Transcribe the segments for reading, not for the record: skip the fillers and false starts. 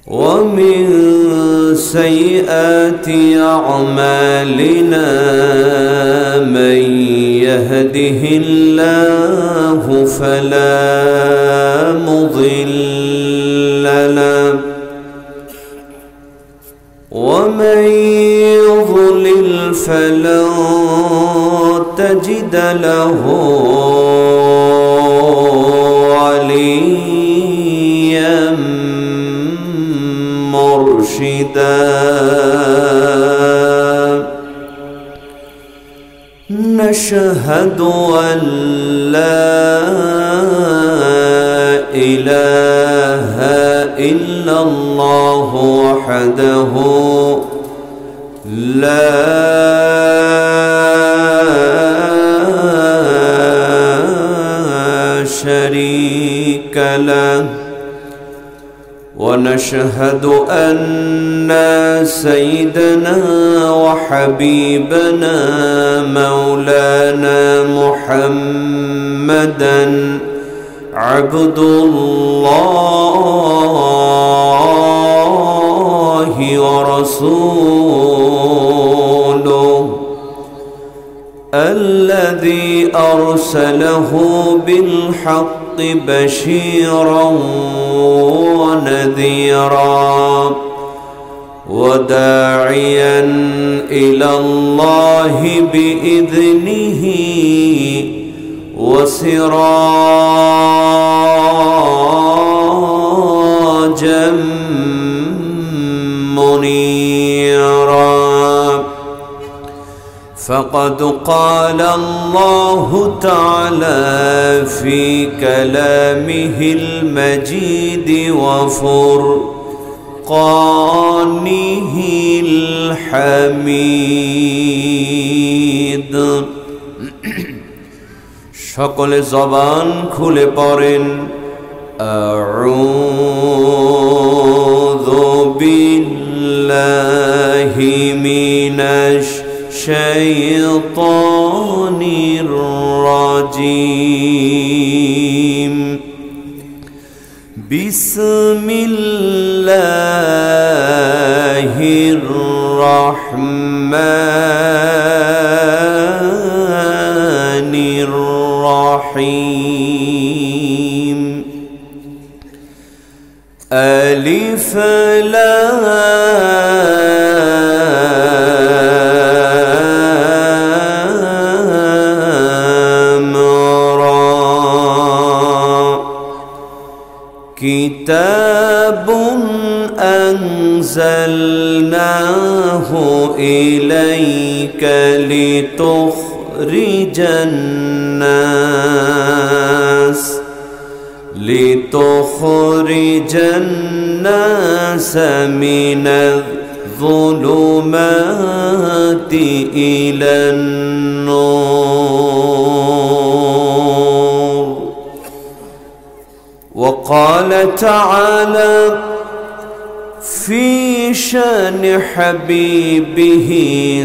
ومن سيئات أعمالنا من يهده الله فلا مضل له ومن يضلل فلن تجد له وليا مرشدا نشهد أن لا إله إلا الله وحده لا شريك له ونشهد أن سيدنا وحبيبنا مولانا محمدا عبد الله ورسوله الذي أرسله بالحق بشيرا ونذيرا وداعيا إلى الله بإذنه وسراجا منيرا فقد قال الله تعالى في كلامه المجيد وفرقانه الحميد সকলে জবান খুলে পড়েন আউযু বিল্লাহি মিনাশ শাইতানির রাজিম বিসমিল্লাহির রাহমানির রাহিম আলিফ লাম রা কিতাবুন أنزلناه إليك لتخرج الناس من الظلمات إلى النور وقال تعالى في شان حبيبه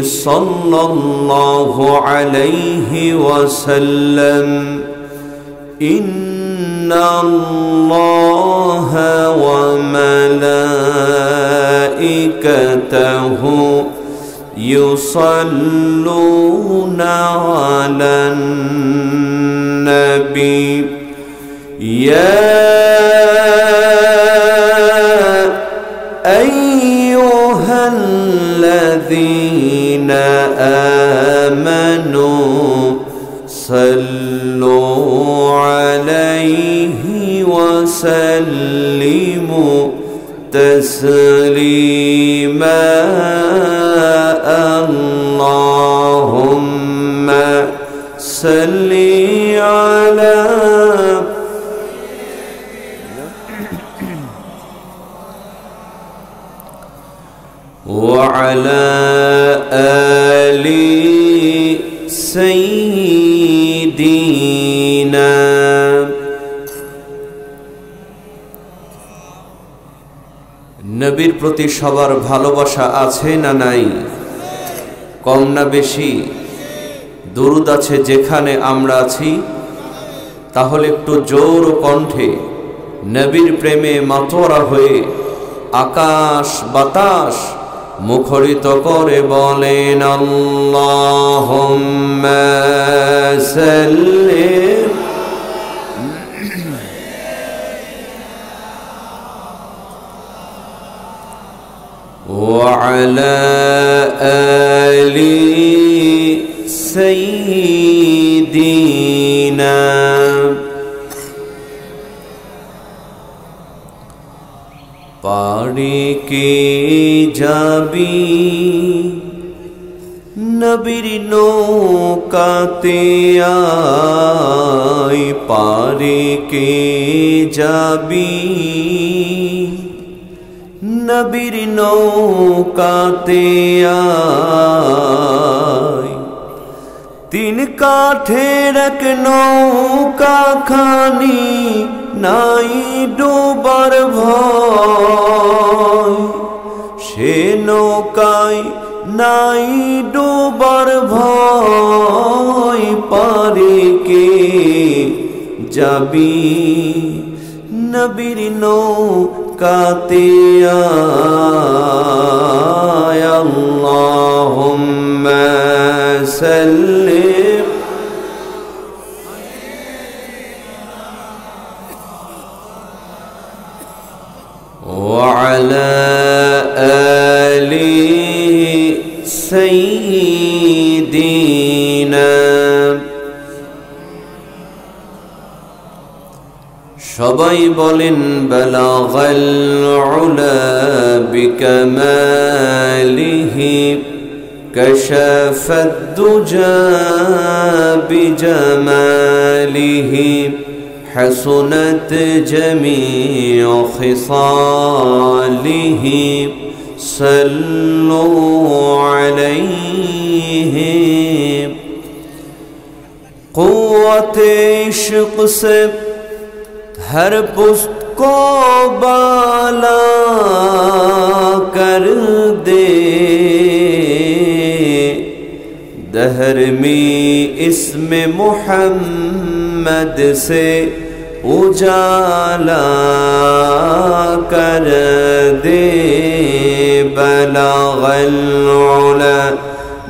صلى الله عليه وسلم إن الله وملائكته يصلون على النبي يا أيها الذين آمنوا صلوا عليه وسلموا تسليما اللهم صل على وعلى آل سيدنا নবীর প্রতি সবার ভালোবাসা আছে না নাই? কম না বেশি? দরুদ আছে যেখানে আমরা আছি? তাহলে একটু জোর ও কণ্ঠে নবীর প্রেমে মাতোয়ারা হয়ে আকাশ বাতাস মুখরিত করে বলেন আল্লাহুম্মা সাল্লি ওয়া আলা আলি সাইয়্যিদিনা। পারে কে যাবি নবীর নৌকাতে আয়, পারে কে যাবি নবীর নৌকাতে আয়। তিন কাঠের এক নৌকা খানি নাই ডুবার ভয়, সে নৌকায় নাই ডুবার ভয়। পারে কে যাবি নবীর নৌকাতে আয়। আল্লাহুম্মা সাল্লি ওয়া আলা আলি সাইয়্যিদিনা। সবাই বলেন বালাগাল উলা বিকামালিহি কাশাফাদ দুজা বিজামালিহি حسنت جميع خصاله صلوا عليه। قوت عشق سے ہر پست کو بالا کر دے، دہر میں اسم محمد سے اجالا کر دے۔ بلغ العلا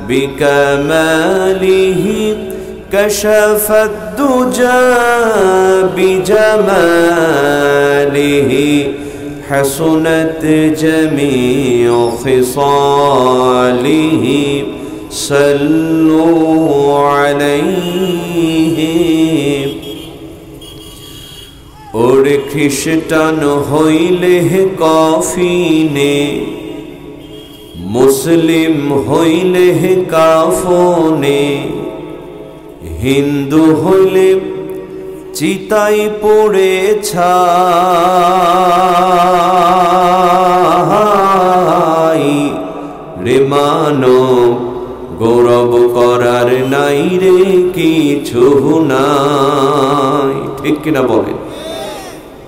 بکمالہ کشف الدجى بجمالہ حسنت جميع خصاله صلوا عليه۔ ওরে খ্রিস্টান হইলে কফিনে, মুসলিম হইলে কাফনে, হিন্দু হইলে চিতাই পড়ে ছাই। রে মানব গৌরব করার নাই রে কিছু নাই, ঠিক কিনা বলেন?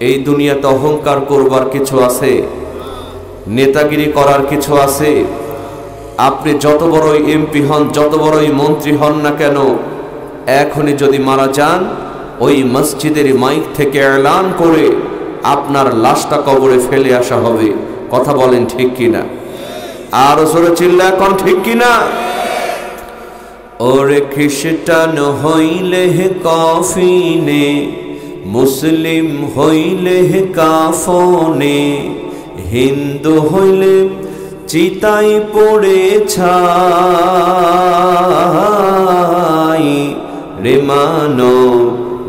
এই দুনিয়াতে অহংকার করবার কিছু আছে? নেতাগিরি করার কিছু আছে? আপনি যত বড়ই এমপি হন, যত বড়ই মন্ত্রী হন না কেন, এখনই যদি মারা যান, ওই মসজিদের মাইক থেকে এলান করে আপনার লাশটা কবরে ফেলে আসা হবে। কথা বলেন ঠিক কিনা? আর জোরে চিল্লা কোন ঠিক কিনা? ওরে খ্রিস্টান হইলে কফিনে, মুসলিম হইলে কাফনে, হিন্দু হইলে চিতাই পড়ে ছাই। রে মানব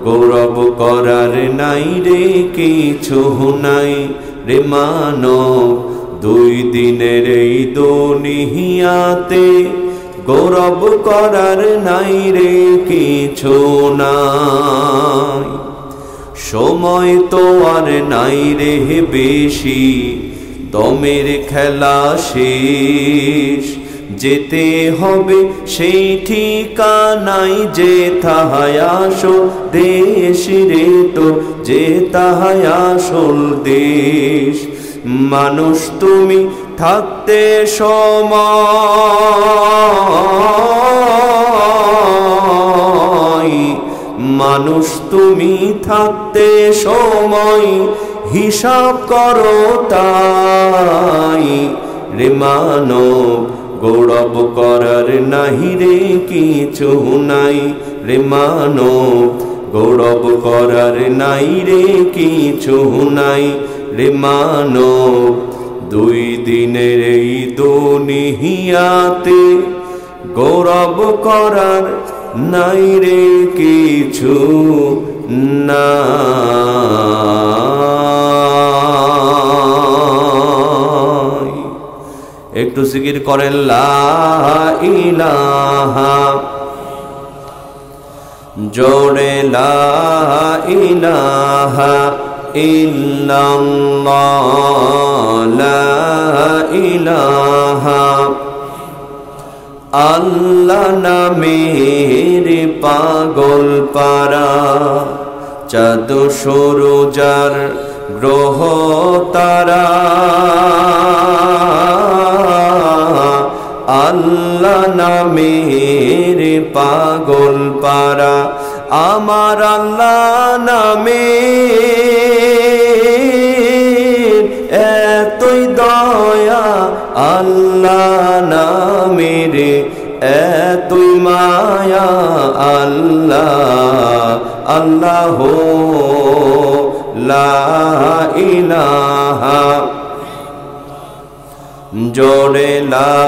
গৌরব করার নাই রে কিছু নাই। রে মানব দুই দিনের এই দুনিয়াতে গৌরব করার নাই রে কিছু নাই। সময় তো আর নাই রে বেশি, দমের খেলা শেষ। যেতে হবে সেই ঠিকানাই যে তাহায় আসল দেশ রে, তো যে তাহায় আসল দেশ। মানুষ তুমি থাকতে সময়, মানুষ তুমি থাকতে সময়, হিসাব করো তাই রে মানব গৌরব করার নাহি রে কিছু নাই রে মানব গৌরব করার নাই রে কিছু নাই রে মানব দুই দিনের এই দুনিয়াতে গৌরব করার নাই রে কিছু নাই। একটু জিকির করেন লা ইলাহা জোরে লা ইলাহা ইল্লাল্লাহ লা ইলাহা আল্লাহ নামের পাগল পারা চাঁদ সূরজার গ্রহ তারা আল্লাহ নামের পাগল পারা আমার আল্লাহ নামে এতই দয়া আল্লাহ নামের এতই মায়া আল্লাহ আল্লাহ লা ইলাহা জোরে লা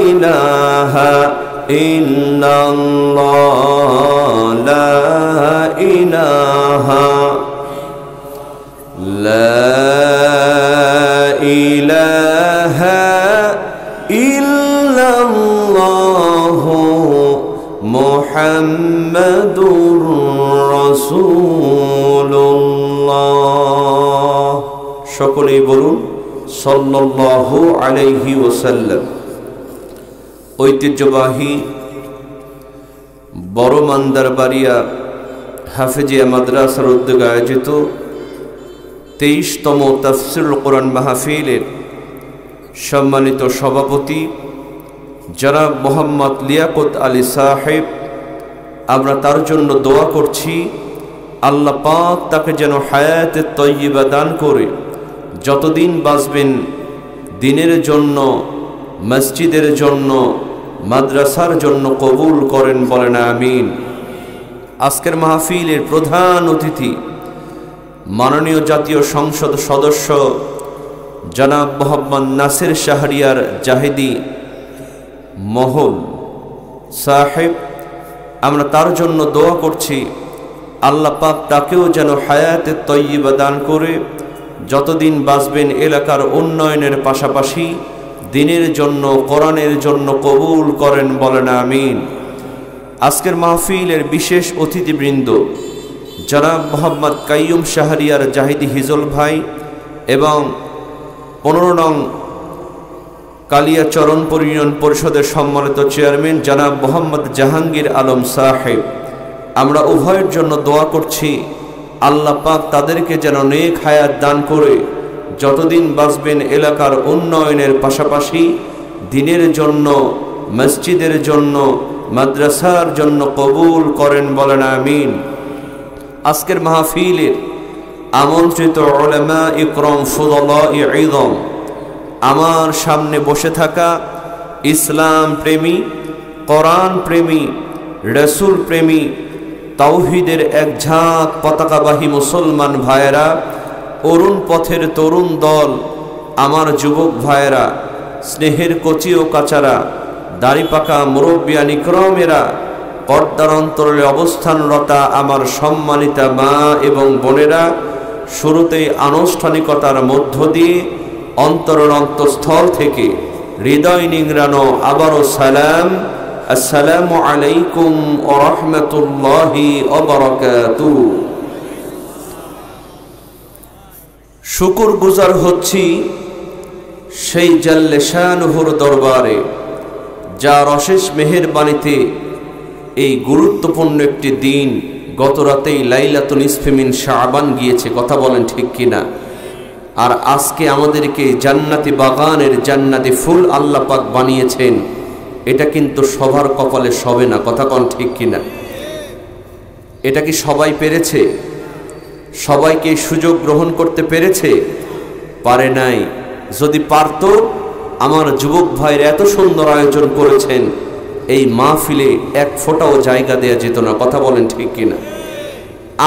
ইলাহা ইল্লাল্লাহ লা ইলাহা লা ইলাহা ইল্লাল্লাহ মুহাম্মাদুর রাসূলুল্লাহ। সকলেই বলুন সাল্লাল্লাহু আলাইহি ওয়াসাল্লাম। ঐতিহ্যবাহী বড় মান্দারবাড়িয়া হাফেজিয়া মাদ্রাসার উদ্যোগে আয়োজিত 23তম তাফসীরুল কোরআন মাহফিলের সম্মানিত সভাপতি জনাব মোহাম্মদ লিয়াকত আলী সাহেব, আমরা তার জন্য দোয়া করছি আল্লাহ পাক তাকে যেন হায়াতে তয়্যিবা দান করে যতদিন বাঁচবেন দিনের জন্য, মসজিদের জন্য, মাদ্রাসার জন্য কবুল করেন, বলেন আমিন। আজকের মাহফিলের প্রধান অতিথি মাননীয় জাতীয় সংসদ সদস্য জনাব মোহাম্মদ নাসির শাহরিয়ার জাহিদি মহল সাহেব, আমরা তার জন্য দোয়া করছি আল্লাহ পাক তাকেও যেন হায়াতে তয়্যিবা দান করে যতদিন বাঁচবেন এলাকার উন্নয়নের পাশাপাশি দিনের জন্য, কোরআনের জন্য কবুল করেন, বলেন আমিন। আজকের মাহফিলের বিশেষ অতিথিবৃন্দ জনাব মোহাম্মদ কাইয়ুম শাহরিয়ার জাহিদি হিজল ভাই এবং 15 নং কালিয়াচরণ ইউনিয়ন পরিষদের সম্মানিত চেয়ারম্যান জনাব মোহাম্মদ জাহাঙ্গীর আলম সাহেব, আমরা উভয়ের জন্য দোয়া করছি আল্লাহ পাক তাদেরকে যেন নেক হায়াত দান করে যতদিন বাঁচবেন এলাকার উন্নয়নের পাশাপাশি দিনের জন্য, মসজিদের জন্য, মাদ্রাসার জন্য কবুল করেন, বলেন আমিন। আজকের মাহফিলের আমন্ত্রিত উলামা ইকরাম ফুদালাই ইযম, আমার সামনে বসে থাকা ইসলাম প্রেমী, কোরআন প্রেমী, রাসূল প্রেমী, তাওহীদের এক ঝাঁক পতাকাবাহী মুসলমান ভাইয়েরা, অরুণ পথের তরুণ দল, আমার যুবক ভাইয়েরা, স্নেহের কচি ও কাচারা, দাড়ি পাকা মুরব্বিয়ান ইকরামেরা, পর্দার অন্তরে অবস্থানরতা আমার সম্মানিতা মা এবং বোনেরা, শুরুতেই আনুষ্ঠানিকতার মধ্য দিয়ে অন্তরের অন্তঃস্থল থেকে হৃদয় নিংড়ানো আবারও সালাম, আসসালামু আলাইকুম ওয়া রাহমাতুল্লাহি ওয়া বারাকাতুহু। শুকর গুজার হচ্ছি সেই জাল্লে শানুহুর দরবারে, যার অশেষ মেহেরবানিতে এই গুরুত্বপূর্ণ একটি দিন গত রাতেই লাইলাতুল নিসফে মিন শাবান গিয়েছে, কথা বলেন ঠিক কিনা? আর আজকে আমাদেরকে জান্নাতি বাগানের জান্নাতি ফুল আল্লাহ পাক বানিয়েছেন, এটা কিন্তু সবার কপালে শোবে না, কথা কন ঠিক কিনা? এটা কি সবাই পেরেছে? সবাইকে সুযোগ গ্রহণ করতে পেরেছে? পারে নাই। যদি পারত, আমার যুবক ভাইরা এত সুন্দর আয়োজন করেছেন, এই মাহফিলে এক ফোঁটাও জায়গা দেয়া যেত না। কথা বলেন ঠিক কিনা?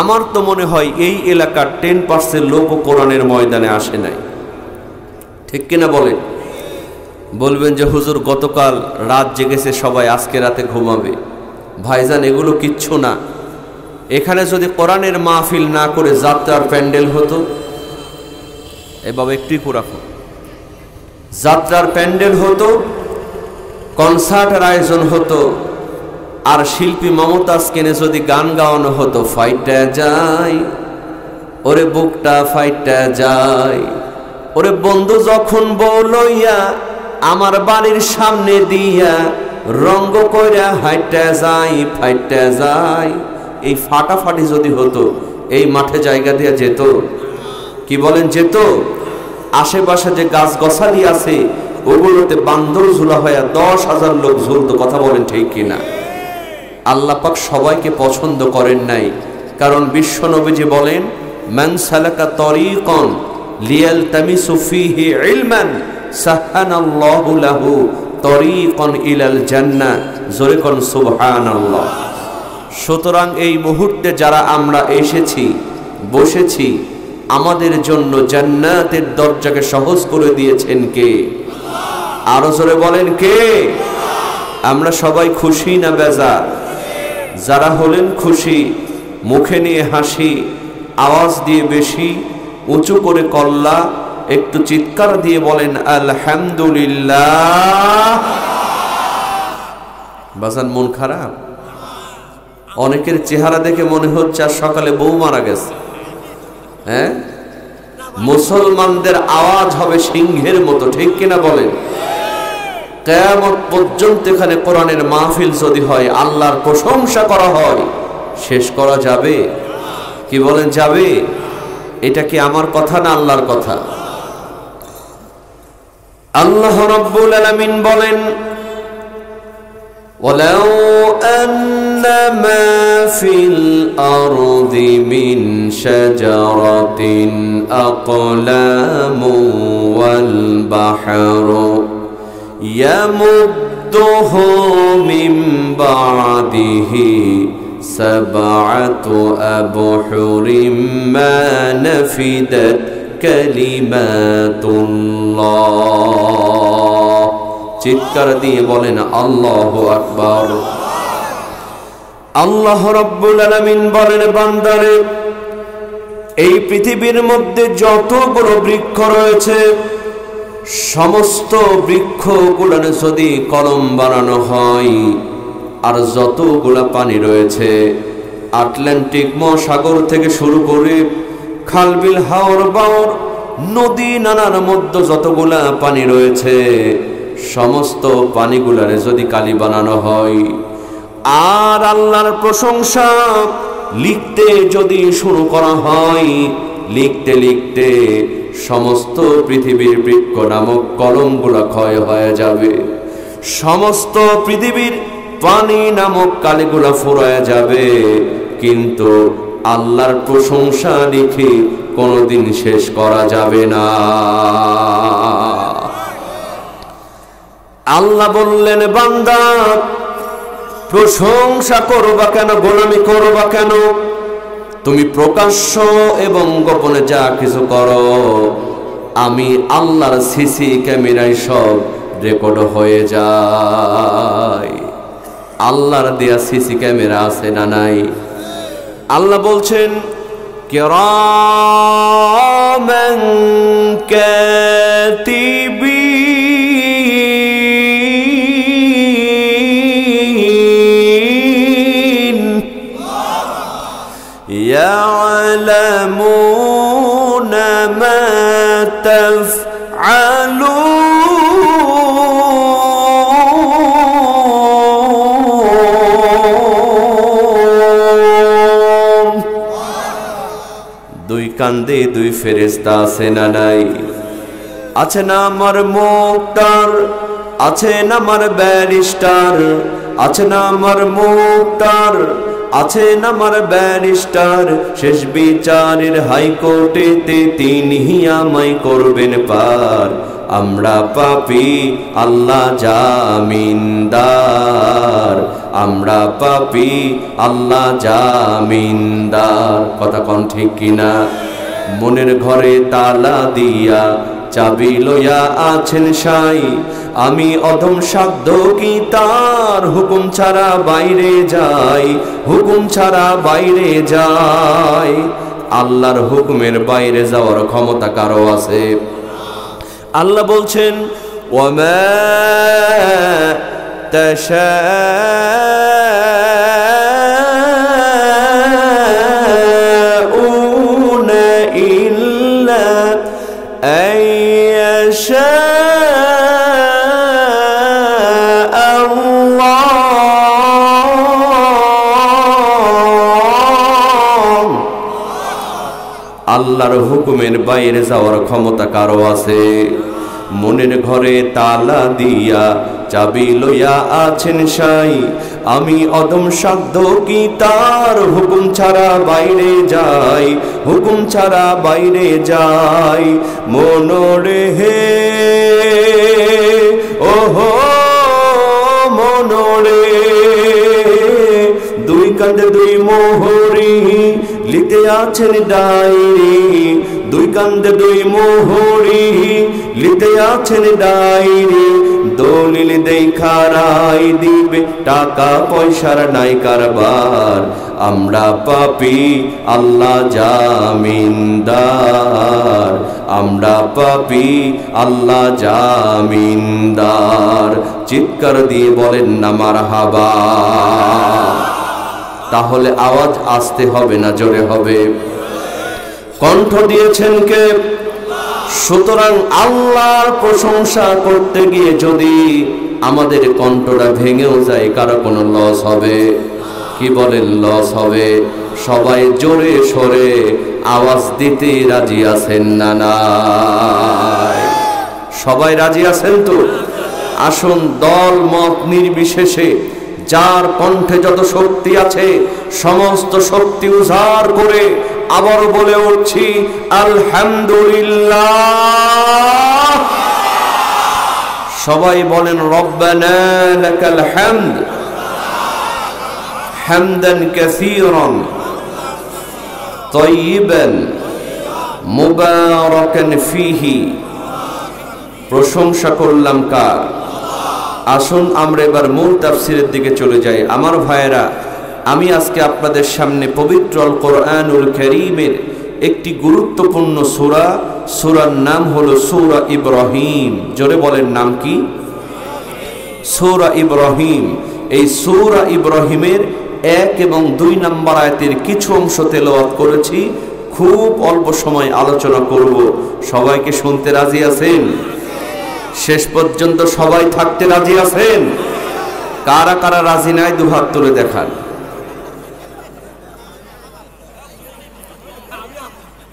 আমার তো মনে হয় এই এলাকার 10% লোকও কোরআনের ময়দানে আসে নাই। ঠিক কিনা বলেন? বলবেন যে হুজুর গতকাল রাত জেগেছে সবাই, আজকে রাতে ঘুমাবে। ভাইজান, এগুলো কিচ্ছু না। এখানে যদি কোরআনের মাহফিল না করে যাত্রার প্যান্ডেল হতো, এভাবে একটু রাখো, যাত্রার প্যান্ডেল হতো, কনসার্টের আয়োজন হতো, আর শিল্পী মমতাজ কেনে যদি গান গাওয়ানো হতো, ফাইটা যায় ওরে বুকটা ফাইটা যায়, ওরে বন্ধু যখন বউ লইয়া আমার বাড়ির সামনে দিয়া রঙ্গ কইরা হাইটা যায় ফাইটা যায়। এই ফাটাফাটি যদি হতো, এই মাঠে জায়গা দেয়া যেত? কি বলেন, যেত? আশেপাশে যে গাছ গছালি আছে ওগুলোতে বান্দর ঝুলা হয়ে 10,000 লোক ঝুলতো। কথা বলেন ঠিক কিনা? আল্লাহ পাক সবাইকে পছন্দ করেন নাই, কারণ বিশ্ব নবীজি বলেন, মান সালাকা তরিকান লিয়ালতামিসু ফীহি ইলমান সাহানাল্লাহু লাহু তরিকান ইলাল জান্নাহ। জোরে কোন সুবহানাল্লাহ। সুতরাং এই মুহূর্তে যারা আমরা এসেছি, বসেছি, আমাদের জন্য জান্নাতের দরজাকে সহজ করে দিয়েছেন কে? আরো জোরে বলেন কে? আমরা সবাই খুশি না বেজার? যারা হলেন খুশি, মুখে নিয়ে হাসি, আওয়াজ দিয়ে বেশি উঁচু করে কল্লা, একটু চিৎকার দিয়ে বলেন আলহামদুলিল্লাহ। বাজান, মন খারাপ? অনেকের চেহারা দেখে মনে হচ্ছে আর সকালে বউ মারা গেছে। হ্যাঁ, মুসলমানদের আওয়াজ হবে সিংহের মতো। ঠিক কিনা বলেন? কিয়ামত পর্যন্ত এখানে কোরআনের মাহফিল যদি হয়, আল্লাহর প্রশংসা করা হয়, শেষ করা যাবে? কি বলেন, যাবে? এটা কি আমার কথা না আল্লাহর কথা? আল্লাহ রাব্বুল আলামিন বলেন, ওয়ালাউ আন্না মা ফিল আরদি মিন শাজারাতিন আকলামু ওয়াল বাহরু ইয়ামুদ্দুহু মিন বা'দিহি সাবআতু আবহুরিম মা নাফিদাত কালিমাতুল্লাহ। চিৎকার দিয়ে বলেন আল্লাহু আকবার। আল্লাহ রাব্বুল আলামিন বলেন, বান্দারে, এই পৃথিবীর মধ্যে যতগুলো বৃক্ষ রয়েছে, সমস্ত বৃক্ষগুলোর যদি কলম বানানো হয়, আর যতগুলা পানি রয়েছে, আটলান্টিক মহাসাগর থেকে শুরু করে খালবিল হাওর বাওর নদী নানার মধ্যে যতগুলা পানি রয়েছে, সমস্ত পানিগুলারে যদি কালি বানানো হয়, আর আল্লাহর প্রশংসা লিখতে যদি শুরু করা হয়, লিখতে লিখতে সমস্ত পৃথিবীর বৃক্ষ নামক কলমগুলা ক্ষয় হয়ে যাবে, সমস্ত পৃথিবীর পানি নামক কালিগুলা ফুরায় যাবে, কিন্তু আল্লাহর প্রশংসা লিখে কোনোদিন শেষ করা যাবে না। আল্লাহ বললেন, বান্দা, প্রশংসা করবা কেন, গোলামি করবা কেন? তুমি প্রকাশ্য এবং গোপনে যা কিছু করো, আমি আল্লাহর সিসি ক্যামেরায় সব রেকর্ড হয়ে যায়। আল্লাহর দেয়া সিসি ক্যামেরা আছে না নাই? আল্লাহ বলছেন, কিরামান কাতিবিন ইয়ালামুনা মা তাফআলুন। দুই কান্দে দুই ফেরেশতা আছে না নাই? আছে না আমার মুক্তার, আছে না আমার ব্যারিস্টার, আছে না আমার মুক্তার, আছেন আমার ব্যারিস্টার, শেষ বিচারের হাইকোর্টেতে তিনি আমায় করবেন পার। আমরা পাপী আল্লাহ জামিনদার, আমরা পাপী আল্লাহ জামিনদার। কথা কোন ঠিক কিনা? মনের ঘরে তালা দিয়া চাবি লইয়া আছেন সাই, আমি অধম সাধ্য কি তার হুকুম ছাড়া বাইরে যাই, হুকুম ছাড়া বাইরে যাই। আল্লাহর হুকুমের বাইরে যাওয়ার ক্ষমতা কারো আছে? আল্লাহ বলছেন ওয়ামা তাশাউনা ইল্লা আইয়াশা আল্লাহর হুকুমের বাইরে যাওয়ার ক্ষমতা কারো আছে? মনের ঘরে তালা দিয়া চাবি লইয়া আছেন সাই, আমি অদম সাধ্য কি তার হুকুম ছাড়া বাইরে যাই, হুকুম ছাড়া বাইরে যাই। মনোরে হে ওহো মনোরে, দুই কাঁধে দুই মোহরি লিখে আছেন ডায়েরি, দুই কাঁধে দুই মোহরি লিখে আছেন ডায়েরি। দলিল দেখা রায় দিবে, টাকা পয়সার নাই কারবার। আমরা পাপী আল্লাহ জামিনদার, আমরা পাপী আল্লাহ জামিনদার। চিৎকার দিয়ে বলেন না মারহাবা। তাহলে আওয়াজ আসতে হবে না জোরে হবে? কণ্ঠ দিয়েছেন কে? সুতরাং আল্লাহর প্রশংসা করতে গিয়ে যদি আমাদের কণ্ঠটা ভেঙেও যায়, কারো কোনো লস হবে? কি বলেন লস হবে? সবাই জোরে সরে আওয়াজ দিতে রাজি আছেন না? নাই? সবাই রাজি আছেন তো? আসুন দল মত নির্বিশেষে যার কণ্ঠে যত শক্তি আছে সমস্ত শক্তি উজাড় করে আবার বলে উঠছি আলহামদুলিল্লাহ। সবাই বলেন রব্বানা লাকাল হামদ হামদান কাসীরান তাইয়িবান মুবারাকান ফীহি। প্রশংসা করলাম কার? আসুন আমরা এবার মূল তাফসীরের দিকে চলে যাই। আমার ভাইয়েরা, আমি আজকে আপনাদের সামনে পবিত্র আল কোরআনুল কারীমের একটি গুরুত্বপূর্ণ সূরা, সূরার নাম হলো সূরা ইব্রাহিম। জোরে বলেন নাম কি? সূরা ইব্রাহিম। এই সূরা ইব্রাহিমের 1 এবং 2 নম্বর আয়াতের কিছু অংশ তেলাওয়াত করেছি, খুব অল্প সময় আলোচনা করব। সবাইকে শুনতে রাজি আছেন? শেষ পর্যন্ত সবাই থাকতে রাজি আছেন? কারা কারা রাজি নাই দুহাত তুলে দেখান।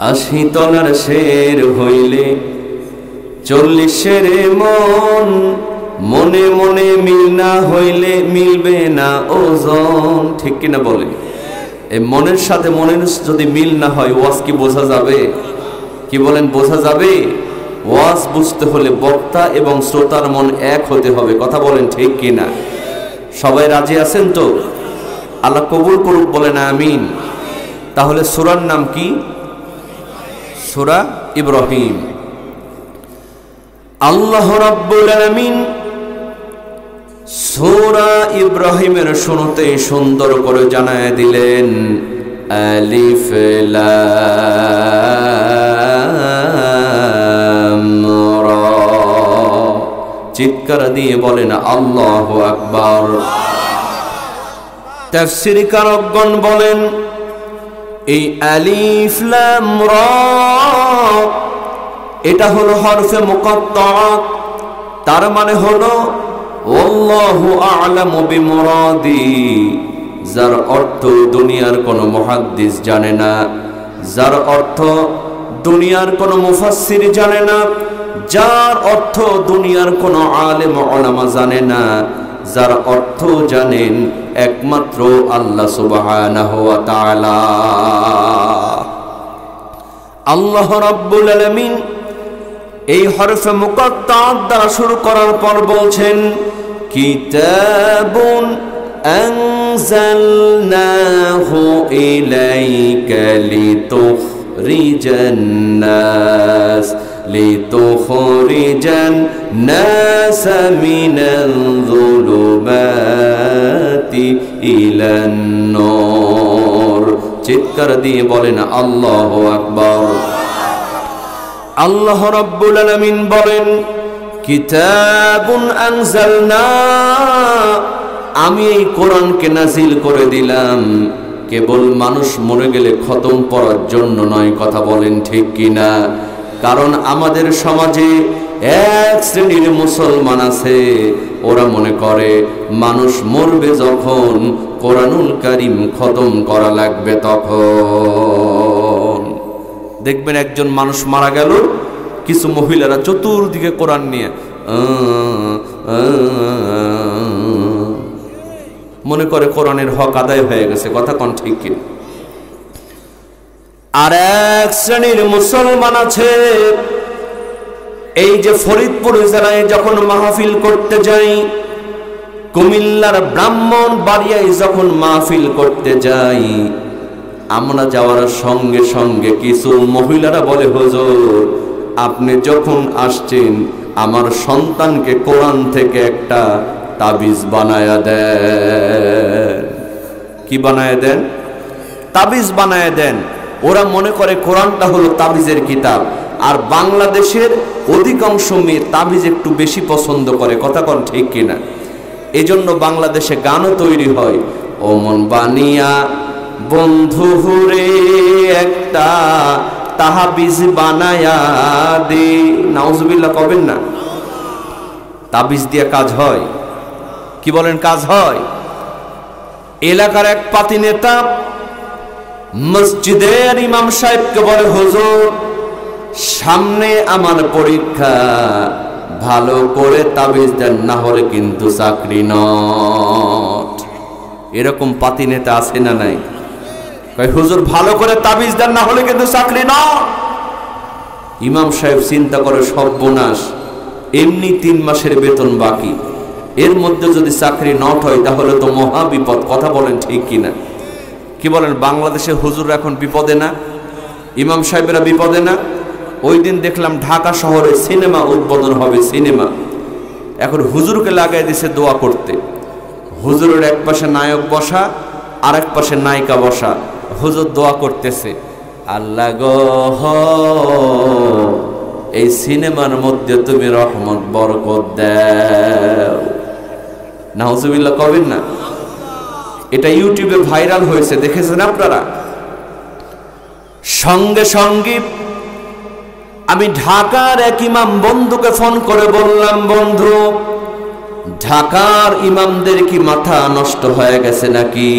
80 তলার শের হইলে 40 শেরে মন, মনে মনে মিল না হইলে মিলবে না ওজন। ঠিক কিনা বলে? এই মনের সাথে মনের যদি মিল না হয় ওয়াজ কি বোঝা যাবে? কি বলেন, বোঝা যাবে? ওয়াজ বুঝতে হলে বক্তা এবং শ্রোতার মন এক হতে হবে। কথা বলেন ঠিক কিনা? সবাই রাজি আছেন তো? আল্লাহ কবুল করুক, বলেন আমিন। তাহলে সূরার নাম কি? সূরা ইব্রাহিম। আল্লাহ রাব্বুল আলামিন সূরা ইব্রাহিমের শুরুতেই সুন্দর করে জানায় দিলেন আলিফ লাম রা। চিৎকার দিয়ে বলেন আল্লাহু আকবার। তাফসীরকারগণ বলেন এই আলিফ লাম রা এটা হলো হরফে মুকাত্তাআত, তার মানে হলো আল্লাহু আ'লামু বিমুরাদি, যার অর্থ দুনিয়ার কোন মুহাদ্দিস জানে না, যার অর্থ দুনিয়ার কোন মুফাসসির জানে না, যার অর্থ দুনিয়ার কোন আলেম উলামা জানে না, যার অর্থ জানেন একমাত্র আল্লাহ সুবহানাহু ওয়া তাআলা। আল্লাহ রাব্বুল আলামিন এই হরফে মুকাত্তাআত দ্বারা শুরু করার পর বলছেন, কিতাবুন আনজালনাহু ইলাইকা লিতুখরিজান নাস মিনাল যুলুমাতি ইলান নূর। চিৎকার দিয়ে বলেন আল্লাহু আকবার। আল্লাহ রাব্বুল আলামিন বলেন, কিতাবুন আনজালনা, আমি এই কোরআনকে নাজিল করে দিলাম কেবল মানুষ মরে গেলে খতম পড়ার জন্য নয়। কথা বলেন ঠিক কিনা? কারণ আমাদের সমাজে এক শ্রেণীর মুসলমান আছে, ওরা মনে করে মানুষ মরবে যখন কোরআনুল কারীম খতম করা লাগবে তখন। দেখবেন একজন মানুষ মারা গেল, কিছু মহিলারা চতুর্দিকে কোরআন নিয়ে মনে করে কোরআনের হক আদায় হয়ে গেছে। কথা কোন ঠিক কিনা? আর এক শ্রেণীর মুসলমান আছে, এই যে ফরিদপুর জেলায় যখন মাহফিল করতে যাই, কুমিল্লার ব্রাহ্মণবাড়িয়ায় যখন মাহফিল করতে যাই, আমরা যাওয়ার সঙ্গে সঙ্গে কিছু মহিলারা বলে, হুজুর আপনি যখন আসছেন আমার সন্তানকে কোরআন থেকে একটা তাবিজ বানায়া দেন। কি বানায়া দেন? তাবিজ বানায়া দেন। ওরা মনে করে কোরআনটা হলো তাবিজের কিতাব। আর বাংলাদেশের অধিকাংশ মেয়ে তাবিজ একটু বেশি পছন্দ করে। কথা কোন ঠিক কিনা? এজন্য বাংলাদেশে গানও তৈরি হয়, ও মন বানিয়া বন্ধু হুরে একটা তাবিজ বানায়া দে। নাউজুবিল্লাহ কবেন না? তাবিজ দিয়ে কাজ হয়? কি বলেন? কাজ হয়। এলাকার এক পাতি নেতা মসজিদের ইমাম সাহেবকে বলে, হুজুর সামনে আমার পরীক্ষা, ভালো করে তাবিজ দেন, না হলে কিন্তু চাকরি নট। এরকম পাতি নেতা আছে না নাই? কয় হুজুর ভালো করে তাবিজ দেন, না হলে কিন্তু চাকরি নট। ইমাম সাহেব চিন্তা করে, সর্বনাশ, এমনি 3 মাসের বেতন বাকি, এর মধ্যে যদি চাকরি নট হয় তাহলে তো মহা বিপদ। কথা বলেন ঠিক কিনা? কি বলেন? বাংলাদেশে হুজুর এখন বিপদে না? ইমাম সাহেবেরা বিপদে না? ওই দিন দেখলাম ঢাকা শহরে সিনেমা উদ্বোধন হবে, সিনেমা। এখন হুজুরকে লাগাই দিছে দোয়া করতে। হুজুরের এক পাশে নায়ক বসা, আর এক পাশে নায়িকা বসা। হুজুর দোয়া করতেছে, আল্লাহ গো এই সিনেমার মধ্যে তুমি রহমত বরকত দাও। নাউজুবিল্লাহ কবেন না? এটা ইউটিউবে ভাইরাল হয়েছে, দেখেছেন আপনারা? সঙ্গে সঙ্গে আমি ঢাকার এক ইমাম বন্ধুকে ফোন করে বললাম, বন্ধু ঢাকার ইমামদের কি মাথা নষ্ট হয়ে গেছে নাকি?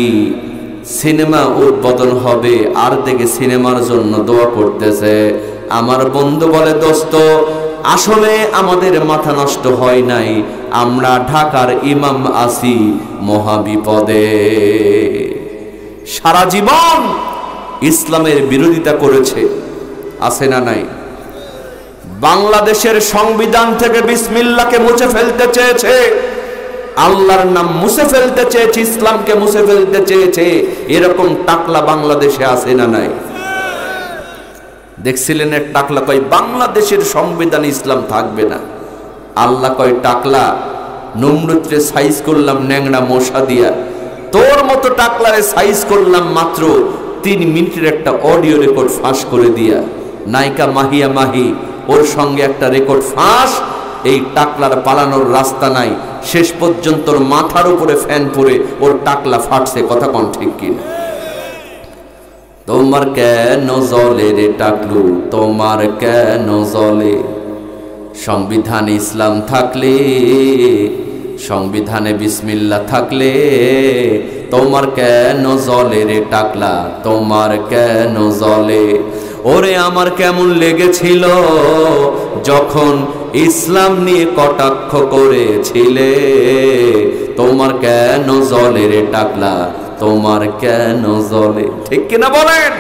সিনেমা উদ্বোধন হবে আর দেখে সিনেমার জন্য দোয়া করতেছে। আমার বন্ধু বলে, দোস্ত আসলে আমাদের মাথা নষ্ট হয় নাই, আমরা ঢাকার ইমাম আছি মহাবিপদে। সারা জীবন ইসলামের বিরোধিতা করেছে, আছে না নাই? বাংলাদেশের সংবিধান থেকে বিসমিল্লাহকে মুছে ফেলতে চেয়েছে, আল্লাহর নাম মুছে ফেলতে চেয়েছে, ইসলামকে মুছে ফেলতে চেয়েছে। এরকম টাকলা বাংলাদেশে আছে না নাই? দেখছিলেন এক টাকলা কয় বাংলাদেশের সংবিধান ইসলাম থাকবে না। আল্লাহ কয় টাকলা নমরুদরে সাইজ করলাম ন্যাংড়া মশা দিয়া, তোর মতো টাকলারে সাইজ করলাম মাত্র 3 মিনিটের একটা অডিও রেকর্ড ফাঁস করে দিয়া। নায়িকা মাহিয়া মাহি, ওর সঙ্গে একটা রেকর্ড ফাঁস। এই টাকলার পালানোর রাস্তা নাই, শেষ পর্যন্ত ওর মাথার উপরে ফ্যান পরে ওর টাকলা ফাটছে। কথা কোন ঠিক কিনা? তোমার কেন জ্বলে রে টাকলু, তোমার কেন জ্বলে? সংবিধানে ইসলাম থাকলে, সংবিধানে বিসমিল্লাহ থাকলে তোমার কেন জ্বলে রে টাকলা, তোমার কেন জ্বলে? ওরে আমার কেমন লেগেছিল যখন ইসলাম নিয়ে কটাক্ষ করেছিলে, তোমার কেন জ্বলে রে টাকলা, তোমার কেন জ্বলে? ঠিক কিনা বলেন?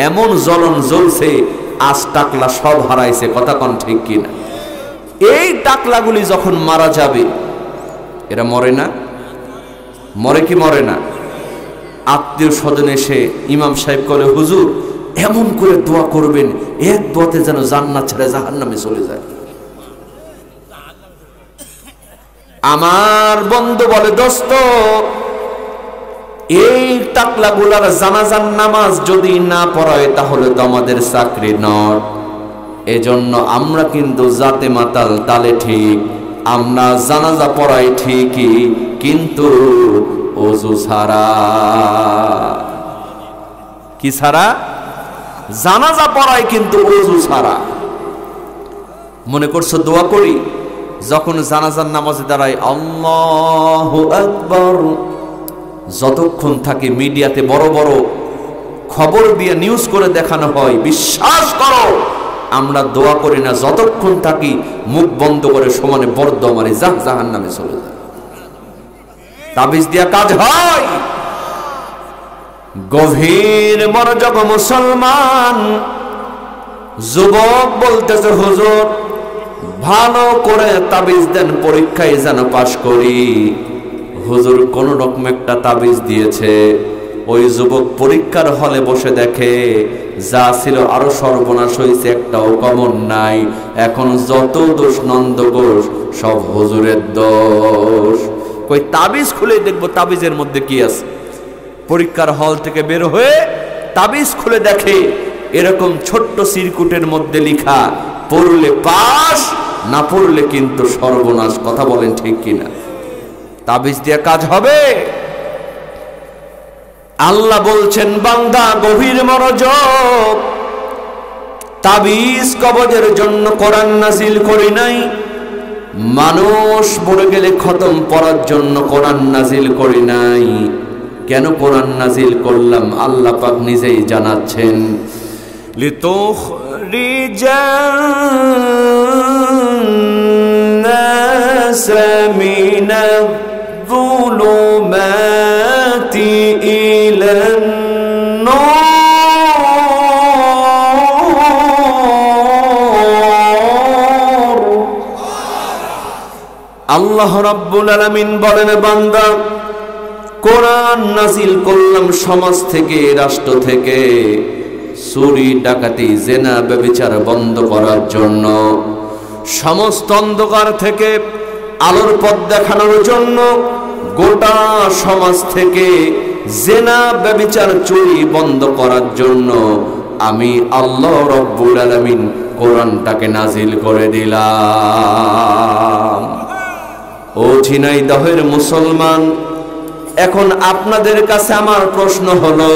এমন জ্বলন জ্বলছে, আজ টাকলা সব হারাইছে। কথা কোন ঠিক কিনা? এই টাকলাগুলি যখন মারা যাবে, এরা মরে না? মরে কি মরে না? আত্মীয় স্বজন এসে ইমাম সাহেব বলে, হুজুর এমন করে দোয়া করবেন, এক দোয়াতে যেন জান্নাত ছেড়ে জাহান্নামে চলে যায়। আমার বন্ধু বলে, দোস্ত এই টাকলাগুলার জানাজার নামাজ যদি না পড়ায় তাহলে তো আমাদের চাকরি নয়। এজন্য আমরা কিন্তু জাতে মাতাল তালে ঠিক, আমরা জানাজা পড়াই ঠিকই, কিন্তু ওযু ছাড়া। কি ছাড়া? জানাজা পড়াই কিন্তু ওযু ছাড়া। মনে করছো দোয়া করি, যখন জানাজার নামাজে দাঁড়াই আল্লাহু আকবার, যতক্ষণ থাকে মিডিয়াতে বড় বড় খবর দিয়ে নিউজ করে দেখানো হয়, বিশ্বাস করো আমরা দোয়া করি না, যতক্ষণ থাকি মুখ বন্ধ করে সমানে বর্দ মারি, জাহান্নামে চলে যায়। তাবিজ দিয়া কাজ হয়? গভীর মনোযোগ মুসলমান যুবক বলতেছে, হুজুর ভালো করে তাবিজ দেন, পরীক্ষায় যেন পাশ করি। হুজুর কোন রকম একটা তাবিজ দিয়েছে। ওই যুবক পরীক্ষার হলে বসে দেখে যা ছিল আরো সর্বনাশ হয়েছে, একটাও কমন নাই। এখন যত দোষ নন্দ ঘোষ সব হুজুরের দোষ। কই তাবিজ খুলে দেখবো তাবিজের মধ্যে কি আছে। পরীক্ষার হল থেকে বের হয়ে তাবিজ খুলে দেখে এরকম ছোট্ট সিরকুটের মধ্যে লেখা, পড়লে পাস, না পড়লে কিন্তু সর্বনাশ। কথা বলেন ঠিক কিনা? তাবিজ দিয়ে কাজ হবে? আল্লাহ বলছেন, বান্দা গভীর মনোযোগ, তাবিজ কবজের জন্য কোরআন নাজিল করি নাই, মানুষ মরে গেলে খতম পড়ার জন্য কোরআন নাজিল করি নাই। কেন কোরআন নাজিল করলাম আল্লাহ পাক নিজেই জানাচ্ছেন, লিতুখরিজান্নাস মিনায-যুলুমাতি ইলান-নূর। আল্লাহ রাব্বুল আলামিন বলেন, বান্দা কোরআন নাজিল করলাম সমাজ থেকে, রাষ্ট্র থেকে চুরি ডাকাতি জেনা ব্যভিচার বন্ধ করার জন্য, সমস্ত অন্ধকার থেকে আলোর পথ দেখানোর জন্য, গোটা সমাজ থেকে জেনা ব্যভিচার চুরি বন্ধ করার জন্য আমি আল্লাহ রাব্বুল আলামিন কোরআনটাকে নাজিল করে দিলাম। ও ঝিনাইদহের মুসলমান, এখন আপনাদের কাছে আমার প্রশ্ন হলো,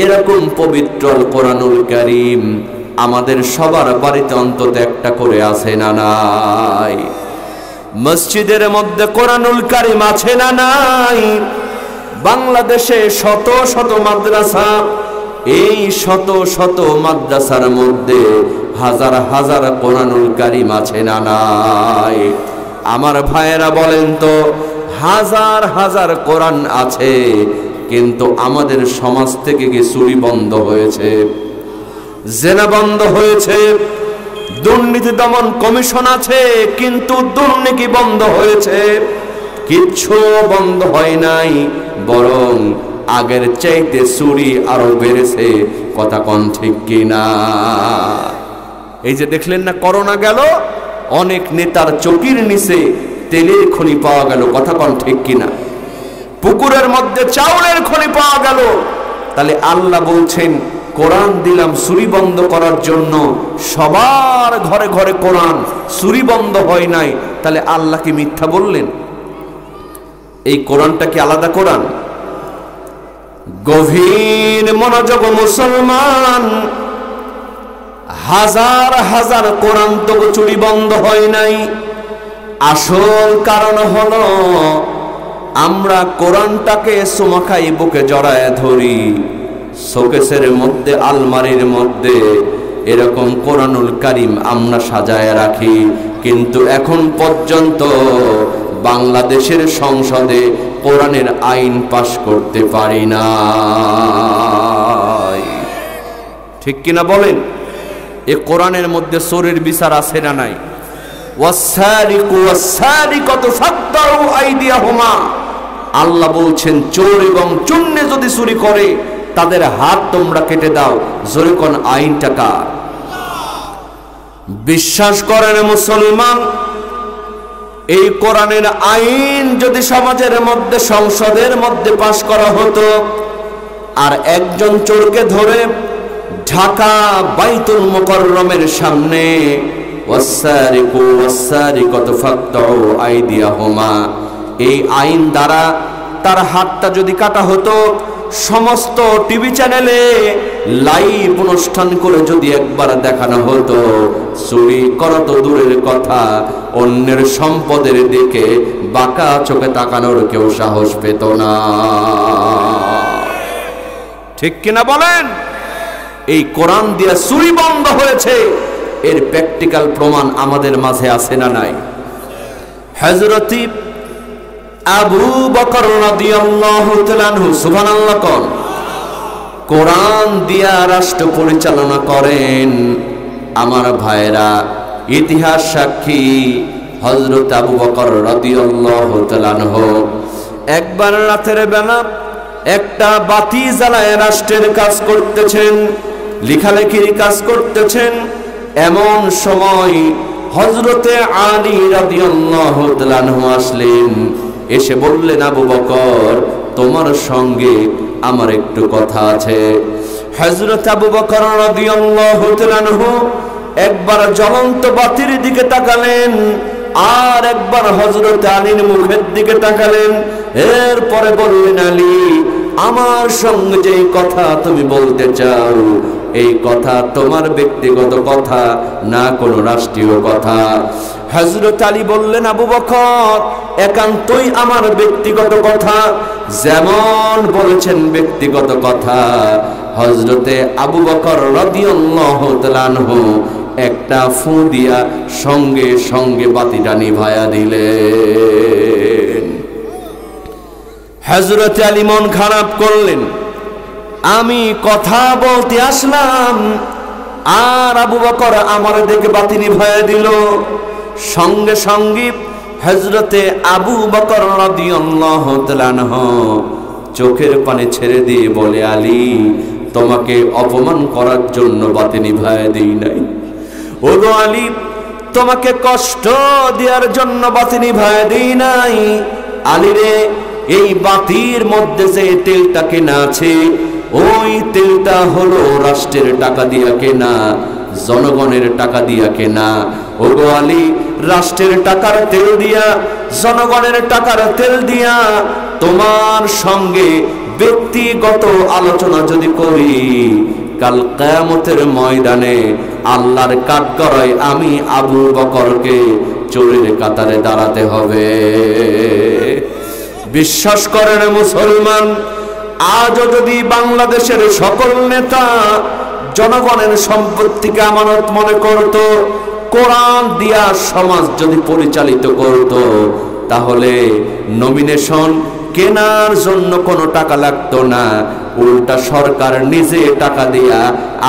এরকম পবিত্র কোরআনুল কারীম আমাদের সবার বাড়িতে অন্তত একটা করে আছে না নাই? মসজিদের মধ্যে কোরআনুল কারীম আছে না নাই? বাংলাদেশে শত শত মাদ্রাসা, এই শত শত মাদ্রাসার মধ্যে হাজার হাজার কোরআনুল কারীম আছে না নাই? আমার ভাইয়েরা বলেন তো, হাজার হাজার কোরআন আছে, কিন্তু আমাদের সমাজ থেকে কি চুরি বন্ধ হয়েছে? জেনা বন্ধ হয়েছে? দুর্নীতি দমন কমিশন আছে, কিন্তু দুর্নীতি বন্ধ হয়েছে? কিচ্ছু বন্ধ হয় নাই, বরং আগের চাইতে চুরি আরো বেড়েছে। কথা কোন ঠিক কিনা? এই যে দেখলেন না, করোনা গেল, অনেক নেতার চকির নিচে তেলের খনি পাওয়া গেল। কথা কোন ঠিক কিনা? পুকুরের মধ্যে চাউলের খনি পাওয়া গেল। তাহলে আল্লাহ বলছেন, কোরআন দিলাম চুরি বন্ধ করার জন্য, সবার ঘরে ঘরে কোরআন, চুরি বন্ধ হয় নাই। তাহলে আল্লাহ কি মিথ্যা বললেন? এই কোরআনটা কি আলাদা কোরআন? গভীর মনোযোগ মুসলমান, হাজার হাজার কোরআন তো চুরি বন্ধ হয় নাই। আসল কারণ হলো আমরা কোরআনটাকে সুমাখাই বুকে জড়ায় ধরি, শোকেসের মধ্যে, আলমারির মধ্যে এরকম কোরআনুল কারীম আমরা সাজায় রাখি, কিন্তু এখন পর্যন্ত বাংলাদেশের সংসদে কোরআনের আইন পাশ করতে পারি না। ঠিক কিনা বলেন? এ কোরআনের মধ্যে চোরের বিচার আছে না নাই? ওয়াসারিকু ওয়াসারিকাতু ফাকতাউ আইদিয়াহুমা, আল্লাহ বলছেন চোর এবং চুন্নে যদি চুরি করে তাদের হাত তোমরা কেটে দাও। জোরে কোন আইনটা কার? বিশ্বাস করেন মুসলমান, এই কোরআনের আইন যদি সমাজের মধ্যে সংসদের মধ্যে পাশ করা হতো, আর একজন চোরকে ধরে ঢাকা বাইতুল মুকাররমের সামনে ওয়াসারিকু ওয়াসারিকাতু ফাকতাউ আইদিয়াহুমা, এই আইন দ্বারা তার হাতটা যদি কাটা হতো, সমস্ত টিভি চ্যানেলে লাইভ অনুষ্ঠান করে যদি একবার দেখানো হতো, চুরি করা তো দূরের কথা, অন্যের সম্পদের দিকে বাঁকা চোখে তাকানোর কেউ সাহস পেত না। ঠিক কিনা বলেন? এই কোরআন দিয়ে চুরি বন্ধ হয়েছে, এর প্র্যাকটিক্যাল প্রমাণ আমাদের মাঝে আছে না নাই? হযরত আবু বকর রাদিয়াল্লাহু তাআলা আনহু, সুবহানাল্লাহ কোন, কোরআন দিয়া রাষ্ট্র পরিচালনা করেন। আমার ভাইরা, ইতিহাস সাক্ষী, হযরত আবু বকর রাদিয়াল্লাহু তাআলা আনহু একবার রাতের বেলা একটা বাতি জ্বালায় রাষ্ট্রের কাজ করতেছেন, লেখালেখির কাজ করতেছেন। এমন সময় হযরতে আলী রাদিয়াল্লাহু তাআলা আনহু আসলেন, এসে বললেন, আবু বকর, তোমার সঙ্গে আমার একটু কথা আছে। হযরত আবু বকর রাদিয়াল্লাহু তাআলা আনহু একবার জ্বলন্ত বাতির দিকে তাকালেন, আর একবার হযরত আলীর মুখের দিকে তাকালেন। এরপরে বললেন, আলী, আমার সঙ্গে যে কথা তুমি বলতে চাও, এই কথা তোমার ব্যক্তিগত কথা না, কোনো রাষ্ট্রীয় কথা। হযরত আলী বললেন, আবু বকর, একান্তই আমার ব্যক্তিগত কথা। যেমন বলেছেন ব্যক্তিগত কথা, হযরতে আবু বকর রাদিয়াল্লাহু তাআলা আনহু একটা ফু দিয়া সঙ্গে সঙ্গে বাতিটা নিভায়া দিলেন। হযরত আলী মন খারাপ করলেন, আমি কথা বলতে আসলাম আর আবু বকর আমার দিকে বাতি নিভায়া দিল। সঙ্গে সঙ্গে হযরতে আবু বকর রাদিয়াল্লাহু তাআলা আনহু চোখের পানি ছেড়ে দিয়ে বলে, আলী, তোমাকে অপমান করার জন্য বাতি নিভায়া দেই নাই। ওগো আলী, তোমাকে কষ্ট দেওয়ার জন্য বাতি নিভায়া দেই নাই। আলী রে, এই বাতির মধ্যে যে তেলটা কেনা আছে, ওই তেলটা হলো রাষ্ট্রের টাকা দিয়া কেনা, জনগণের টাকা দিয়া কেনা। ওগো আলী, রাষ্ট্রের টাকার তেল দিয়া, জনগণের টাকার তেল দিয়া তোমার সঙ্গে ব্যক্তিগত আলোচনা যদি করি, কাল কিয়ামতের ময়দানে আল্লাহর কাঠগড়ায় আমি আবু বকরকে চোরের কাতারে দাঁড়াতে হবে। বিশ্বাস করেন মুসলমান, আজও যদি বাংলাদেশের সকল নেতা জনগণের সম্পত্তিকে আমানত মনে করত, কোরআন দিয়া সমাজ যদি পরিচালিত করত, তাহলে নমিনেশন কেনার জন্য কোনো টাকা লাগতো না। উল্টা সরকার নিজে টাকা দিয়া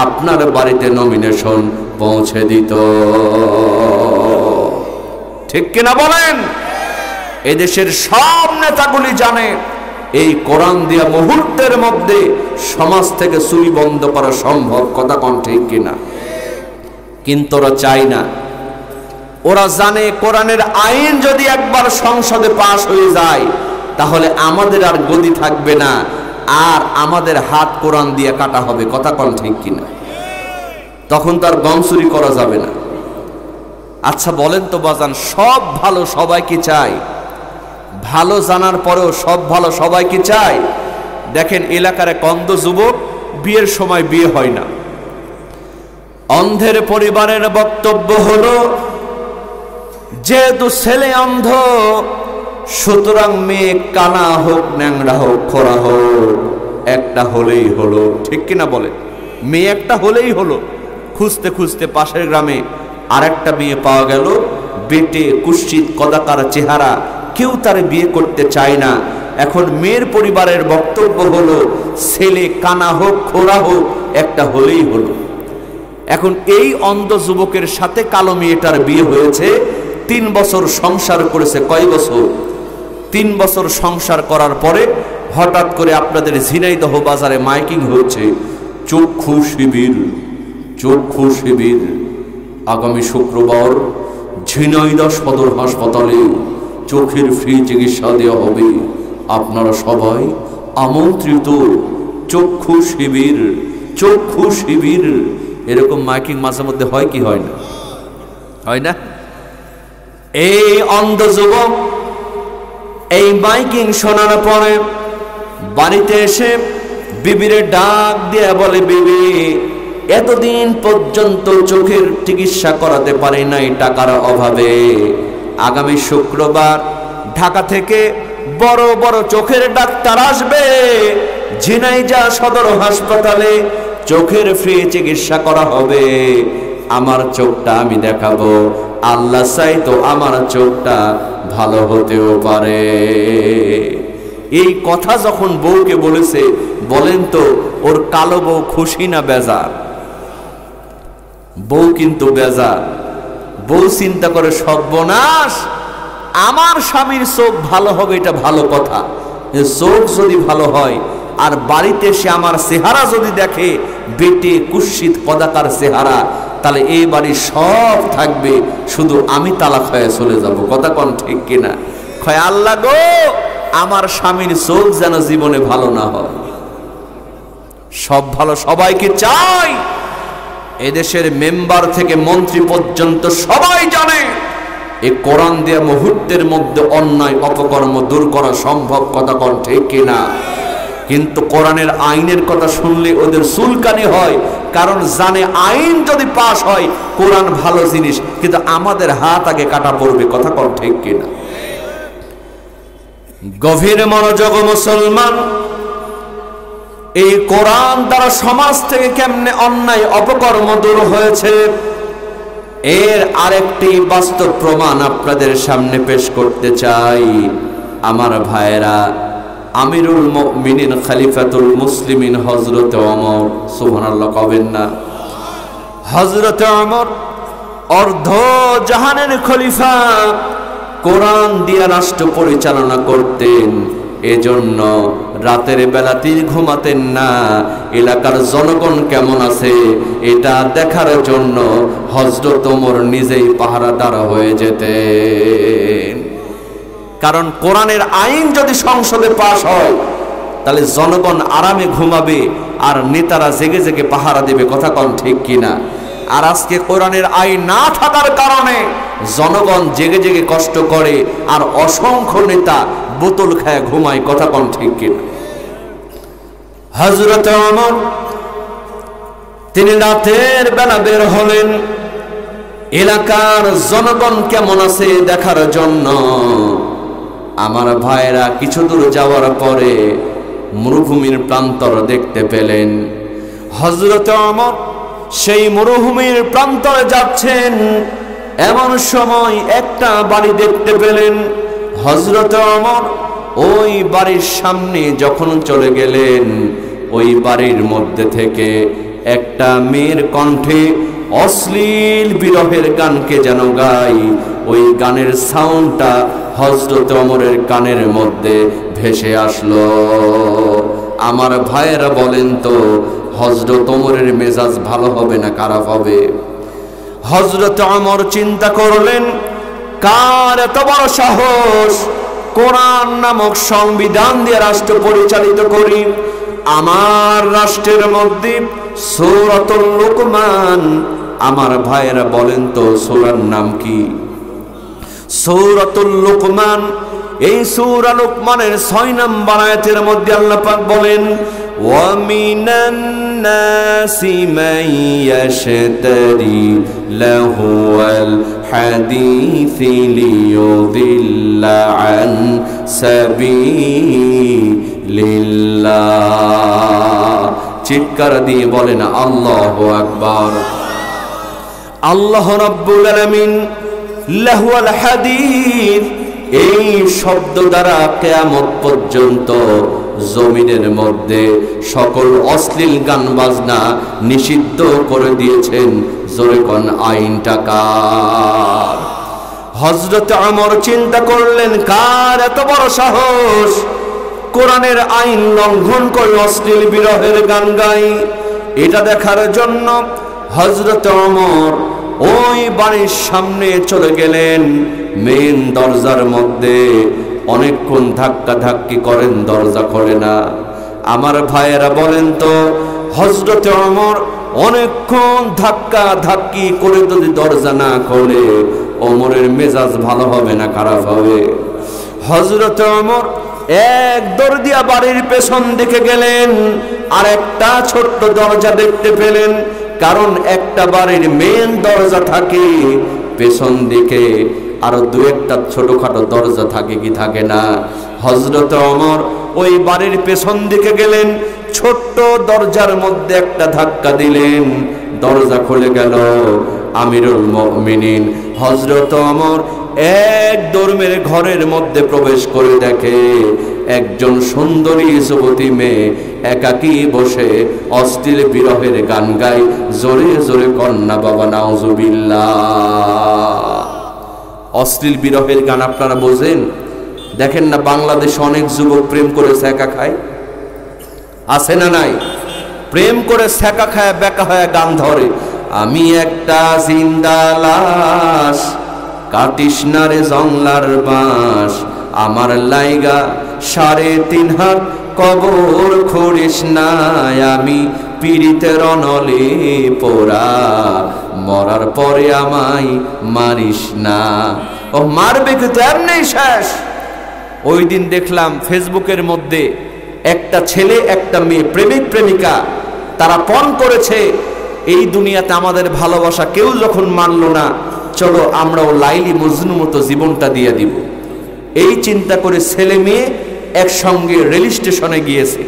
আপনার বাড়িতে নমিনেশন পৌঁছে দিত। ঠিক কিনা বলেন? এদেশের সব নেতাগুলি জানে এই কোরআন দিয়া মুহূর্তের মধ্যে সমাজ থেকে চুরি বন্ধ করা সম্ভব। কথা কোন ঠিক কিনা? কিন্তু ওরা চায় না। ওরা জানে কোরআনের আইন যদি একবার সংসদে পাশ হয়ে যায়, তাহলে আমাদের আর গদি থাকবে না, আর আমাদের হাত কোরআন দিয়ে কাটা হবে। কথা কোন ঠিক কিনা? তখন তার গম চুরি করা যাবে না। আচ্ছা বলেন তো বাজান, সব ভালো সবাই কি চায়? ভালো জানার পরেও সব ভালো সবাই কি চায়? দেখেন, এলাকার এক অন্ধ যুবক, বিয়ের সময় বিয়ে হয় না। অন্ধের পরিবারের বক্তব্য হলো, যেহেতু ছেলে অন্ধ, সুতরাং মেয়ে কানা হোক, ন্যাংরা হোক, খোড়া হোক, একটা হলেই হলো। ঠিক কিনা বলে? মেয়ে একটা হলেই হলো। খুঁজতে খুঁজতে পাশের গ্রামে আরেকটা মেয়ে পাওয়া গেল, বেটে কুৎসিত কদাকার চেহারা, কেউ তার বিয়ে করতে চায় না। এখন মেয়ের পরিবারের বক্তব্য হলো ছেলে কানা হোক খোড়া হোক একটা হলেই হলো। এখন এই অন্ধ যুবকের সাথে কালো মেয়েটার বিয়ে হয়েছে, 3 বছর সংসার করেছে। কয় বছর? 3 বছর সংসার করার পরে হঠাৎ করে আপনাদের ঝিনাইদহ বাজারে মাইকিং হচ্ছে, চক্ষু শিবির, চক্ষু শিবির আগামী শুক্রবার ঝিনাইদহ সদর হাসপাতালে চোখের ফ্রি চিকিৎসা দেওয়া হবে, আপনারা সবাই আমন্ত্রিত, চক্ষু শিবির, চক্ষু শিবির। এরকম মাইকিং মাঝে মধ্যে হয় কি হয় না? হয় না? এই অন্ধ যুবক এই মাইকিং শোনার পরে বাড়িতে এসে বিবিরে ডাক দিয়ে বলে, বিবি এতদিন পর্যন্ত চোখের চিকিৎসা করাতে পারি নাই টাকার অভাবে, আগামী শুক্রবার ঢাকা থেকে বড় বড় চোখের ডাক্তার আসবে, ঝিনাইদহ সদর হাসপাতালে চোখের ফ্রি চিকিৎসা করা হবে, আমার চোখটা আমি দেখাবো, আল্লাহ চাই তো আমার চোখটা ভালো হতেও পারে। এই কথা যখন বউকে বলেছে, বলেন তো ওর কালো বউ খুশি না বেজার? বউ কিন্তু বেজার। বউ চিন্তা করে সর্বনাশ, আমার স্বামীর চোখ ভালো হবে এটা ভালো কথা, চোখ যদি ভালো হয় আর বাড়িতে সে আমার চেহারা যদি দেখে বেটে কুৎসিত কদাকার চেহারা, তাহলে এই বাড়ির সব থাকবে, শুধু আমি তালাক হয়ে চলে যাব। কথা কোন ঠিক কিনা? কয় আল্লাহ গো, আমার স্বামীর চোখ যেন জীবনে ভালো না হয়। সব ভালো সবাইকে চাই, এদেশের মেম্বার থেকে মন্ত্রী পর্যন্ত সবাই জানে এই কোরআন দেয়া মুহূর্তের মধ্যে অন্যায় অপকর্ম দূর করা সম্ভব। কথা কোন ঠিক কিনা? কিন্তু কোরআনের আইনের কথা শুনলে ওদের চুলকানি হয়, কারণ জানে আইন যদি পাশ হয় কোরআন ভালো জিনিস, কিন্তু আমাদের হাত আগে কাটা পড়বে। কথা কোন ঠিক কিনা? গভীর মনোযোগ মুসলমান, এই কোরআন দ্বারা সমাজ থেকে কেমনে অন্যায় অপকর্ম দূর হয়েছে এর আরেকটি বাস্তব প্রমাণ আপনাদের সামনে পেশ করতে চাই। আমার ভাইয়েরা, আমিরুল মুমিনিন খলিফাতুল মুসলিমিন হযরত ওমর, সুবহানাল্লাহ কবেন না? হযরত ওমর অর্ধ জাহানের খলিফা, কোরআন দিয়ে রাষ্ট্র পরিচালনা করতেন, এজন্য রাতের বেলাতে ঘুমাতেন না। এলাকার জনগণ কেমন আছে এটা দেখার জন্য হযরত ওমর নিজেই পাহারাদার হয়ে যেতেন। কারণ কোরআনের আইন যদি সংসদে পাশ হয় তাহলে জনগণ আরামে ঘুমাবে আর নেতারা জেগে জেগে পাহারা দেবে। কথা কোন ঠিক কিনা? আর আজকে কোরআনের আইন না থাকার কারণে জনগণ জেগে জেগে কষ্ট করে আর অসংখ্য নেতা বোতল খায় ঘুমায়। কথা কোন ঠিক কিনা? হযরত ওমর তিনি রাতের বেলা বের হলেন এলাকার জনগণ কেমন আছে দেখার জন্য। আমার ভাইরা কিছু দূর যাওয়ার পরে মরুভূমির প্রান্তর দেখতে পেলেন। হযরত ওমর সেই মরুভূমির প্রান্তরে যাচ্ছেন, এমন সময় একটা বাড়ি দেখতে পেলেন। হযরত ওমর ওই বাড়ির সামনে যখন চলে গেলেন, ওই বাড়ির মধ্যে থেকে একটা মেয়ের কণ্ঠে অশ্লীল বিরহের গানকে যেন গায়, ওই গানের সাউন্ডটা হযরত ওমরের কানের মধ্যে ভেসে আসলো। আমার ভাইয়েরা বলেন তো, হযরত ওমরের মেজাজ ভালো হবে না খারাপ হবে? হযরত ওমর চিন্তা করলেন, কার এত বড় সাহস, কোরআন নামক সংবিধান দিয়ে রাষ্ট্র পরিচালিত করি। আমার রাষ্ট্রের মধ্যে সূরাতুল লুকমান। আমার ভাইয়েরা বলেন তো সূরার নাম কি? সূরাতুল লুকমান। এই সূরা লুকমানের 6 নম্বর আয়াতের মধ্যে আল্লাহ পাক বলেন, ওয়া মিনান নাসি মান ইয়াশতারি লাহুল হাদিসি লিয়ুদিল্লা আন সাবিলিল্লাহ। চিৎকার দিয়ে বলেন আল্লাহু আকবার। আল্লাহ রাব্বুল আলামিন লাহুল হাদিদ এই শব্দ দ্বারা কিয়ামত পর্যন্ত জমিনের মধ্যে সকল অশ্লীল গান বাজনা নিষিদ্ধ করে দিয়েছেন। জোরে কোন আইনটা কার? হযরত ওমর চিন্তা করলেন, কার এত বড় সাহস কোরআনের আইন লঙ্ঘন করে অশ্লীল বিরহের গান গায়। এটা দেখার জন্য হযরত ওমর ওই বাড়ির সামনে চলে গেলেন। মেন দরজার মধ্যে অনেকক্ষণ ধাক্কা ধাক্কি করেন, দরজা খোলে না। আমার ভাইয়েরা বলেন তো, হযরত ওমর অনেকক্ষণ ধাক্কা ধাক্কি করে যদি দরজা না খোলে, ওমরের মেজাজ ভালো হবে না খারাপ হবে? হযরত ওমর এক দৌড় দিয়া বাড়ির পেছন দিকে গেলেন, আর একটা ছোট্ট দরজা দেখতে পেলেন। কারণ একটা বাড়ির মেন দরজা থাকে পেছন দিকে, আর দু একটা ছোটখাটো দরজা থাকে কি থাকে না? হযরত ওমর ওই বাড়ির পেছন দিকে গেলেন, ছোট্ট দরজার মধ্যে একটা ধাক্কা দিলেন, দরজা খুলে গেল। আমিরুল মুমিনিন হযরত ওমর এক দৌড় মেরে ঘরের মধ্যে প্রবেশ করে দেখে একজন সুন্দরী যুবতী মেয়ে একাকী বসে অশ্লীল বিরহের গান গায়। জোরে জোরে কন্যা বাবা নাউজুবিল্লাহ। অশ্লীল বিরহের গান আপনারা বোঝেন? দেখেন না বাংলাদেশে অনেক যুবক প্রেম করে ছ্যাঁকা খায়, আছে না নাই? প্রেম করে ছ্যাঁকা খায়, বেকা হয়ে গান ধরে, আমি একটা জিন্দা লাশ, কাটিস না রে জংলার বাঁশ, আমার লাইগা 3.5 হাত কবর খুঁড়িস না, আমি পীড়িতের অনলে পোড়া, মরার পরে আমায় মারিস না। ও মারবে কিন্তু এমনি শেষ। ওই দিন দেখলাম ফেসবুকের মধ্যে একটা ছেলে একটা মেয়ে প্রেমিক প্রেমিকা তারা পণ করেছে, এই দুনিয়াতে আমাদের ভালোবাসা কেউ যখন মানলো না, চলো আমরাও লাইলি মজনু মতো জীবনটা দিয়ে দিব। এই চিন্তা করে ছেলে মেয়ে একসঙ্গে রেল স্টেশনে গিয়েছে,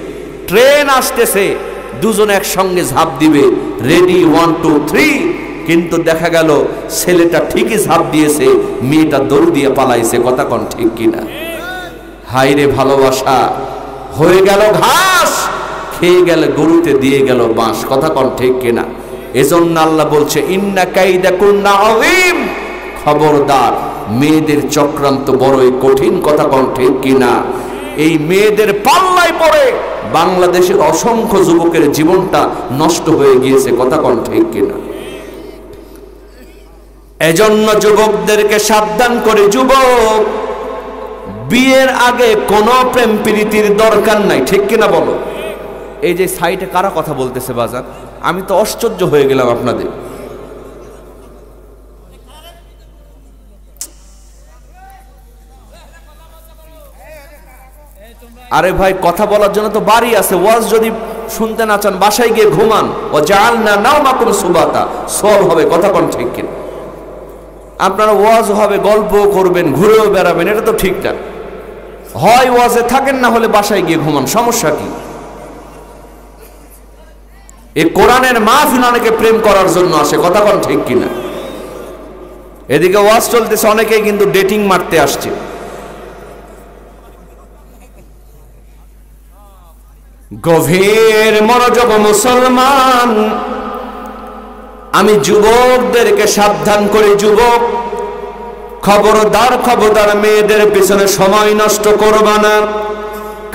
ট্রেন আসতেছে, দুজন একসঙ্গে ঝাঁপ দিবে, রেডি 1 2 3। কিন্তু দেখা গেল ছেলেটা ঠিকই ঝাঁপ দিয়েছে, মেয়েটা দৌড় দিয়ে পালাইছে। কথা কোন ঠিক কিনা? হাইরে ভালোবাসা হয়ে গেল ঘাস, খেয়ে গেল গরুতে, দিয়ে গেল বাঁশ। কথা কোন ঠিক কিনা? এজন্য আল্লাহ বলছে ইন্না কাইদাকুন্না আযীম, খবরদার মেয়েদের চক্রান্ত বড়ই কঠিন। কথা কোন ঠিক কিনা? এই মেয়েদের পাল্লায় পড়ে বাংলাদেশের অসংখ্য যুবকের জীবনটা নষ্ট হয়ে গিয়েছে। কথা কোন ঠিক কিনা? এজন্য যুবকদেরকে সাবধান করে, যুবক বিয়ের আগে কোনো প্রেম প্রীতির দরকার নাই। ঠিক কিনা বলো? এই যে সাইটে কারা কথা বলতেছে বাজার, আমি তো আশ্চর্য হয়ে গেলাম আপনাদের। আরে ভাই, কথা বলার জন্য তো বাড়ি আছে। ওয়াজ যদি শুনতে না চান বাসায় গিয়ে ঘুমান। ও জাআলনা নাওমাকুম সুবাতা, সব হবে। কথা কোন ঠিক কিনা? আপনারা ওয়াজ হবে, গল্প করবেন, ঘুরেও বেড়াবেন, এটা তো ঠিকঠাক হয়। ওয়াজে থাকেন, না হলে বাসায় গিয়ে ঘুমান, সমস্যা কি? এই কোরআনের মাহফিল অনেকে প্রেম করার জন্য আসে। কথা কোন ঠিক কিনা? এদিকে ওয়াজ চলতেছে, অনেকেই কিন্তু ডেটিং মারতে আসছে। গভীর মনোযোগ মুসলমান, আমি যুবকদেরকে সাবধান করে, যুবক খবরদার খবরদার মেয়েদের পিছনে সময় নষ্ট করবা না।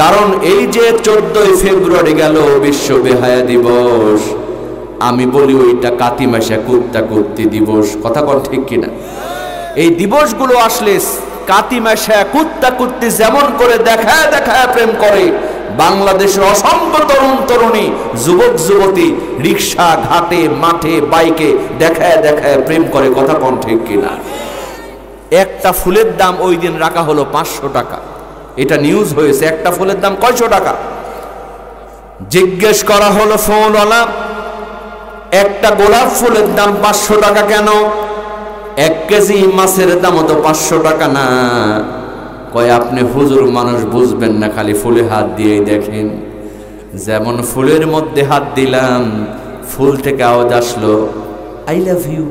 কারণ এই যে 14 ফেব্রুয়ারি গেল বিশ্ব বেহায়া দিবস, আমি বলি ওইটা কাতি মাসে কুত্তা কুত্তি দিবস। কথা কোন ঠিক কিনা? এই দিবসগুলো আসলে কাতি মাসে কুত্তা কুত্তি যেমন করে দেখায় দেখায় প্রেম করে, বাংলাদেশের অসংখ্য তরুণ তরুণী যুবক যুবতী রিক্সা, ঘাটে, মাঠে, বাইকে দেখায় দেখায় প্রেম করে। কথা কোন ঠিক কিনা? একটা ফুলের দাম ওই দিন রাখা হলো 500 টাকা। এটা নিউজ হয়েছে। একটা ফুলের দাম কয়শো টাকা? জিজ্ঞেস করা হলো ফোনওয়ালা, একটা গোলাপ ফুলের দাম 500 টাকা কেন? 1 কেজি মাছের দামও তো 500 টাকা না। কয় আপনি হুজুর মানুষ বুঝবেন না, খালি ফুলে হাত দিয়েই দেখেন। যেমন ফুলের মধ্যে হাত দিলাম, ফুল থেকে আওয়াজ আসলো I love you,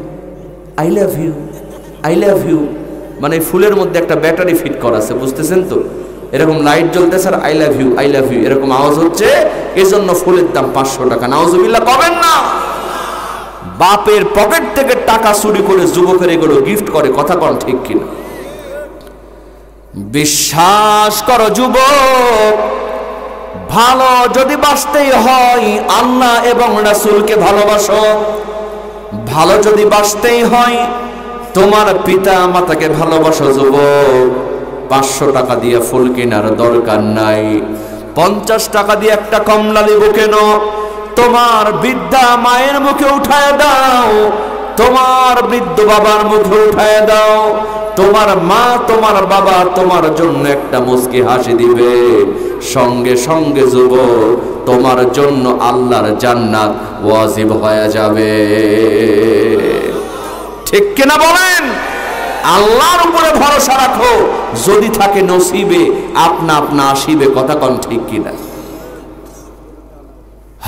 I love you, I love you, মানে ফুলের মধ্যে একটা ব্যাটারি ফিট করা আছে, বুঝতেছেন তো? এরকম লাইট জ্বলতেছে আর I love you, I love you এরকম আওয়াজ হচ্ছে, এজন্য ফুলের দাম 500 টাকা। নাউজুবিল্লাহ কবেন না। বাপের পকেট থেকে টাকা চুরি করে যুবকের এগুলো গিফট করে, কথা কোন ঠিক কিনা? বিশ্বাস করো যুবক, ভালো যদি বাঁচতেই হয় আল্লাহ এবং রাসূলকে ভালোবাসো। ভালো যদি বাঁচতেই হয় তোমার পিতা মাতাকে ভালোবাসো যুবক। 500 টাকা দিয়ে ফুল কেনার দরকার নাই, 50 টাকা দিয়ে একটা কমলা লেবু কেনো, তোমার বৃদ্ধা মায়ের মুখে উঠায় দাও, তোমার বৃদ্ধ বাবার মুখে উঠায় দাও। তোমার মা তোমার বাবা তোমার জন্য একটা মুস্কি হাসি দিবে, সঙ্গে সঙ্গে যুবক তোমার জন্য আল্লাহর জান্নাত ওয়াজিব হয়ে যাবে। ঠিক কিনা বলেন? আল্লাহর উপরে ভরসা রাখো, যদি থাকে নসিবে আপনা আপনা আসিবে, কথা কোন ঠিক কিনা?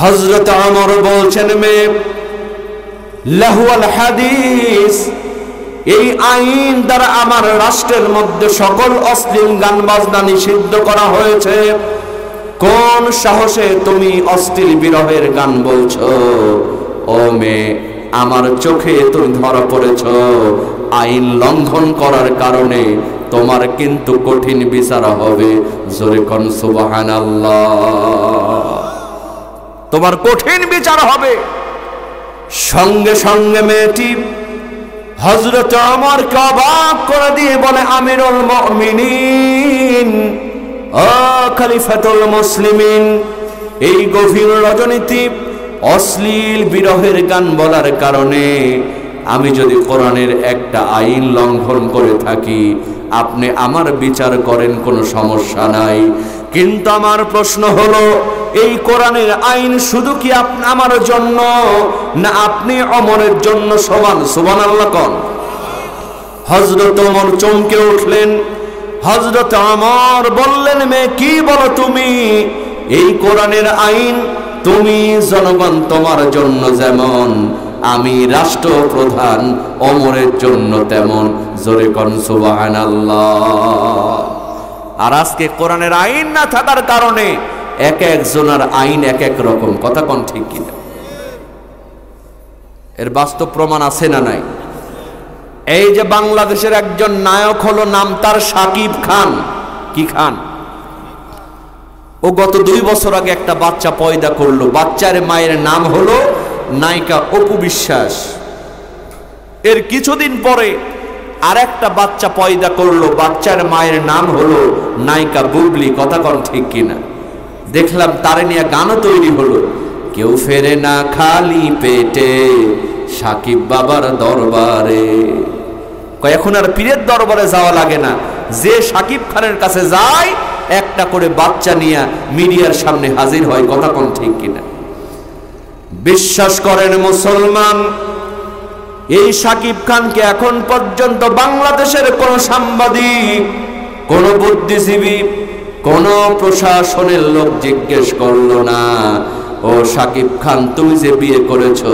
হযরত ওমর বলছেন মে লাহুল হাদিস, এই আইন দ্বারা আমার রাষ্ট্রের মধ্যে সকল অশ্লীল গান বাজনা নিষিদ্ধ করা হয়েছে। কোন সাহসে তুমি অশ্লীল বিরহের গান বলছো? ও মেয়ে, আমার চোখে তুমি ধরা পড়েছ, আইন লঙ্ঘন করার কারণে তোমার কিন্তু কঠিন বিচার হবে। জোরে কোন সুবহানাল্লাহ। তোমার কঠিন বিচার হবে। সঙ্গে সঙ্গে মেয়েটি হযরত ওমরকে অবাক করে দিয়ে বলে, আমিরুল মুমিনিন, ও খলিফাতুল মুসলিমিন, এই গভীর রজনীতে অশ্লীল বিরহের গান বলার কারণে আমি যদি কোরআনের একটা আইন লঙ্ঘন করে থাকি, আপনি আমার বিচার করেন, কোনো সমস্যা নাই। কিন্তু আমার প্রশ্ন হলো, এই কোরআনের আইন শুধু কি আমার জন্য, না আপনি ওমরের জন্য সমান? সুবহানাল্লাহ কোন। হযরত ওমর চমকে উঠলেন। হযরত ওমর বললেন, মেয়ে কি বলো তুমি? এই কোরআনের আইন তুমি জনগণ তোমার জন্য যেমন, আমি রাষ্ট্রপ্রধান ওমরের জন্য তেমন। জোরে কোন সুবহানাল্লাহ। আর আজকে কোরআনের আইন না থাকার কারণে এক একজনের আইন এক এক রকম, কথা কোন ঠিক কিনা? এর বাস্তব প্রমাণ আছে না নাই? এই যে বাংলাদেশের একজন নায়ক হলো, নাম তার শাকিব খান। কি খান? ও গত 2 বছর আগে একটা বাচ্চা পয়দা করলো, বাচ্চার মায়ের নাম হলো নায়িকা অপু বিশ্বাস। এর কিছুদিন পরে আর একটা বাচ্চা পয়দা করলো, বাচ্চার মায়ের নাম হলো নায়িকা বুবলি, কথা কোন ঠিক কিনা? দেখলাম তারে নিয়ে গানও তৈরি হলো, কেউ ফেরে না খালি পেটে সাকিব বাবার দরবারে। এখন আর পীরের দরবারে যাওয়া লাগে না, যে সাকিব খানের কাছে যায় একটা করে বাচ্চা নিয়ে মিডিয়ার সামনে হাজির হয়, কথা কোন ঠিক কিনা? বিশ্বাস করেন মুসলমান, এই সাকিব খানকে এখন পর্যন্ত বাংলাদেশের কোন সাংবাদিক, কোন বুদ্ধিজীবী, কোন প্রশাসনের লোক জিজ্ঞেস করলো না, ও সাকিব খান তুমি যে বিয়ে করেছো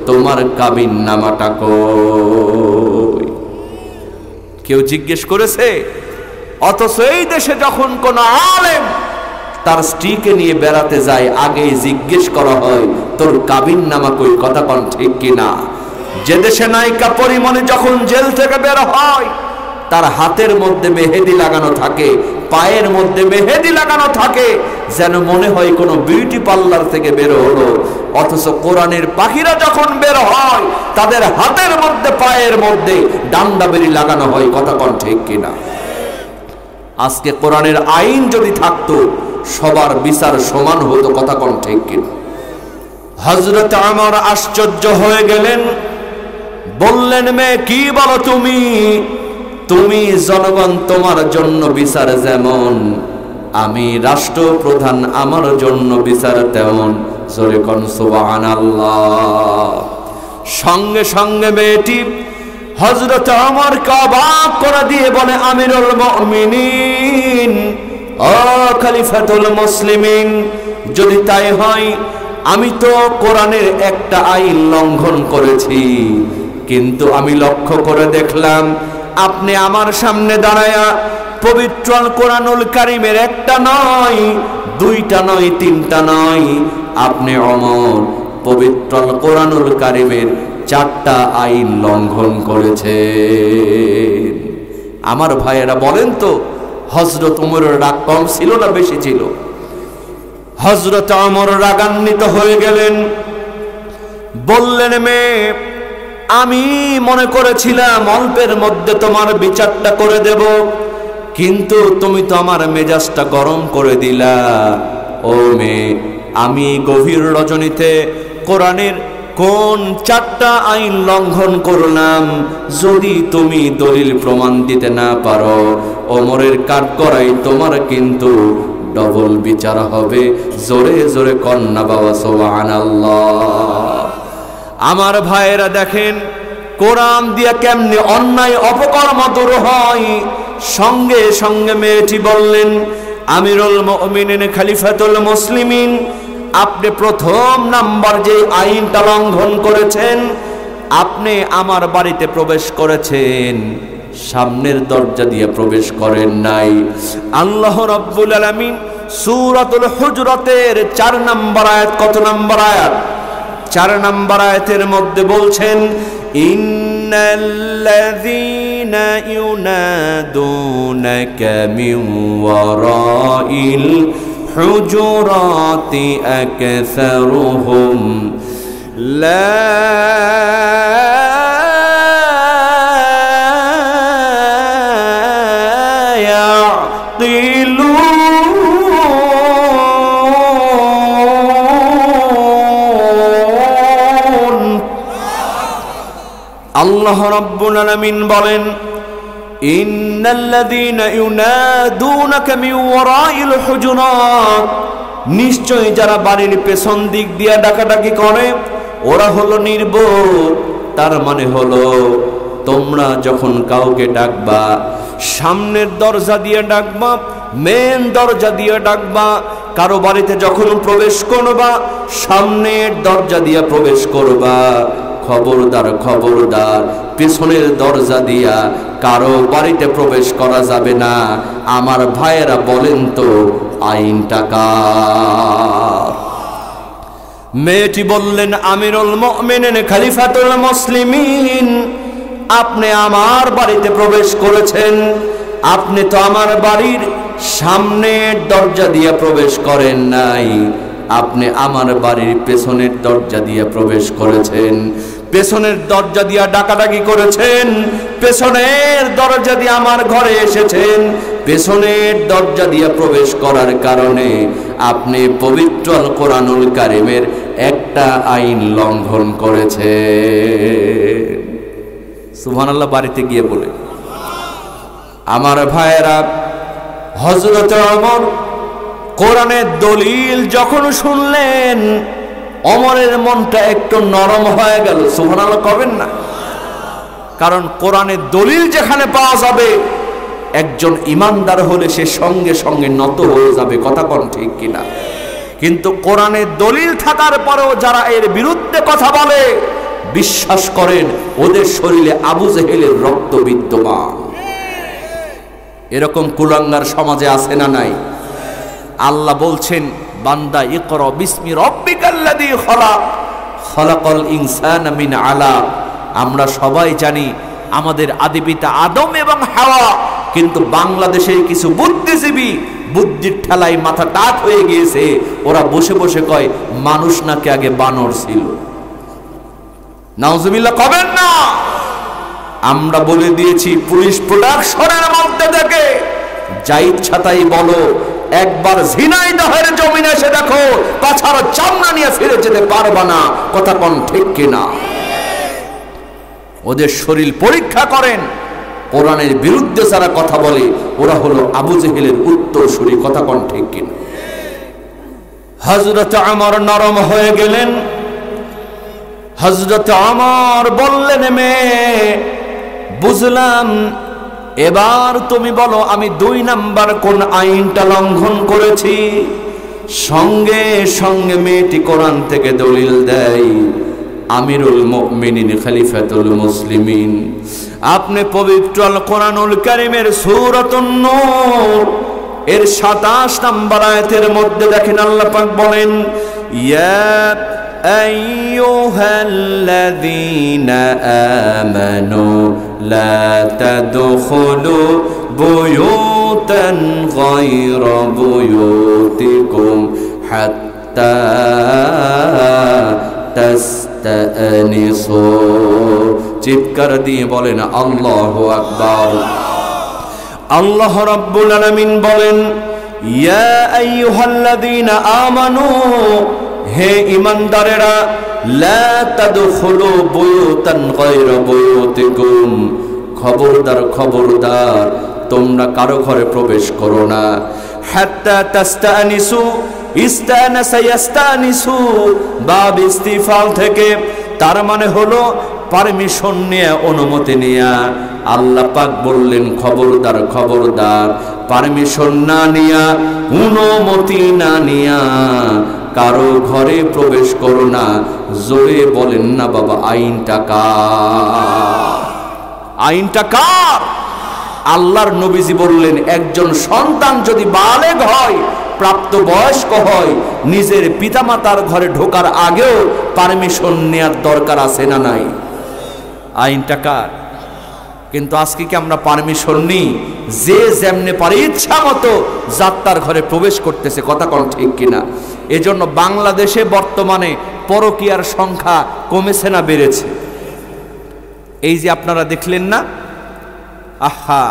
তোমার কাবিন নামাটা কই? কেউ জিজ্ঞেস করেছে? অথচ এই দেশে যখন কোন আলেম তার স্ত্রীকে নিয়ে বেড়াতে যায়, আগে জিজ্ঞেস করা হয় তোর কাবিন নামা কই, কথা কোন ঠিক কিনা? যে দেশে নায়িকা পরিমণি যখন জেল থেকে বের হয়, তার হাতের মধ্যে মেহেদি লাগানো থাকে, পায়ের মধ্যে মেহেদি লাগানো থাকে, যেন মনে হয় কোনো বিউটি পার্লার থেকে বের হলো। অথচ কোরআনের পাখিরা যখন বের হয়, তাদের হাতের মধ্যে পায়ের মধ্যে ডান্ডা বেরি লাগানো হয়, কথা কোন ঠিক কিনা? আজকে কোরআনের আইন যদি থাকতো, সবার বিচার সমান হতো, কথা কোন ঠিক কিনা? হযরত ওমর আশ্চর্য হয়ে গেলেন, বললেন, মেয়ে কি বলো তুমি? তুমি জনগণ তোমার জন্য বিচার যেমন, আমি রাষ্ট্রপ্রধান আমার জন্য বিচার তেমন। জোরে কোন সুবহানাল্লাহ। সঙ্গে সঙ্গে মেয়েটি হযরত ওমরকে অবাক করে দিয়ে বলে, আমিরুল মুমিনিন, ও খলিফাতুল মুসলিমিন, যদি তাই হয় আমি তো কোরআনের একটা আইন লঙ্ঘন করেছি, কিন্তু আমি লক্ষ্য করে দেখলাম আপনি আমার সামনে দাঁড়ায়া পবিত্র আল কোরআনুল কারীমের একটা নয়, দুইটা নয়, তিনটা নয়, আপনি ওমর পবিত্র আল কোরআনুল কারীমের 4টা আইন লঙ্ঘন করেছেন। আমার ভাইয়েরা বলেন তো, হযরত ওমরের রাগ কম ছিল না বেশি ছিল? হযরত ওমর রাগান্বিত হয়ে গেলেন, বললেন, মেয়ে, আমি মনে করেছিলাম অল্পের মধ্যে তোমার বিচারটা করে দেব, কিন্তু তুমি তো আমার মেজাজটা গরম করে দিলা। ও মেয়ে, আমি গভীর রজনীতে কোরআনের কোন 4টা আইন লঙ্ঘন করলাম? যদি তুমি দলিল প্রমাণ দিতে না পারো, ওমরের কাঠগড়াই তোমার কিন্তু ডবল বিচার হবে। জোরে জোরে কন্যা বাবা সুবহানাল্লাহ। আমার ভাইয়েরা দেখেন কোরআন দিয়ে কেমনে অন্যায় অপকর্ম দূর হয়। সঙ্গে সঙ্গে মেয়েটি বললেন, আমিরুল মুমিনিন খলিফাতুল মুসলিমিন, আপনি প্রথম নাম্বার যে আইনটা লঙ্ঘন করেছেন, আপনি আমার বাড়িতে প্রবেশ করেছেন, সামনের দরজা দিয়ে প্রবেশ করেন নাই। আল্লাহ রাব্বুল আলামিন সূরাতুল হুজরাতের 4 নম্বর আয়াত, কত নম্বর আয়াত? 4 নম্বর আয়াতের মধ্যে বলছেন, ইন্নাল্লাযীনা ইউনাদুনাকা মিন ওয়ারাইল হুজুরাতি আকসারুহুম লা আল্লাহ রাব্বুল আলামিন বলেন, ইন্নাল্লাযীনা ইউনাদুনাকা মিন ওয়ারাইল হুজুরাত, নিশ্চয়ই যারা বাড়ির পেছন দিক দিয়ে ডাকাডাকি করে ওরা হলো নির্বোধ। তার মানে হলো তোমরা যখন কাউকে ডাকবা, সামনের দরজা দিয়ে ডাকবা, মেন দরজা দিয়ে ডাকবা। কারো বাড়িতে যখন প্রবেশ করবা, সামনের দরজা দিয়ে প্রবেশ করবা। খবরদার খবরদার, পেছনের দরজা দিয়া কারো বাড়িতে প্রবেশ করা যাবে না। আমার ভাইয়েরা বলেন তো, আইনটা কার? মেয়েটি বললেন, আমিরুল মুমিনিন খলিফাতুল মুসলিমিন, আপনি আমার বাড়িতে প্রবেশ করেছেন, আপনি তো আমার বাড়ির সামনের দরজা দিয়ে প্রবেশ করেন নাই, আপনি আমার বাড়ির পেছনের দরজা দিয়ে প্রবেশ করেছেন। পেছনের দরজা দিয়ে ডাকাডাকি করেছেন, পেছনের দরজা দিয়ে আমার ঘরে এসেছেন। পেছনের দরজা দিয়ে প্রবেশ করার কারণে আপনি পবিত্র আল কোরআনুল কারীমের একটা আইন লঙ্ঘন করেছেন। সুবহানাল্লাহ। বাড়িতে গিয়ে বলে, আমার ভাইয়েরা, হযরত ওমর কোরআনের দলিল যখন শুনলেন, ওমরের মনটা একটু নরম হয়ে গেল। সুবহানাল্লাহ কবেন না? কারণ কোরআনের দলিল যেখানে পাওয়া যাবে, একজন ইমানদার হলে সে সঙ্গে সঙ্গে নত হয়ে যাবে। কথা কোন ঠিক কিনা? কিন্তু কোরআনের দলিল থাকার পরেও যারা এর বিরুদ্ধে কথা বলে, বিশ্বাস করেন ওদের শরীরে আবু জেহেলের রক্ত বিদ্যমান। এরকম কুলাঙ্গার সমাজে আছে না নাই? আল্লাহ বলছেন, বান্দা ইকরা বিসমি রাব্বিকাল্লাযী খলাক, খলাকাল ইনসানা মিন আলাক। আমরা সবাই জানি আমাদের আদি পিতা আদম এবং হাওয়া, কিন্তু বাংলাদেশের কিছু বুদ্ধিজীবী বুদ্ধির ঠেলায় মাথা টাক হয়ে গিয়েছে। ওরা বসে বসে কয় মানুষ নাকি আগে বানর ছিল। নাউজুবিল্লাহ কবেন না? আমরা বলে দিয়েছি, পুলিশ প্রোডাকশনের মধ্যে থেকে যা ইচ্ছা তাই বলো, একবার ঝিনাইদহের জমিনে এসে দেখো, পাছার চামড়া নিয়ে ফিরে যেতে পারবা না। কথা কোন ঠিক কিনা? ওদের শরীর পরীক্ষা করেন, কোরআনের বিরুদ্ধে যারা কথা বলে ওরা হলো আবু জেহেলের উত্তরসূরি। কথা কোন ঠিক কিনা? হযরত ওমর নরম হয়ে গেলেন। হযরত ওমর বললেন, মেয়ে, বুঝলাম, এবার তুমি বলো আমি 2 নাম্বার কোন আইনটা লঙ্ঘন করেছি। সঙ্গে সঙ্গে মেয়েটি কোরআন থেকে দলিল দেয়, আমিরুল মুমিনিন খলিফাতুল মুসলিমিন। আপনি পবিত্র আল কোরআনুল কারীমের সূরাতুন নূর এর 27 নম্বর আয়াতের মধ্যে দেখেন আল্লাহ পাক বলেন, ইয়া আইয়ুহাল্লাযীনা আমানু লা তাদখুলু বুয়ুতান গায়রা বুয়ুতিকুম হাত্তা তাস্তানিসু। চিৎকার দিয়ে বলেন আল্লাহু আকবার। আল্লাহ রাব্বুল আলামিন বলেন, ইয়া আইয়ুহাল্লাযীনা আমানু, হে ঈমানদারেরা, লা তাদখুলু বুয়ুতান গায়রা বুয়ুতিকুম, খবরদার খবরদার তোমরা কারো ঘরে প্রবেশ করো না। হাত্তা তাস্তানিসু, ইস্তানাসা ইয়াস্তানিসু, বাব ইস্তিফাল থেকে, তার মানে হলো পারমিশন নিয়ে, অনুমতি নিয়ে। আল্লাহ পাক বললেন খবরদার খবরদার, পারমিশন না নিয়া, অনুমতি না নিয়া কারো ঘরে প্রবেশ করো না। জোরে বলেন না বাবা, আইনটা কার? আইনটা কার? আল্লাহর নবীজি বললেন, একজন সন্তান যদি বালেগ হয়, প্রাপ্তবয়স্ক হয়, নিজের পিতামাতার ঘরে ঢোকার আগেও পারমিশন নেওয়ার দরকার আছে না নাই? আইনটা কার? কিন্তু আজকে কি আমরা পারমিশন নিই? যে যেমনে পারে ইচ্ছা মতো যাত্রার ঘরে প্রবেশ করতেছে, কথা কোন ঠিক কিনা? এজন্য বাংলাদেশে বর্তমানে পরকীয়ার সংখ্যা কমেছে না বেড়েছে? এই যে আপনারা দেখলেন না, আহা,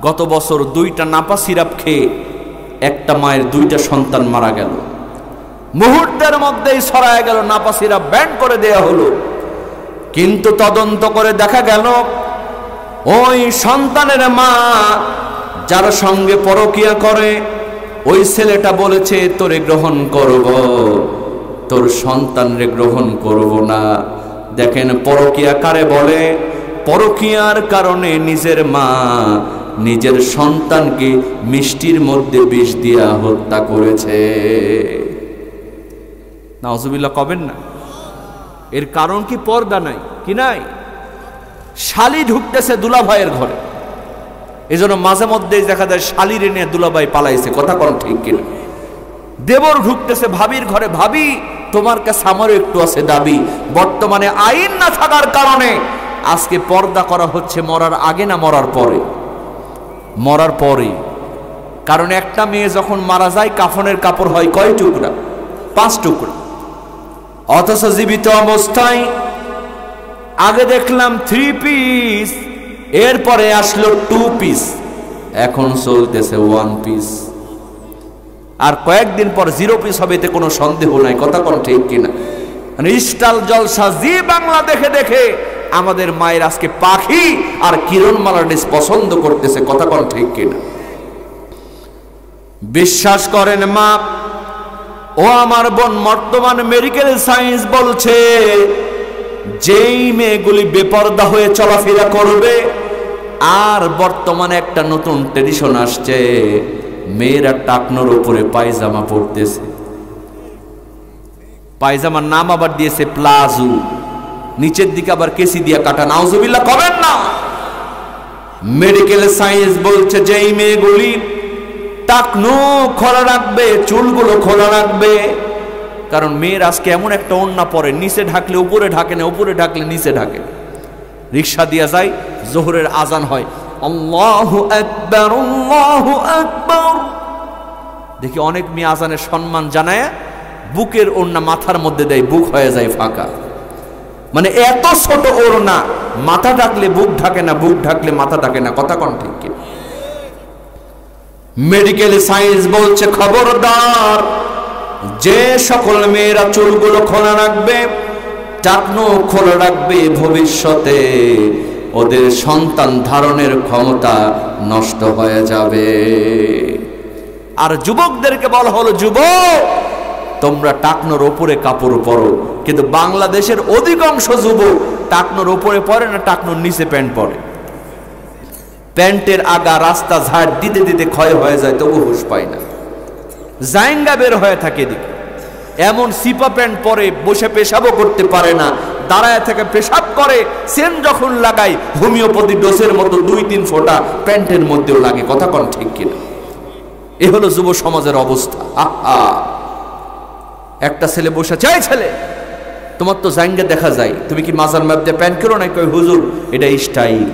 গত বছর 2টা নাপা সিরাপ খেয়ে একটা মায়ের 2টা সন্তান মারা গেল। মুহূর্তের মধ্যেই ছড়ায় গেল, নাপা সিরাপ ব্যান করে দেয়া হলো। কিন্তু তদন্ত করে দেখা গেল ওই সন্তানের মা যার সঙ্গে পরকীয়া করে, ওই ছেলেটা বলেছে তোরে গ্রহণ করব, তোর সন্তানরে গ্রহণ করব না। দেখেন পরকীয়া কারে বলে? পরকীয়ার কারণে নিজের মা নিজের সন্তানকে মিষ্টির মধ্যে বিষ দিয়া হত্যা করেছে। নাউজুবিল্লাহ কবেন না? এর কারণ কি? পর্দা নাই, কি নাই? শালি ঢুকতেছে দুলাভাইয়ের ঘরে, এজন্য মাঝে মধ্যেই দেখা যায় শালিরে নিয়ে দুলাভাই পালাইছে, কথা কোন ঠিক কিনা? দেবর ঢুকতেছে ভাবির ঘরে, ভাবি তোমার কাছে আমারও একটু আছে দাবি। বর্তমানে আইন না থাকার কারণে আজকে পর্দা করা হচ্ছে মরার আগে না মরার পরে? মরার পরে। কারণ একটা মেয়ে যখন মারা যায় কাফনের কাপড় হয় কয় টুকরা? 5 টুকরা। অথচ জীবিত অবস্থায় আগে দেখলাম 3 পিস, এরপরে আসলো 2 পিস, এখন চলতেছে 1 পিস, আর কয়েকদিন পর 0 পিস হবে, এতে কোনো সন্দেহ নাই, কথা কোন ঠিক কিনা? মানে স্টাইল জলসা জি বাংলা দেখে দেখে আমাদের মায়ের আজকে পাখি আর কিরণমালা ড্রেস পছন্দ করতেছে, কথা কোন ঠিক কিনা? বিশ্বাস করেন মা ও আমার বোন, বর্তমান মেডিকেল সায়েন্স বলছে যেই মেয়েগুলি বেপরদা হয়ে চলাফেরা করবে, আর বর্তমানে একটা নতুন ট্রেডিশন আসছে, মেয়েরা টাকনোর উপরে পায়জামা পরতেছে। পায়জামার নাম আবার দিয়েছে প্লাজো, নিচের দিকে আবার কেসি দিয়া কাটা। নাউজুবিল্লাহ কবেন না? মেডিকেল সায়েন্স বলছে যে এই মেয়েগুলি টাকনো খোলা রাখবে, চুলগুলো খোলা রাখবে, কারণ মেয়ের আজকে এমন একটা ওড়না পরে, নিচে ঢাকলে উপরে ঢাকে না, উপরে ঢাকলে নিচে ঢাকে। রিক্সা দিয়া যায়, জোহরের আজান হয়, আল্লাহু আকবার আল্লাহু আকবার, দেখি অনেক মেয়ে আজানের সম্মান জানায় বুকের ওড়না মাথার মধ্যে দেয়, বুক হয়ে যায় ফাঁকা। মানে এত ছোট ওড়না, মাথা ঢাকলে বুক ঢাকে না, বুক ঢাকলে মাথা ঢাকে না, কথা কোন ঠিক কি? মেডিকেল সায়েন্স বলছে খবরদার, যে সকল মেয়েরা চুলগুলো খোলা রাখবে, টাকনো খোলা রাখবে, ভবিষ্যতে ওদের সন্তান ধারণের ক্ষমতা নষ্ট হয়ে যাবে। আর যুবকদেরকে বলা হলো, যুবক তোমরা টাকনোর উপরে কাপড় পরো, কিন্তু বাংলাদেশের অধিকাংশ যুবক টাকনোর উপরে পরে না, টাকনোর নিচে প্যান্ট পরে। প্যান্টের আগা রাস্তা ঝাড় দিতে দিতে ক্ষয় হয়ে যায়, তবু হুঁশ পায় না, জাইঙ্গা বের হয়ে থাকে এদিকে। এমন সিপা প্যান্ট পরে বসে পেশাবও করতে পারে না, দাঁড়ায় থেকে পেশাব করে, সেন যখন লাগাই হোমিওপ্যাথি ডোজের মতো 2-3 ফোঁটা প্যান্টের মধ্যেও লাগে। কথা কোন ঠিক কিনা? এ হলো যুব সমাজের অবস্থা। আহা, একটা ছেলে বসে, চাই ছেলে তোমার তো জাঙ্গে দেখা যায়, তুমি কি মাজার ম্যাপ দিয়ে প্যান্ট করো না? কই হুজুর এটা স্টাইল।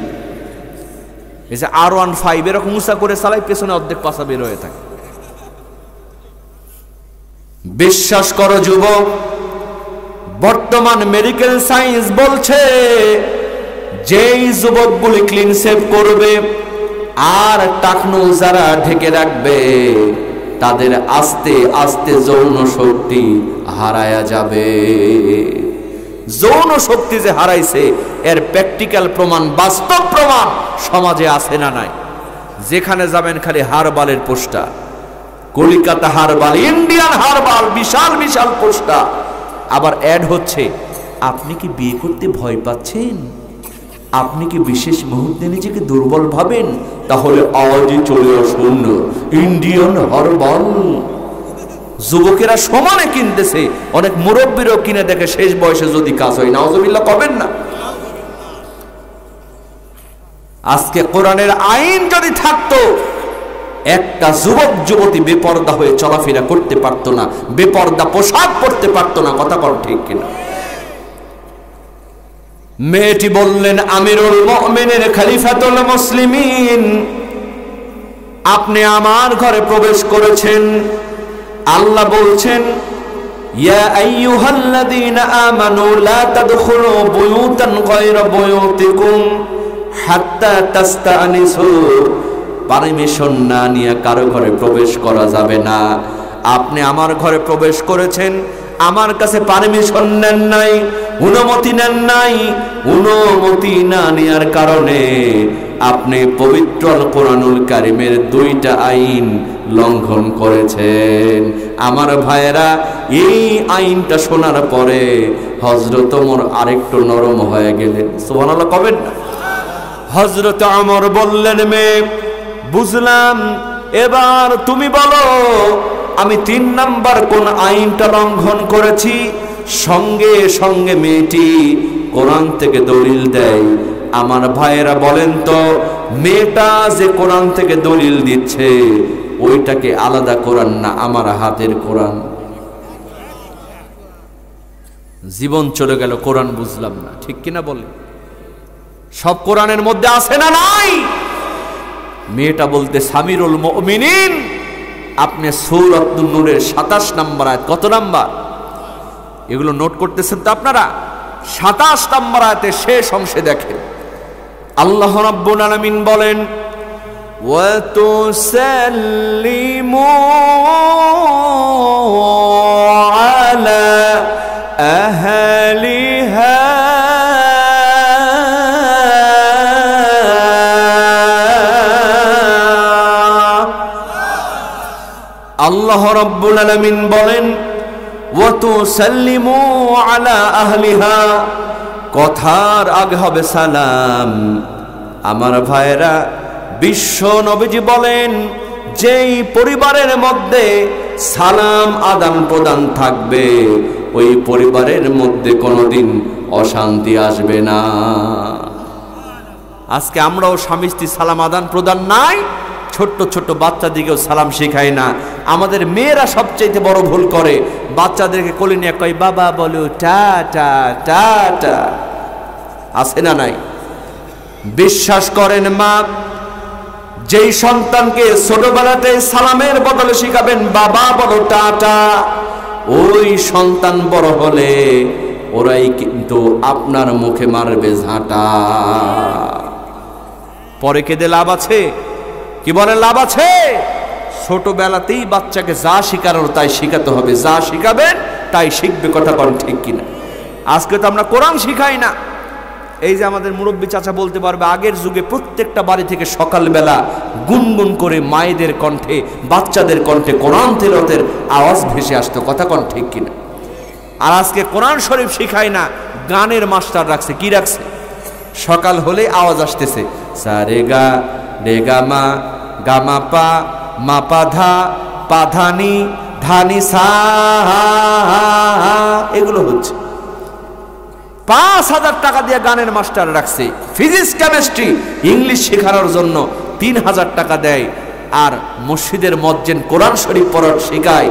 এই যে R15 এরকম উঁচা করে চালাই, পেছনে অর্ধেক পাছা বের হয়ে থাকে। বিশ্বাস করো যুবক, বর্তমান মেডিকেল সায়েন্স বলছে যেই যুবকগুলি ক্লিন শেভ করবে আর টাকনু যারা ঢেকে রাখবে, তাদের আস্তে আস্তে যৌন শক্তি হারায়া যাবে। যৌন শক্তি যে হারাইছে এর প্র্যাকটিক্যাল প্রমাণ, বাস্তব প্রমাণ সমাজে আছে না নাই? যেখানে যাবেন খালি হারবালের poster, Calcutta herbal, Indian herbal, বিশাল বিশাল পোস্টার। আবার অ্যাড হচ্ছে, আপনি কি বিয়ে করতে ভয় পাচ্ছেন? আপনি কি বিশেষ মুহূর্তে নিজেকে দুর্বল ভাবেন? তাহলে আজই চলে আসুন ইন্ডিয়ান হারবাল। যুবকেরা সমানে কিনতেছে, অনেক মুরব্বীরও কিনে দেখে শেষ বয়সে যদি কাজ হয়, নাউজুবিল্লাহ কবেন না। আজকে কোরআনের আইন যদি থাকতো, একটা যুবক যুবতী বেপর্দা হয়ে চলাফেরা করতে পারতো না, বেপর্দা পোশাক পরতে পারতো না। কথা কর ঠিক কিনা? মেয়েটি বললেন, আমিরুল মুমিনিন খলিফাতুল মুসলিমিন, আপনি আমার ঘরে প্রবেশ করেছেন। আল্লাহ বলছেন, ইয়া আইয়ুহাল্লাযীনা আমানু লা তাদখুলু বুয়ুতান গায়রা বুয়ুতিকুম হাত্তা তাস্তানিসু। পারমিশন না নিয়ে কারো ঘরে প্রবেশ করা যাবে না। আপনি আমার ঘরে প্রবেশ করেছেন, আমার কাছে পারমিশন নেন নাই, অনুমতি নেন নাই। অনুমতি না নেওয়ার কারণে আপনি পবিত্র কোরআনুল কারীমের 2টা আইন লঙ্ঘন করেছেন। আমার ভাইয়েরা, এই আইনটা শোনার পরে হযরত ওমর আরেকটু নরম হয়ে গেলেন। সুবহানাল্লাহ কবেন না? হযরত ওমর বললেন, মেয়ে বুঝলাম, এবার তুমি বলো আমি 3 নাম্বার কোন আইনটা লঙ্ঘন করেছি? সঙ্গে সঙ্গে মেয়েটি কোরআন থেকে দলিল দেয়। আমার ভাইয়েরা বলেন তো, মেয়েটা যে কোরআন থেকে দলিল দিচ্ছে ওইটাকে আলাদা কোরআন না আমার হাতের কোরআন? জীবন চলে গেল, কোরআন বুঝলাম না, ঠিক কিনা বলে? সব কোরআনের মধ্যে আছে না নাই? মেয়েটা বলতে, আমিরুল মুমিনিন, আপনি সূরাতুন নূরের 27 নম্বর আয়াত, কত নাম্বার? এগুলো নোট করতেছেন তো আপনারা? 27 নম্বর আয়াতের শেষ অংশে দেখেন, আল্লাহ রাব্বুল আলামিন বলেন, ওয়া তুসাল্লিমু আলা আহলিহা আল্লাহ রাব্বুল আলামিন বলেন, ওয়া তুসাল্লিমু আলা আহলিহা, কথার আগে হবে সালাম। আমার ভাইরা, বিশ্ব নবীজি বলেন, যেই পরিবারের মধ্যে সালাম আদান প্রদান থাকবে ওই পরিবারের মধ্যে কোনোদিন অশান্তি আসবে না। আজকে আমরাও স্বামী স্ত্রী সালাম আদান প্রদান নাই, ছোট্ট ছোট্ট বাচ্চাদেরকেও সালাম শেখায় না। আমাদের মেয়েরা সবচেয়ে বড় ভুল করে, বাচ্চাদেরকে কোলে নিয়ে কয় বাবা বলো টাটা টাটা। আছে না নাই? বিশ্বাস করেন মা, যেই সন্তানকে ছোটবেলাতে সালামের বদলে শিখাবেন বাবা বলো টাটা, ওই সন্তান বড় হলে ওরাই কিন্তু আপনার মুখে মারবে ঝাঁটা। পরে কেঁদে লাভ আছে? কি বলেন লাভ আছে? ছোটবেলাতেই বাচ্চাকে যা শিখানোর তাই শিখাতে হবে, যা শিখাবেন তাই শিখবে। কথা বলেন ঠিক কিনা? আজকে তো আমরা কোরআন শিখাই না। এই যে আমাদের মুরব্বী চাচা বলতে পারবে, আগের যুগে প্রত্যেকটা বাড়ি থেকে সকালবেলা গুনগুন করে মায়েদের কণ্ঠে, বাচ্চাদের কণ্ঠে কোরআন তেলাওয়াতের আওয়াজ ভেসে আসতো। কথা কোন ঠিক কিনা? আর আজকে কোরআন শরীফ শিখায় না, গানের মাস্টার রাখছে। কি রাখছে? সকাল হলে আওয়াজ আসতেছে, সা রে গা রে গা মা গা মা পা মা পা ধা পা ধা নি ধানি সা, এগুলো হচ্ছে। 5,000 টাকা দিয়ে গানের মাস্টার রাখছে, ফিজিক্স কেমিস্ট্রি ইংলিশ শেখানোর জন্য 3,000 টাকা দেয়। আর মসজিদের মজ্জেন কোরআন শরীফ পড়ার শেখায়,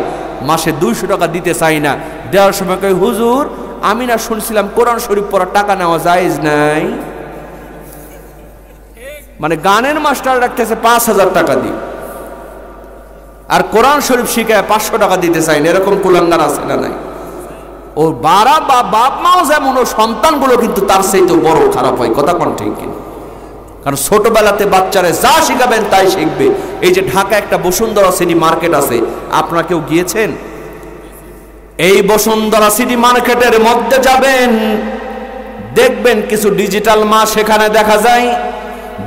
মাসে 200 টাকা দিতে চাই না। দেওয়ার সময় কই, হুজুর আমি না শুনছিলাম কোরআন শরীফ পড়ার টাকা নেওয়া জায়েজ নাই। মানে গানের মাস্টার রাখতেছে 5,000 টাকা দিয়ে, আর কোরআন শরীফ শিখায় 500 টাকা দিতে চাই না। এরকম কুলাঙ্গার আছে না নাই? ও বারা বা বাপ মাও যেমন, ও সন্তানগুলো কিন্তু তার চাইতে বড় খারাপ হয়। কথা কোন ঠিক কিনা? কারণ ছোটবেলাতে বাচ্চারা যা শিখাবেন তাই শিখবে। এই যে ঢাকা একটা বসুন্ধরা সিটি মার্কেট আছে, আপনারা কেউ গিয়েছেন? এই বসুন্ধরা সিটি মার্কেটের মধ্যে যাবেন, দেখবেন কিছু ডিজিটাল মা সেখানে দেখা যায়।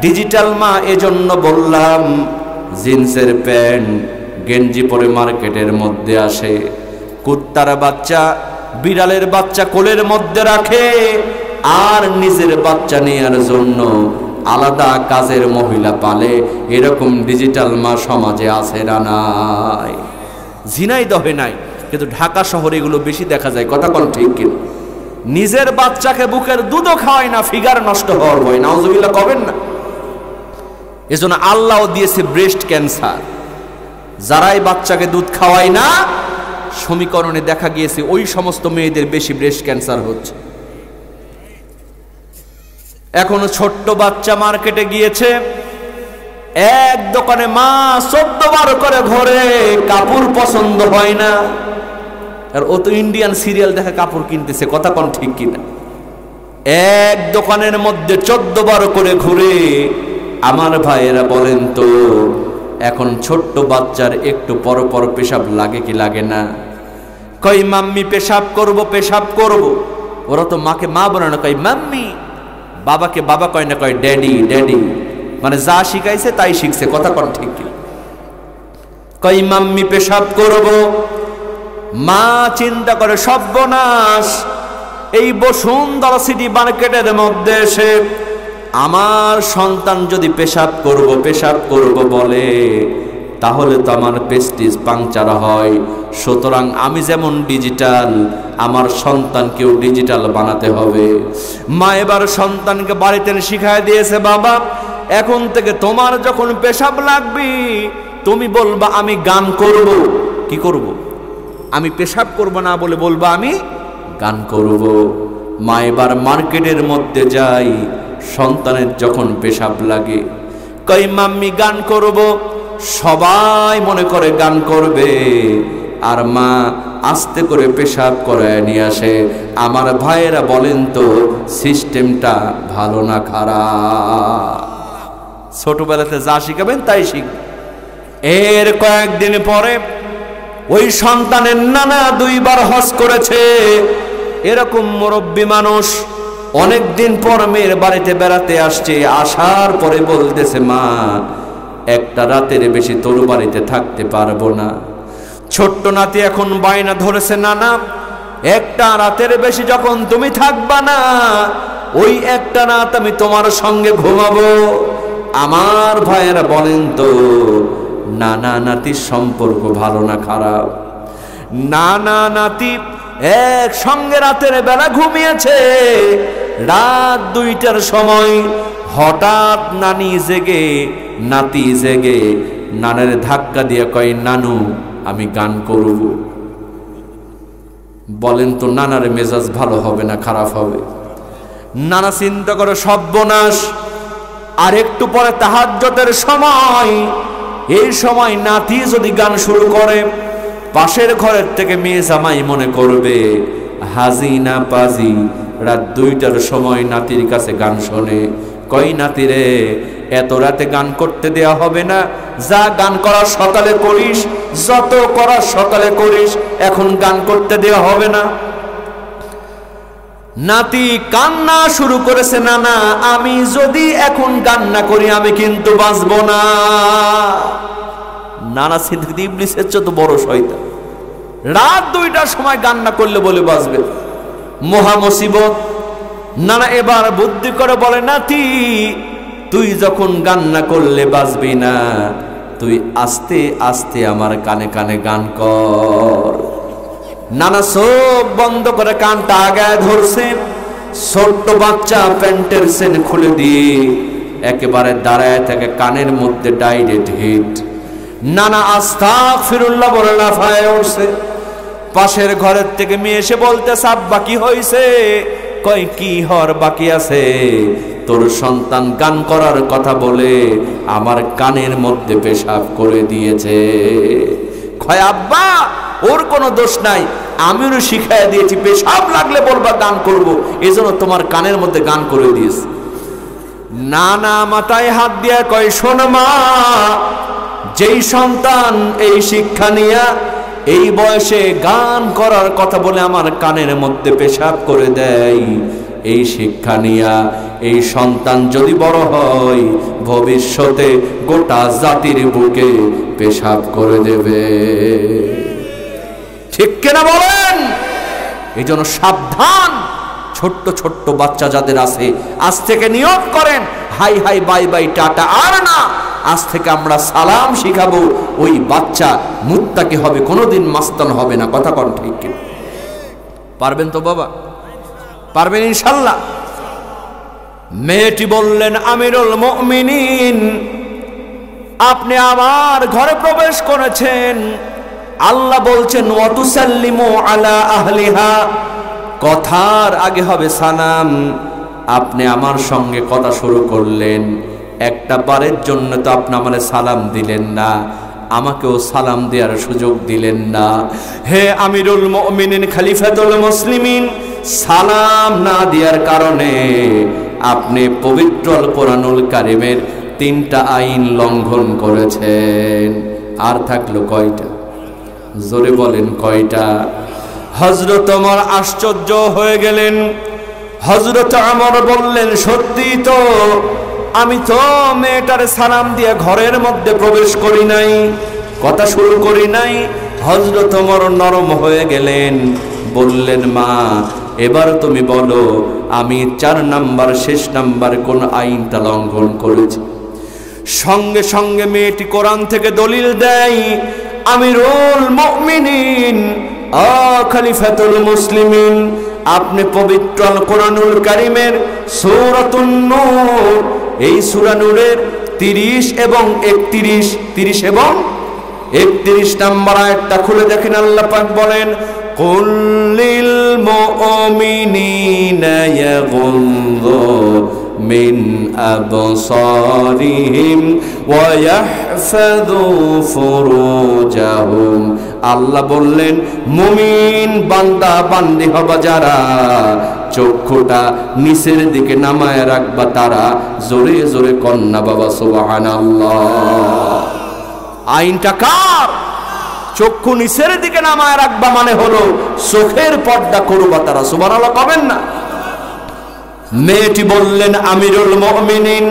ডিজিটাল মা এজন্য বললাম, জিন্সের প্যান্ট গেঞ্জি পরে মার্কেটের মধ্যে আসে। কুত্তার বাচ্চা, বিড়ালের বাচ্চা কোলের মধ্যে রাখে, আর নিজের বাচ্চা নেওয়ার জন্য আলাদা কাজের মহিলা পালে। এরকম ডিজিটাল মা সমাজে আছে না নাই? ঝিনাইদহে নাই, কিন্তু ঢাকা শহরে এগুলো বেশি দেখা যায়। কথা কোন ঠিক কিনা? নিজের বাচ্চাকে বুকের দুধও খাওয়ায় না, ফিগার নষ্ট হওয়ার ভয়। নাউজুবিল্লাহ কবেন না। এজন্য আল্লাহ দিয়েছে ব্রেস্ট ক্যান্সার। যারাই বাচ্চাকে দুধ খাওয়ায় না, সমীকরণে দেখা গিয়েছে ওই সমস্ত মেয়েদের বেশি ব্রেস্ট ক্যান্সার হচ্ছে। এখনো ছোট্ট বাচ্চা মার্কেটে গিয়েছে, এক দোকানে মা 14 বার করে ঘরে, কাপড় পছন্দ হয় না। আর ও তো ইন্ডিয়ান সিরিয়াল দেখে কাপড় কিনতেছে। কথা কোন ঠিক কিনা? এক দোকানের মধ্যে 14 বার করে ঘুরে। আমার ভাইয়েরা বলেন তো, এখন ছোট্ট বাচ্চার একটু পর পর পেশাব লাগে কি লাগে না? কই মাম্মি পেশাব করব, পেশাব করব। ওরা তো মাকে মা বলে না, কই মাম্মি। বাবাকে বাবা কয় না, কয় ড্যাডি ড্যাডি। মানে যা শিখাইছে তাই শিখছে। কথা কোন ঠিক কি? কই মাম্মি পেশাব করব। মা চিন্তা করে, সর্বনাশ, এই বসুন্ধরা সিটি মার্কেটের মধ্যে এসে আমার সন্তান যদি পেশাব করব বলে, তাহলে তো আমার প্রেস্টিজ পাংচার হয়। সুতরাং আমি যেমন ডিজিটাল, আমার সন্তানকেও ডিজিটাল বানাতে হবে। মা এবার সন্তানকে বাড়িতে শিখায় দিয়েছে, বাবা এখন থেকে তোমার যখন পেশাব লাগবে, তুমি বলবা আমি গান করব। কি করব? আমি পেশাব করব না বলে বলবা আমি গান করব। মা এবার মার্কেটের মধ্যে যাই, সন্তানের যখন পেশাব লাগে, কই মাম্মি গান করব। সবাই মনে করে গান করবে, আর মা আস্তে করে পেশাব করায় নিয়ে আসে। আমার ভাইয়েরা বলেন তো, সিস্টেমটা ভালো না খারাপ? ছোটবেলাতে যা শিখাবেন তাই শিখবে। এর কয়েকদিন পরে ওই সন্তানের নানা 2 বার হজ করেছে। এরকম মুরব্বী মানুষ অনেকদিন পর মেয়ের বাড়িতে বেড়াতে আসছে। আসার পরে বলতেছে, মা একটা রাতের বেশি তোর বাড়িতে থাকতে পারবো না। ছোট্ট নাতি এখন বায়না ধরেছে, নানা একটা রাতের বেশি যখন তুমি থাকবা না, ওই একটা রাত আমি তোমার সঙ্গে ঘুমাবো। আমার ভাইয়েরা বলেন তো, নানা নাতির সম্পর্ক ভালো না খারাপ? নানা নাতি এক সঙ্গে রাতের বেলা ঘুমিয়েছে। রাত 2টার সময় হঠাৎ নাতি জেগে নানের ধাক্কা দিয়ে কয়, নানু আমি গান করব। বলেন তো, নানার মেজাজ ভালো হবে না খারাপ হবে? নানা চিন্তা করে, সর্বনাশ। আর একটু পরে তাহাজ্জুদের সময়, এই সময় নাতি যদি গান শুরু করে, পাশের ঘরের থেকে মেয়ে জামাই মনে করবে হাজি না পাজি। রাত 2টার সময় নাতির কাছে গান শোনে। কই নাতি রে, এত রাতে গান করতে দেয়া হবে না। যা গান করার সকালে করিস, যত করার সকালে করিস, এখন গান করতে দেয়া হবে না। নাতি কান্না শুরু করেছে, নানা আমি যদি এখন গান না করি আমি কিন্তু বাঁচবো না। নানা সিদ্দিক ইবলিসের চেয়ে তো বড় শয়তান। রাত 2টার সময় গান না করলে বলে বাঁচবে, মহা মুসিবত। নানা এবার বুদ্ধি করে বলে, নাতি তুই যখন গান না করলে বাঁচবি না, তুই আস্তে আস্তে আমার কানে কানে গান কর। নানা চোখ বন্ধ করে কানটা আগায় ধরছে। ছোট্ট বাচ্চা প্যান্টের চেন খুলে দিয়ে একেবারে দাঁড়ায় থেকে কানের মধ্যে ডাইরেক্ট হিট। নানা আস্তাগফিরুল্লাহ বলে লাফায় উঠছে। পাশের ঘরের থেকে মেয়ে এসে বলতেছে, আব্বা কি হয়েছে? কয় কি হওয়ার বাকি আছে? তোর সন্তান গান করার কথা বলে আমার কানের মধ্যে পেশাব করে দিয়েছে। কয় আব্বা ওর কোনো দোষ নাই, আমি ওর শিখাইয়া দিয়েছি পেশাব লাগলে বলবা গান করব, এজন্য তোমার কানের মধ্যে গান করে দিয়েছে। নানা মাথায় হাত দিয়ে কয়, শোন মা, যেই সন্তান এই শিক্ষা নিয়া এই বয়সে গান করার কথা বলে আমার কানের মধ্যে পেশাব করে দেয়, এই শিক্ষা নিয়া এই সন্তান যদি বড় হয় ভবিষ্যতে গোটা জাতির বুকে পেশাব করে দেবে। ঠিক কিনা বলেন? এই জন্য সাবধান। ছোট্ট ছোট্ট বাচ্চা যাদের আছে, আজ থেকে নিয়ত করেন, hi hi bye bye tata আর না, আজ থেকে আমরা সালাম শিখাবো। ওই বাচ্চা মুত্তাকি হবে, কোনোদিন মাস্তান হবে না। কথা কন ঠিক কিনা? পারবেন তো বাবা? পারবেন ইনশাল্লাহ? মেয়েটি বললেন, আমিরুল মুমিনিন, আপনি আমার ঘরে প্রবেশ করেছেন, আল্লাহ বলছেন ওয়াতুসাল্লিমু আলা আহলিহা, কথার আগে হবে সালাম। আপনি আমার সঙ্গে কথা শুরু করলেন, একটা বারের জন্য তো আপনি আমারে সালাম দিলেন না, আমাকেও সালাম দেওয়ার সুযোগ দিলেন না। হে আমিরুল মুমিনিন, খলিফাতুল মুসলিমিন, সালাম না দেওয়ার কারণে আপনি পবিত্র আল কোরআনুল কারীমের 3টা আইন লঙ্ঘন করেছেন। আর থাকলো কয়টা? জোরে বলেন কয়টা? হযরত ওমর আশ্চর্য হয়ে গেলেন। হযরত ওমর বললেন, সত্যি তো, আমি তো মেয়েটার সালাম দিয়ে ঘরের মধ্যে প্রবেশ করি নাই, কথা শুরু করি নাই। হযরত ওমর নরম হয়ে গেলেন, বললেন, মা এবার তুমি বলো আমি 4 নাম্বার শেষ নাম্বার কোন আইনটা লঙ্ঘন করেছি? সঙ্গে সঙ্গে মেয়েটি কোরআন থেকে দলিল দেয়, আমিরুল মুমিনিন, খলিফাতুল মুসলিমিন, আপনি পবিত্র আল কোরআনুল কারীমের সূরাতুন নূর, এই সূরা নূরের 30 এবং 31 এবং 31 নাম্বার আয়াতটা খুলে দেখেন। আল্লাহ পাক বলেন, কুল লিল মুমিনিনা ইয়াগুযু মিন আবসারিহিম ওয়া ইয়াহফাযু ফুরুজাহুম। আল্লাহ বললেন, মুমিন বান্দা বান্দি হবা যারা, চক্ষুটা নিচের দিকে নামায় রাখবা তারা। জোরে জোরে কন্যা বাবা সুবহানাল্লাহ। আইনটা কার? চক্ষু নিচের দিকে নামায় রাখবা মানে হলো চোখের পর্দা করবা তারা। সুবহানাল্লাহ কবেন না? মেয়েটি বললেন, আমিরুল মুমিনিন,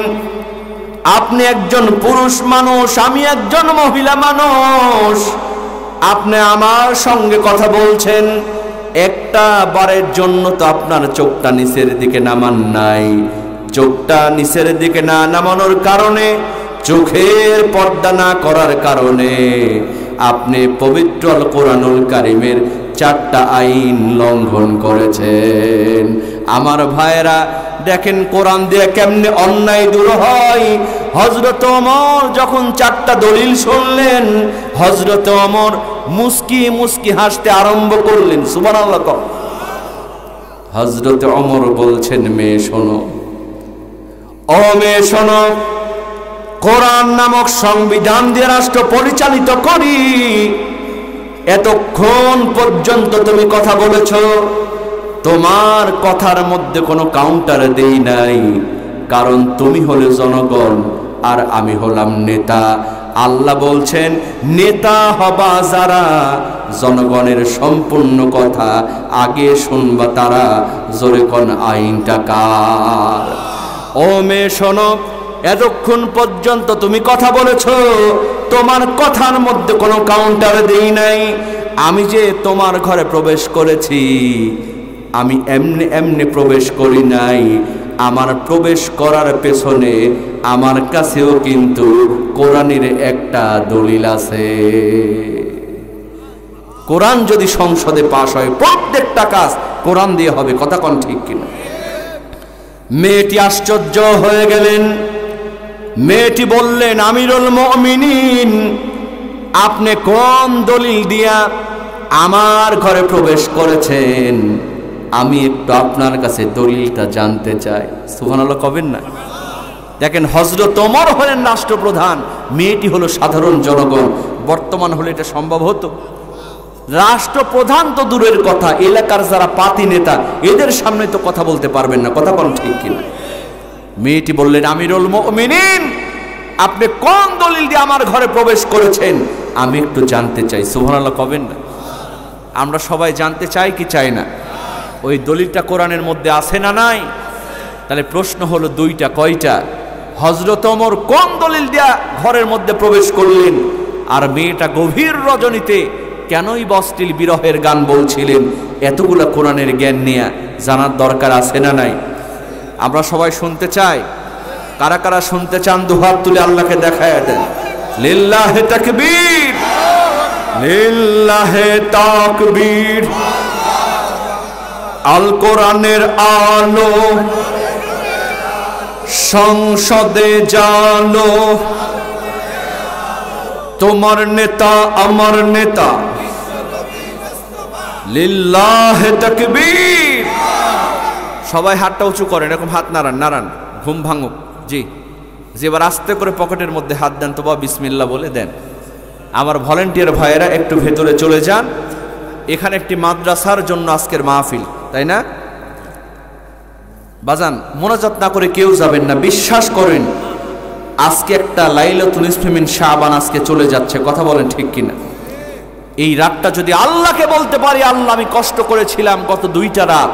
আপনি একজন পুরুষ মানুষ, আমি একজন মহিলা মানুষ, আপনি আমার সঙ্গে কথা বলছেন, একটা বারের জন্য তো আপনার চোখটা নিচের দিকে নামান নাই। চোখটা নিচের দিকে না নামানোর কারণে, চোখের পর্দা না করার কারণে আপনি পবিত্র আল কোরআনুল কারীমের 4টা আইন লঙ্ঘন করেছেন। আমার ভাইরা দেখেন কোরআন দিয়ে কেমনে অন্যায় দূর হয়। হযরত ওমর যখন 4টা দলিল শুনলেন, হযরত ওমর মুস্কি মুস্কি হাসতে আরম্ভ করলেন। সুবহানাল্লাহ। হযরত ওমর বলছেন, মেয়ে শোনো, ও মেয়ে শোনো, কোরআন নামক সংবিধান দিয়ে রাষ্ট্র পরিচালিত করি, এতক্ষণ পর্যন্ত তুমি কথা বলেছ, তোমার কথার মধ্যে কোনো কাউন্টার দেই নাই, কারণ তুমি হলে জনগণ আর আমি হলাম নেতা। আল্লাহ বলছেন, নেতা হবা যারা, জনগণের সম্পূর্ণ কথা আগে শুনবা তারা। জোরে কোন আইনটা কার? ও মেয়ে শোনো, এতক্ষণ পর্যন্ত তুমি কথা বলেছ, তোমার কথার মধ্যে কোনো কাউন্টার দেই নাই। আমি যে তোমার ঘরে প্রবেশ করেছি, আমি এমনি এমনি প্রবেশ করি নাই, আমার প্রবেশ করার পেছনে আমার কাছেও কিন্তু কোরআনের একটা দলিল আছে। কোরআন যদি সংসদে পাশ হয় প্রত্যেকটা কাজ কোরআন দিয়ে হবে, কথা কোন ঠিক কিনা? মেয়েটি আশ্চর্য হয়ে গেলেন। মেয়েটি বললেন, আমিরুল মুমিনিন, আপনি কোন দলিল দিয়া আমার ঘরে প্রবেশ করেছেন? আমি একটু আপনার কাছে দলিলটা জানতে চাই। সুবহানাল্লাহ কবেন না? দেখেন, হযরত ওমর হলেন রাষ্ট্রপ্রধান, মেয়েটি হলো সাধারণ জনগণ। বর্তমান হলে এটা সম্ভব হতো? রাষ্ট্রপ্রধান তো দূরের কথা, এলাকার যারা পাতি নেতা এদের সামনে তো কথা বলতে পারবেন না, কথা কোন ঠিক কিনা? মেয়েটি বললেন, আমিরুল মুমিনিন, আপনি কোন দলিল দিয়ে আমার ঘরে প্রবেশ করেছেন আমি একটু জানতে চাই। সুবহানাল্লাহ কবেন না? আমরা সবাই জানতে চাই কি চাই না? ওই দলিলটা কোরআনের মধ্যে আছে না নাই? তাহলে প্রশ্ন হলো দুইটা, কয়টা? হযরত ওমর কোন দলিল দিয়া ঘরের মধ্যে প্রবেশ করলেন, আর মেয়েটা গভীর রজনীতে কেনই বস্তিল বিরহের গান বলছিলেন? এতগুলা কোরআনের জ্ঞান নিয়ে জানার দরকার আছে না নাই? আমরা সবাই শুনতে চাই। কারা কারা শুনতে চান দুহাত তুলে আল্লাহকে দেখায় দেন। লিল্লাহে তাকবীর, লিল্লাহে তাকবীর। আল কোরআনের আলো সংসদে জানো, তোমার নেতা আমার নেতা। লিল্লাহে তাকবীর। সবাই হাতটা উঁচু করেন, এরকম হাত নাড়ান, নাড়ান, ঘুম ভাঙুক। জি জি, এবার আস্তে করে পকেটের মধ্যে হাত দেন তো বাবা, বিসমিল্লাহ বলে দেন। আমার ভলেন্টিয়ার ভাইয়েরা একটু ভেতরে চলে যান। এখানে একটি মাদ্রাসার জন্য আজকের মাহফিল, তাই না? বাজান, মোনাজাত না করে কেউ যাবেন না, বিশ্বাস করেন। আজকে একটা লাইলাতুল নিসফি মিন শাবান আজকে চলে যাচ্ছে, কথা বলেন ঠিক কিনা? এই রাতটা যদি আল্লাহকে বলতে পারি, আল্লাহ আমি কষ্ট করেছিলাম গত 2টা রাত,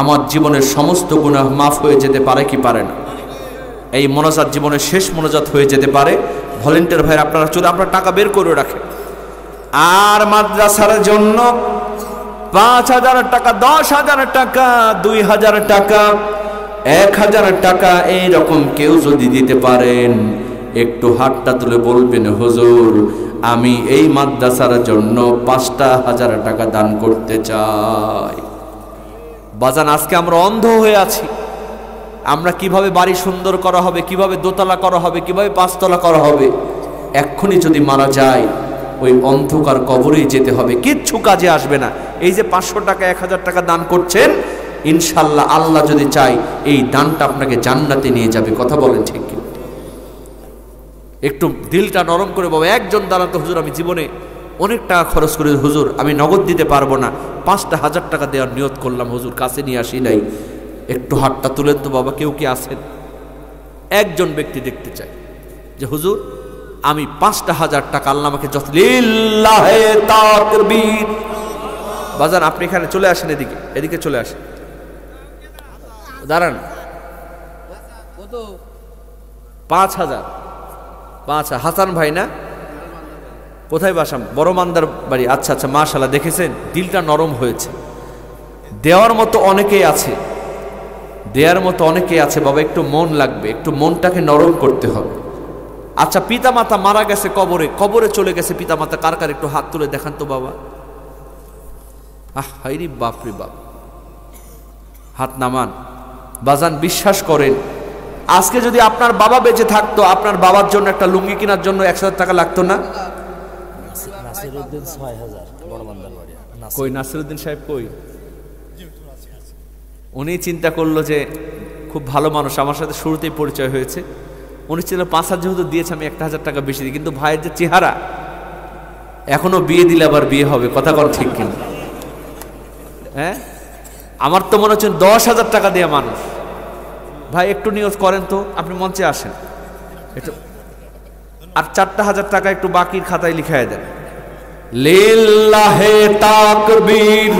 আমার জীবনের সমস্ত গুনাহ মাফ হয়ে যেতে পারে কি পারে না? এই মোনাজাত জীবনের শেষ মোনাজাত হয়ে যেতে পারে। ভলেন্টিয়ার ভাই আপনারা চলে আপনার টাকা বের করে রাখেন। আর মাদ্রাসার জন্য 5,000 টাকা, 10,000 টাকা, 2,000 টাকা, 1,000 টাকা এইরকম কেউ যদি দিতে পারেন, একটু হাতটা তুলে বলবেন, হুজুর আমি এই মাদ্রাসার জন্য 5,000 টাকা দান করতে চাই। বাজান, আজকে আমরা অন্ধ হয়ে আছি। আমরা কিভাবে বাড়ি সুন্দর করা হবে, কিভাবে দোতলা করা হবে, কিভাবে 5তলা করা হবে, এক্ষুনি যদি মারা যায় ওই অন্ধকার কবরেই যেতে হবে, কিচ্ছু কাজে আসবে না। এই যে 500 টাকা 1,000 টাকা দান করছেন, ইনশাল্লাহ আল্লাহ যদি চাই এই দানটা আপনাকে জান্নাতে নিয়ে যাবে, কথা বলেন ঠিক কি? একটু দিলটা নরম করে বাবা। একজন দাঁড়াতো, হুজুর আমি জীবনে অনেক টাকা খরচ করে, হুজুর আমি নগদ দিতে পারবো না, 5,000 টাকা দেওয়ার নিয়ত করলাম, হুজুর কাছে নিয়ে আসি নাই। একটু হাতটা তুলেন তো বাবা, কেউ কি আছেন? একজন ব্যক্তি দেখতে চাই যে হুজুর আমি 5,000 টাকা আল্লাহ আমাকে যত। লিল্লাহে তাকবীর। বাজান আপনি এখানে চলে আসেন, এদিকে এদিকে চলে আসেন, দাঁড়ান। 5,000 হাসান ভাই না? কোথায় বাসাম? বড় মান্দার বাড়ি। আচ্ছা আচ্ছা, মাশাআল্লাহ। দেখেছেন দিলটা নরম হয়েছে। দেওয়ার মতো অনেকেই আছে, দেওয়ার মতো অনেকেই আছে বাবা। একটু মন লাগবে, একটু মনটাকে নরম করতে হবে। আচ্ছা, পিতামাতা মারা গেছে, কবরে চলে গেছে পিতামাতা, কার কার একটু হাত তুলে দেখান তো বাবা। হাইরি বাপরে বাপ, হাত নামান। বাজান বিশ্বাস করেন, আজকে যদি আপনার বাবা বেঁচে থাকতো, আপনার বাবার জন্য একটা লুঙ্গি কেনার জন্য 1,000 টাকা লাগতো না? কই নাসিরউদ্দিন সাহেব কই? উনি চিন্তা করলো যে খুব ভালো মানুষ, আমার সাথে শুরুতেই পরিচয় হয়েছে। উনি ছিল 5,000 যেহেতু দিয়েছে, আমি 1,000 টাকা বেশি দিই। কিন্তু ভাইয়ের যে চেহারা, এখনো বিয়ে দিলে আবার বিয়ে হবে, কথা কর ঠিক কিনা? হ্যাঁ, আমার তো মনে হচ্ছে 10,000 টাকা দেওয়া মানুষ। ভাই একটু নিয়ত করেন তো, আপনি মঞ্চে আসেন একটু, আর 4,000 টাকা একটু বাকির খাতায় লিখায় দেন। লিল্লাহে তাকবীর।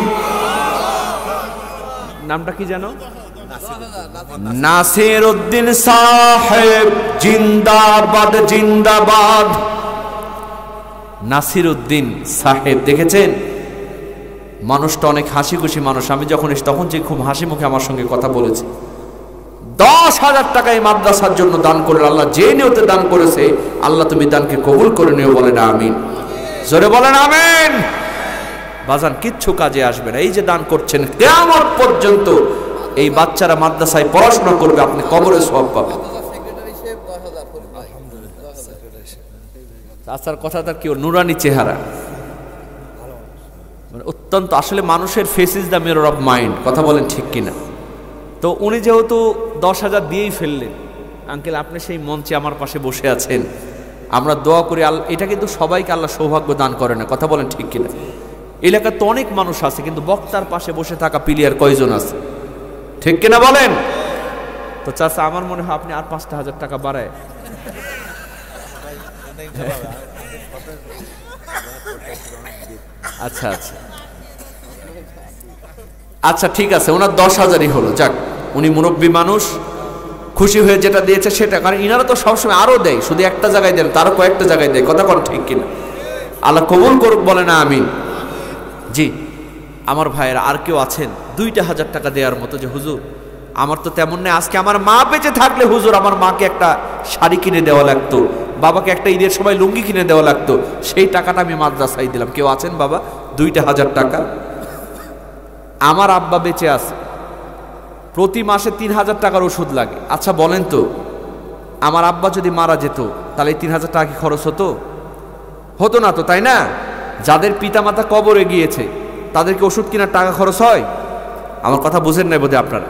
নামটা কি জানো? নাসিরউদ্দিন সাহেব জিন্দাবাদ, জিন্দাবাদ। নাসিরউদ্দিন সাহেব দেখেছেন, মানুষটা অনেক হাসি খুশি মানুষ। আমি যখন এসে তখন যে খুব হাসি মুখে আমার সঙ্গে কথা বলেছে। 10,000 টাকা এই মাদ্রাসার জন্য দান করে আল্লাহ যে নিয়তে দান করেছে, আল্লাহ তুমি দানকে কবুল করে নিও, বলেন আমিন। জোরে বলেন আমিন। বাজান কিচ্ছু কাজে আসবে না, এই যে দান করছেন কিয়ামত পর্যন্ত এই বাচ্চারা মাদ্রাসায় পড়াশোনা করবে, আপনি কবরে সওয়াব পাবেন। আসার কথা তার কি নুরানি চেহারা, মানে অত্যন্ত, আসলে মানুষের face is the mirror of mind, কথা বলেন ঠিক কিনা। তো উনি যেহেতু 10,000 দিয়েই ফেললেন, আঙ্কেল আপনি সেই মঞ্চে আমার পাশে বসে আছেন, আমরা দোয়া করি এটা কিন্তু সবাইকে আল্লাহ সৌভাগ্য দান করে না, কথা বলেন ঠিক কিনা। এলাকার তো অনেক মানুষ আছে, কিন্তু বক্তার পাশে বসে থাকা প্লেয়ার কয়জন আছে, ঠিক কিনা বলেন। তো চাচা আমার মনে হয় আপনি আর 5,000 টাকা বাড়ায়, আচ্ছা আচ্ছা আচ্ছা ঠিক আছে, ওনার 10,000ই হলো, যাক উনি মুরব্বী মানুষ, খুশি হয়ে যেটা দিয়েছে সেটা, কারণ ইনারা তো সবসময় আরো দেয়, শুধু একটা জায়গায় দেন, তারও কয়েকটা জায়গায় দেয়, কথা কোন ঠিক কিনা। আল্লাহ কবুল করুক, বলে না আমিন। জি আমার ভাইয়েরা, আর কেউ আছেন 2,000 টাকা দেওয়ার মতো, যে হুজুর আমার তো তেমন নেই, আজকে আমার মা বেঁচে থাকলে হুজুর আমার মাকে একটা শাড়ি কিনে দেওয়া লাগতো, বাবাকে একটা ঈদের সময় লুঙ্গি কিনে দেওয়া লাগতো, সেই টাকাটা আমি মাদ্রাসায় দিলাম। কেউ আছেন বাবা 2,000 টাকা? আমার আব্বা বেঁচে আছে, প্রতি মাসে 3,000 টাকার ওষুধ লাগে। আচ্ছা বলেন তো, আমার আব্বা যদি মারা যেত তাহলে 3,000 টাকা কি খরচ হতো? হতো না তো, তাই না? যাদের পিতামাতা কবরে গিয়েছে তাদেরকে ওষুধ কেনার টাকা খরচ হয়? আমার কথা বুঝেন নাই বোধহয় আপনারা।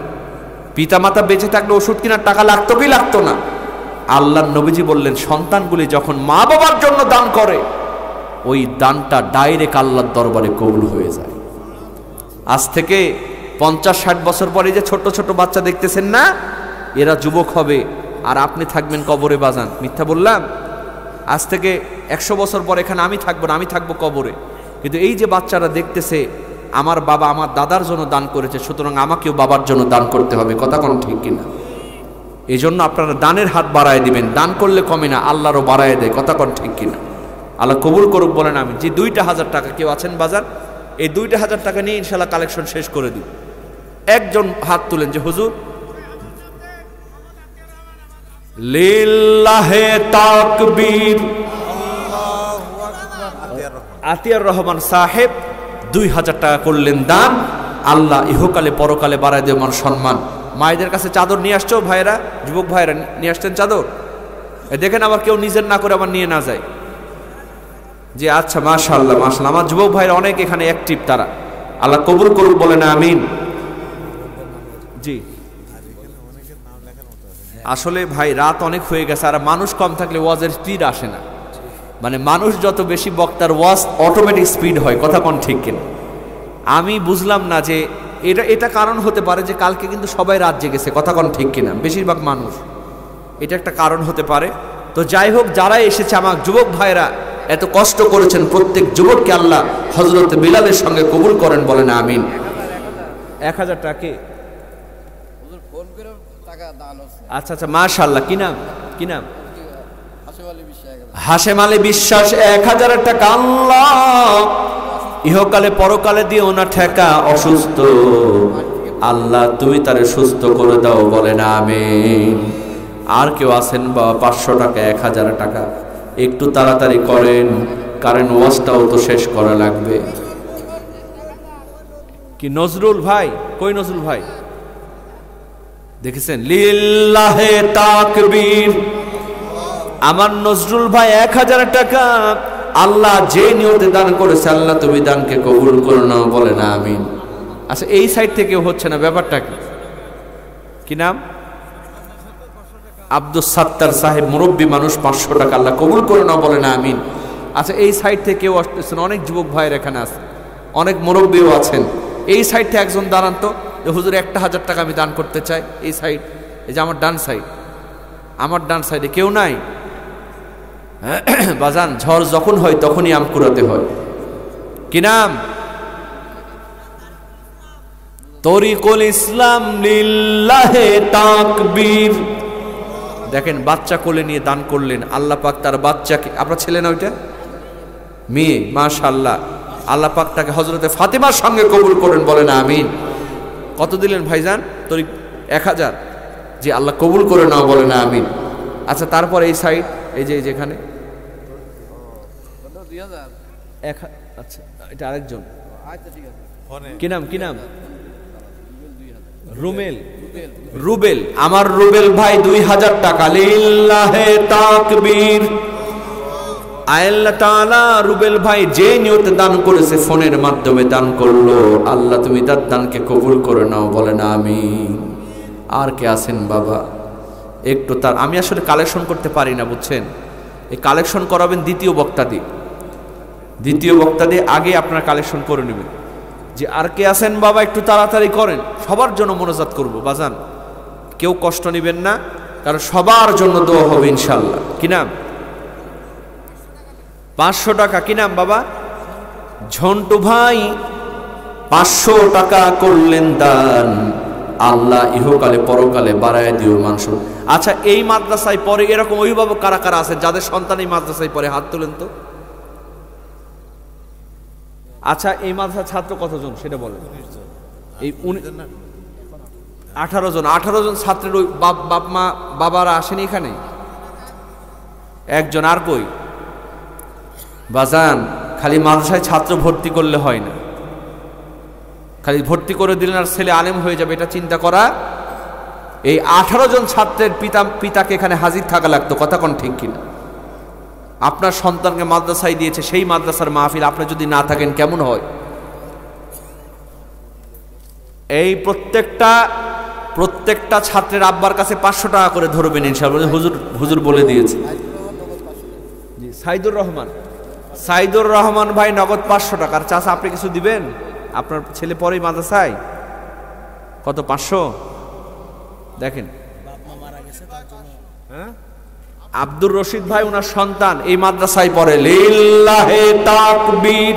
পিতামাতা বেঁচে থাকলে ওষুধ কেনার টাকা লাগতো কি লাগতো না? আল্লাহর নবীজি বললেন, সন্তানগুলি যখন মা বাবার জন্য দান করে, ওই দানটা ডাইরেক্ট আল্লাহর দরবারে কবুল হয়ে যায়। আজ থেকে 50-60 বছর পরে যে ছোট ছোট বাচ্চা দেখতেছেন না, এরা যুবক হবে আর আপনি থাকবেন কবরে। বাজান মিথ্যা বললাম? আজ থেকে 100 বছর পর এখানে আমি থাকবো না, আমি থাকবো কবরে। কিন্তু এই যে বাচ্চারা দেখতেছে আমার বাবা আমার দাদার জন্য দান করেছে, সুতরাং আমাকেও বাবার জন্য দান করতে হবে, কথা কোন ঠিক কিনা। এই জন্য আপনারা দানের হাত বাড়ায় দিবেন, দান করলে কমে না, আল্লাহরও বাড়ায় দেয়, কথা কোন ঠিক কিনা। আল্লাহ কবুল করুক, বলেন আমি। যে 2,000 টাকা কেউ আছেন বাজার, এই 2,000 টাকা নিয়ে ইনশাল্লাহ কালেকশন শেষ করে দিই। একজন হাত তুলেন যে হুজুর লিল্লাহে তাকবীর, আতিয়ার রহমান সাহেব 2,000 টাকা করলেন দান। আল্লাহ ইহকালে পরকালে বাড়ায় দেয় মান সম্মান। মায়েদের কাছে চাদর নিয়ে আসছো ভাইরা, যুবক ভাইরা নিয়ে আসছেন চাদর, দেখেন আবার কেউ নিজের না করে আবার নিয়ে না যায়। যে আচ্ছা মাশাআল্লাহ মাশাআল্লাহ, আমার যুবক ভাইরা অনেক এখানে অ্যাক্টিভ, তারা আল্লাহ কবুল করুক, বলে না আমিন। জি আসলে ভাই রাত অনেক হয়ে গেছে, আর মানুষ কম থাকলে ওয়াজের স্পিড আসে না, মানে মানুষ যত বেশি বক্তার ওয়াজ অটোমেটিক স্পিড হয়, কথা কোন ঠিক কিনা। আমি বুঝলাম না যে এটা কারণ হতে পারে যে কালকে কিন্তু সবাই রাত জেগেছে, কথা কোন ঠিক কিনা, বেশিরভাগ মানুষ, এটা একটা কারণ হতে পারে। তো যাই হোক, যারা এসেছে আমার যুবক ভাইরা এত কষ্ট করেছেন, প্রত্যেক যুবককে আল্লাহ হযরত বিলালের সঙ্গে কবুল করেন, বলেন আমিন। 1,000 টাকা, আচ্ছা আচ্ছা মাশাআল্লাহ। কি নাম, কি নাম? হাশেম আলী বিশ্বাস 1,000 টাকা। আল্লাহ ইহকালে পরকালে দিও না ঠেকা, অসুস্থ আল্লাহ তুমি তারে সুস্থ করে দাও, বলেন আমিন। আর কেউ আছেন বা 500 টাকা, 1,000 টাকা? একটু তাড়াতাড়ি করেন, কারণ ওয়াজটাও তো শেষ করা লাগবে। কি নজরুল ভাই, কই নজরুল ভাই? দেখেছেন লিল্লাহে তাকবীর, আমার নজরুল ভাই 1,000 টাকা আল্লাহ যে নিয়তে দান করেছে, আল্লাহ তুমি দানকে কবুল করে নাও, বলে না আমিন। আচ্ছা এই সাইড থেকে হচ্ছে না, ব্যাপারটা কি? কি নাম? আব্দুল সাত্তার সাহেব, মুরব্বী মানুষ, 500 টাকা আল্লাহ কবুল করে নাও, বলে না আমিন। আচ্ছা এই সাইড থেকেও আসতেছেন, অনেক যুবক ভাইয়ের এখানে আছে, অনেক মুরব্বীও আছেন। এই সাইড থেকে একজন দাঁড়ান তো, হুজুর 1,000 টাকা আমি দান করতে চাই। এই সাইড, এই যে আমার ডান সাইড, আমার ডান সাইডে কেউ নাই? বাজান ঝড় যখন হয় তখনই আম কুড়াতে হয়। কি নাম? তরিকুল ইসলাম লিল্লাহে তাকবীর। দেখেন বাচ্চা কোলে নিয়ে দান করলেন, আল্লাহ পাক তার বাচ্চাকে, আপনার ছেলে না ওইটা মেয়ে, মাশাআল্লাহ, আল্লাহ পাক তাকে হযরতে ফাতেমার সঙ্গে কবুল করেন, বলেন আমিন। কত দিলেন ভাইজান? তরিক 1,000। যে আল্লাহ কবুল করে নাও, বলে না আমিন। আচ্ছা, তারপর এই সাইড, এই যে যেখানে আচ্ছা, এটা আরেকজন, কি নাম, কি নাম? রুবেল। আমার রুবেল ভাই 2000 টাকা। লিল্লাহে তাকবীর। আল্লাহ তাআলা রুবেল ভাই যে নিয়তে দান করেছে, ফোনের মাধ্যমে দান করলো, আল্লাহ তুমি তার দানকে কবুল করে নাও, বলে না আমিন। আর কে আছেন বাবা? একটু তার, আমি আসলে কালেকশন করতে পারি না, বুঝছেন? এই কালেকশন করাবেন দ্বিতীয় বক্তা দিয়ে, আগে আপনার কালেকশন করে নেবেন। যে আর কে আছেন বাবা, একটু তাড়াতাড়ি করেন, সবার জন্য মোনাজাত করব বাজান, কেউ কষ্ট নেবেন না, কারণ সবার জন্য দোয়া হবে ইনশাআল্লাহ। কি নাম? 500 টাকা। কি নাম বাবা? ঝন্টু ভাই 500 টাকা করলেন দান। আল্লাহ ইহকালে পরকালে বাড়ায় দিও মানুষ। আচ্ছা, এই মাদ্রাসায় পরে এরকম অভিভাবক কারা কারা আছে যাদের সন্তান এই মাদ্রাসায় পরে? হাত তোলেন তো। আচ্ছা, এই মাদ্রাসার ছাত্র কতজন সেটা বলেন। এই 18 জন। 18 জন ছাত্রের ওই বাপ মা বাবারা আসেনি এখানে? একজন। আর কই? বাজান, খালি মাদ্রাসায় ছাত্র ভর্তি করলে হয় না, খালি ভর্তি করে দিলেন আর ছেলে আলেম হয়ে যাবে, এটা চিন্তা করা। এই 18 জন ছাত্রের পিতাকে এখানে হাজির থাকা লাগতো। কথা কোন ঠিক কিনা? আপনার সন্তানকে মাদ্রাসায় দিয়েছে, সেই মাদ্রাসার মাহফিল আপনি যদি না থাকেন কেমন হয়? এই প্রত্যেকটা ছাত্রের আব্বার কাছে 500 টাকা করে ধরবেন ইনশাআল্লাহ। হুজুর বলে দিয়েছে। জি, সাইদুর রহমান ভাই নগদ 500 টাকা। আর চাচা, আপনি কিছু দিবেন? আপনার ছেলে পরেই মাদ্রাসায়। কত? 500। দেখেন, আব্দুর রশিদ ভাই, ওনার সন্তান এই মাদ্রাসায় পড়ে। লিল্লাহে তাকবীর।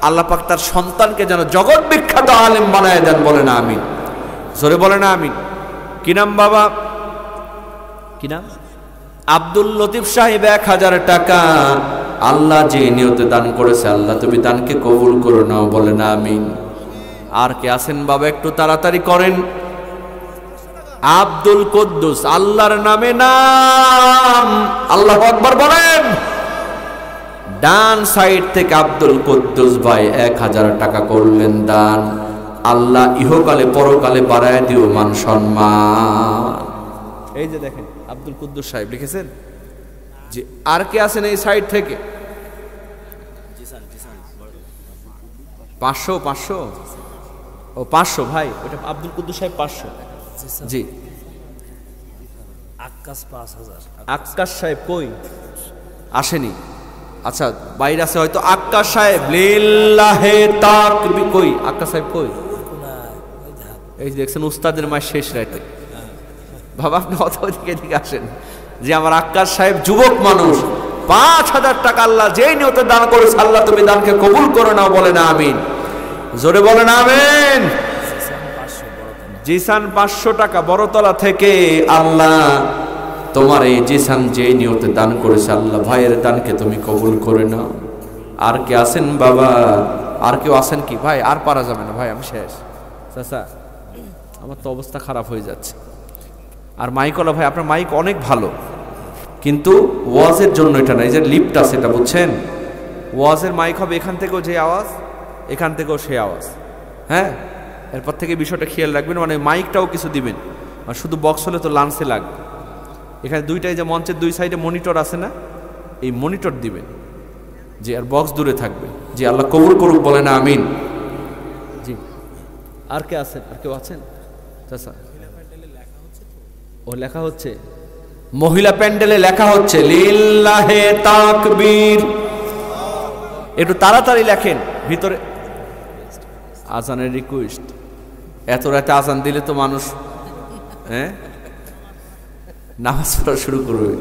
আল্লাহ পাক তার সন্তানকে যেন জগৎ বিখ্যাত আলেম বানায় দেন, বলে না আমিন। জোরে বলে না আমিন। কি নাম বাবা? কি নাম? আব্দুল লতিফ সাহেব 1000 টাকা। আল্লাহ যে নিয়তে দান করেছে, আল্লাহ তুমি দানকে কবুল করে নাও, বলে না আমিন। আর কে আছেন বাবা? একটু তাড়াতাড়ি করেন। আব্দুল কুদ্দুস, আল্লাহর নামে নাম, আল্লাহু আকবার বলেন। ডান সাইড থেকে আব্দুল কুদ্দুস ভাই 1000 টাকা করলেন দান। আল্লাহ ইহকালে পরকালে বাড়ায় দিও মান সম্মান। এই যে দেখেন, আব্দুল কুদ্দুস সাহেব লিখেছেন। যে আর কে আছেন এই সাইড থেকে? 500 ও 500 ভাই, ওটা আব্দুল কুদ্দুস সাহেব 500। জি, আক্কাস সাহেব কই? আসেনি। আচ্ছা, বাইরে আছে হয়তো। আক্কাস সাহেব, লিল্লাহে তাকবীর। কই আক্কাস সাহেব কই? এই দেখছেন, উস্তাদের মায়ের শেষ রাতে। বাবা, আপনি এদিকে আসেন। যে আমার আক্কাস সাহেব যুবক মানুষ, 5000 টাকা আল্লাহ যেই নিয়তে দান করেছে, আল্লাহ তুমি দানকে কবুল করে নাও, বলে না আমিন। জোরে বলে না আমিন। জিসান 500 টাকা বড়তলা থেকে। আল্লাহ তোমার এই জিসান যে নিয়তে দান করেছে, আল্লাহ ভাইয়ের দানকে তুমি কবুল করে নাও। আর কে আছেন বাবা? আর কেউ আছেন কি ভাই? আর পারা যাবে না ভাই, আমি শেষ। চাচা, আমার তো অবস্থা খারাপ হয়ে যাচ্ছে। আর মাইকওয়ালা ভাই, আপনার মাইক অনেক ভালো, কিন্তু ওয়াজের জন্য এটা না। এই যে লিফট আছে, এটা বুঝছেন? ওয়াজের মাইক হবে এখান থেকেও যে আওয়াজ, এখান থেকেও সে আওয়াজ। হ্যাঁ, এরপর থেকে বিষয়টা খেয়াল রাখবেন। মানে মাইকটাও কিছু দিবেন, আর শুধু বক্স হলে তো লাঞ্চে লাগবে। এখানে দুইটাই যে মঞ্চের 2 সাইডে মনিটর আছে না, এই মনিটর দিবেন। যে আর বক্স দূরে থাকবে। জি, আল্লাহ কবুল করুক, বলে না আমিন। জি, আর কে আছেন? আর কেউ আছেন? চাচা, ও লেখা হচ্ছে, মহিলা প্যান্ডেলে লেখা হচ্ছে লিল্লাহে তাকবীর। একটু তাড়াতাড়ি লেখেন। ভিতরে আজানের রিকোয়েস্ট। এত রাতে আজান দিলে তো মানুষ নামাজ পড়া শুরু করবে।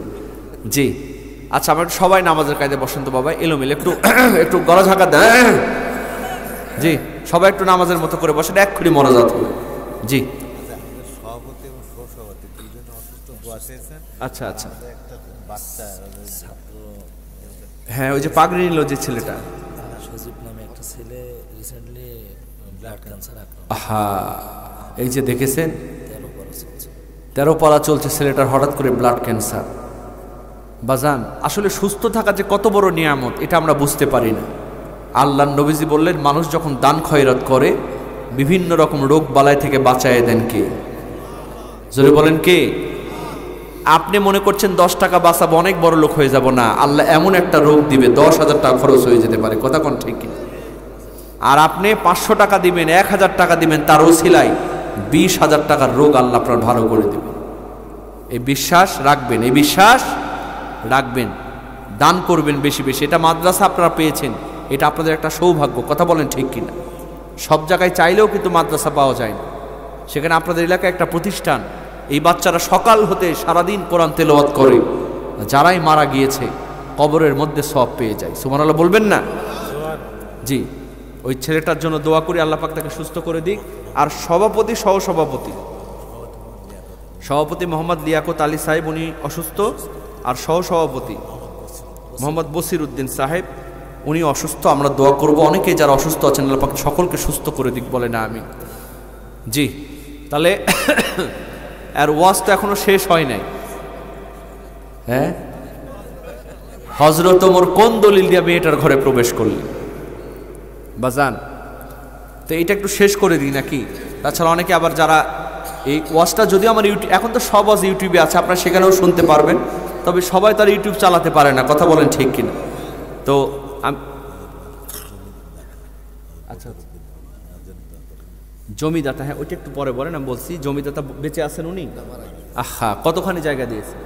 জি, আচ্ছা, আমরা সবাই নামাজের কায়দায় বসেন তো বাবা, এলোমেলো একটু একটু গলা ঝাঁকা দেন। জি, সবাই একটু নামাজের মতো করে বসেন, এক্ষুনি মনোজাত হবে। জি, আচ্ছা আচ্ছা। হ্যাঁ, ওই যে পাগড়ি নিল যে ছেলেটা, এই যে দেখেছেন, 13 পালা চলছে, ছেলেটার হঠাৎ করে ব্লাড ক্যান্সার। বাজান, আসলে সুস্থ থাকা যে কত বড় নিয়ামত এটা আমরা বুঝতে পারি না। আল্লাহর নবীজি বললেন, মানুষ যখন দান খয়রাত করে বিভিন্ন রকম রোগ বালাই থেকে বাঁচায় দেন কে? জোরে বলেন কে? আপনি মনে করছেন 10 টাকা বাঁচাবো, অনেক বড় লোক হয়ে যাব, না, আল্লাহ এমন একটা রোগ দিবে 10,000 টাকা খরচ হয়ে যেতে পারে, কথা কোন ঠিক কিনা? আর আপনি 500 টাকা দিবেন, 1000 টাকা দিবেন, তার ওসিলায় 20,000 টাকার রোগ আল্লাহ আপনার ভালো করে দেবে। এই বিশ্বাস রাখবেন, এই বিশ্বাস রাখবেন, দান করবেন বেশি বেশি। এটা মাদ্রাসা আপনারা পেয়েছেন, এটা আপনাদের একটা সৌভাগ্য, কথা বলেন ঠিক কিনা? সব জায়গায় চাইলেও কিন্তু মাদ্রাসা পাওয়া যায় না। সেখানে আপনাদের এলাকায় একটা প্রতিষ্ঠান, এই বাচ্চারা সকাল হতে সারাদিন কোরআন তেলাওয়াত করে, যারাই মারা গিয়েছে কবরের মধ্যে সওয়াব পেয়ে যায়। সুবহানাল্লাহ বলবেন না? জি, ওই ছেলেটার জন্য দোয়া করি, আল্লাহ পাক তাকে সুস্থ করে দিক। আর সভাপতি সভাপতি মোহাম্মদ লিয়াকত আলী সাহেব, উনি অসুস্থ। আর সহসভাপতি মোহাম্মদ বসির উদ্দিন সাহেব, উনি অসুস্থ। আমরা দোয়া করব, অনেকে যারা অসুস্থ আছেন আল্লাহ পাক সকলকে সুস্থ করে দিক, বলে না আমি। জি, তাহলে আর ওয়াজ তো এখনো শেষ হয় নাই। হ্যাঁ, হযরত ওমর কোন দলিল দিয়ে মেয়েটার ঘরে প্রবেশ করলেন? বাজান, তো এটা একটু শেষ করে দিই নাকি? তাছাড়া অনেকে আবার যারা এই ওয়াজটা, যদিও আমার ইউটিউব, এখন তো সব ওয়াজ ইউটিউবে আছে, আপনারা সেখানেও শুনতে পারবেন, তবে সবাই তার ইউটিউব চালাতে পারে না, কথা বলেন ঠিক কিনা? তো আচ্ছা, জমিদাতা, হ্যাঁ ওইটা একটু পরে বলেন, আমি বলছি জমিদাতা বেঁচে আছেন উনি? আহা, কতখানি জায়গা দিয়েছে?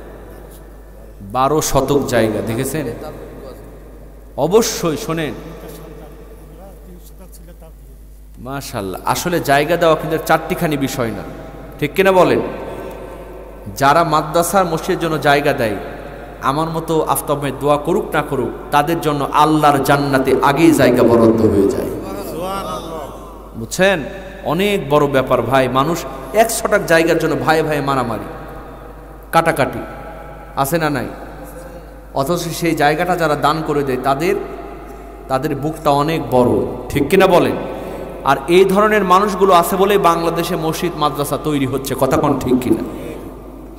12 শতক জায়গা, দেখেছেন? অবশ্যই শোনেন, মাশাআল্লাহ। আসলে জায়গা দেওয়া কিন্তু 4টিখানি বিষয় না, ঠিক কিনা বলেন? যারা মাদ্রাসার মসজিদের জন্য জায়গা দেয়, আমার মতো আফতাবে দোয়া করুক না করুক, তাদের জন্য আল্লাহর জান্নাতে আগেই জায়গা বরাদ্দ হয়ে যায়। বুঝছেন? অনেক বড় ব্যাপার ভাই। মানুষ 100 টাকা জায়গার জন্য ভাই ভাই মারামারি কাটাকাটি আছে না নাই? অথচ সেই জায়গাটা যারা দান করে দেয় তাদের বুকটা অনেক বড়, ঠিক কিনা বলেন? আর এই ধরনের মানুষগুলো আছে বলেই বাংলাদেশে মসজিদ মাদ্রাসা তৈরি হচ্ছে, কথা কোন ঠিক কিনা?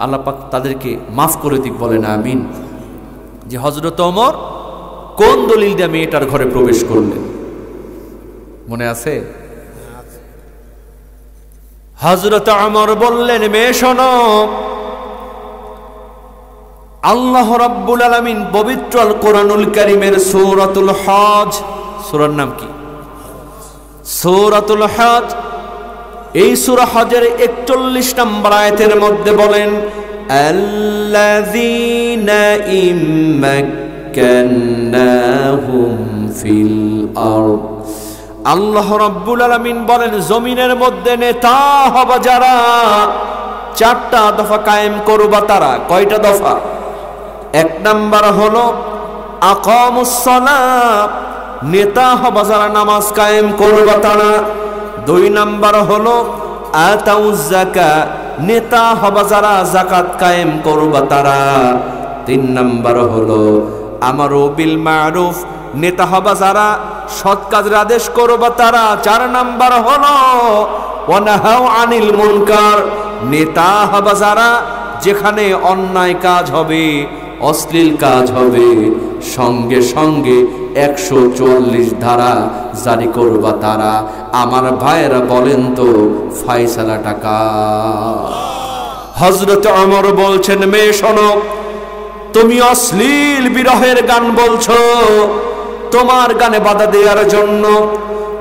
আল্লাহ পাক তাদেরকে মাফ করে দিক, বলে না আমিন। যে হযরত ওমর কোন দলিল দিয়ে মেয়েটার ঘরে প্রবেশ করলেন মনে আছে? হযরত ওমর বললেন, মেয়ে শোনো, আল্লাহ রাব্বুল আলামিন পবিত্র আল কোরআনুল কারীমের সূরাতুল হজ, সূরার নাম কি? সূরাতুল হজ। এই সূরা হজের 41 নম্বর আয়াতের মধ্যে বলেন, আল্লাযীনা ইম্মাক্কান্নাহুম ফিল আরদ। আল্লাহ রাব্বুল আলামিন বলেন, জমিনের মধ্যে নেতা হবে যারা, 4টা দফা কায়েম করবা তারা। কয়টা দফা? 1 নাম্বার হলো আকামুস সালাত, নেতা হবে যারা নামাজ কায়েম করবা তারা। 2 নাম্বার হলো আতাউজ যাকাত, নেতা হবে যারা যাকাত কায়েম করবা তারা। 3 নাম্বার হলো আমারু বিল মারুফ, নেতা হবে যারা সৎ কাজের আদেশ করবা তারা। 4 নাম্বার হলো ওয়ানাহাউ আনিল মুনকার, নেতা হবে যারা যেখানে অন্যায় কাজ হবে, অশ্লীল কাজ হবে, সঙ্গে সঙ্গে 144 ধারা জারি করবা তারা। আমার ভাইয়েরা বলেন তো ফয়সালাটা কার? হযরত ওমর বলছেন, মেয়ে শোনো, তুমি অশ্লীল বিরহের গান বলছো, তোমার গানে বাধা দেওয়ার জন্য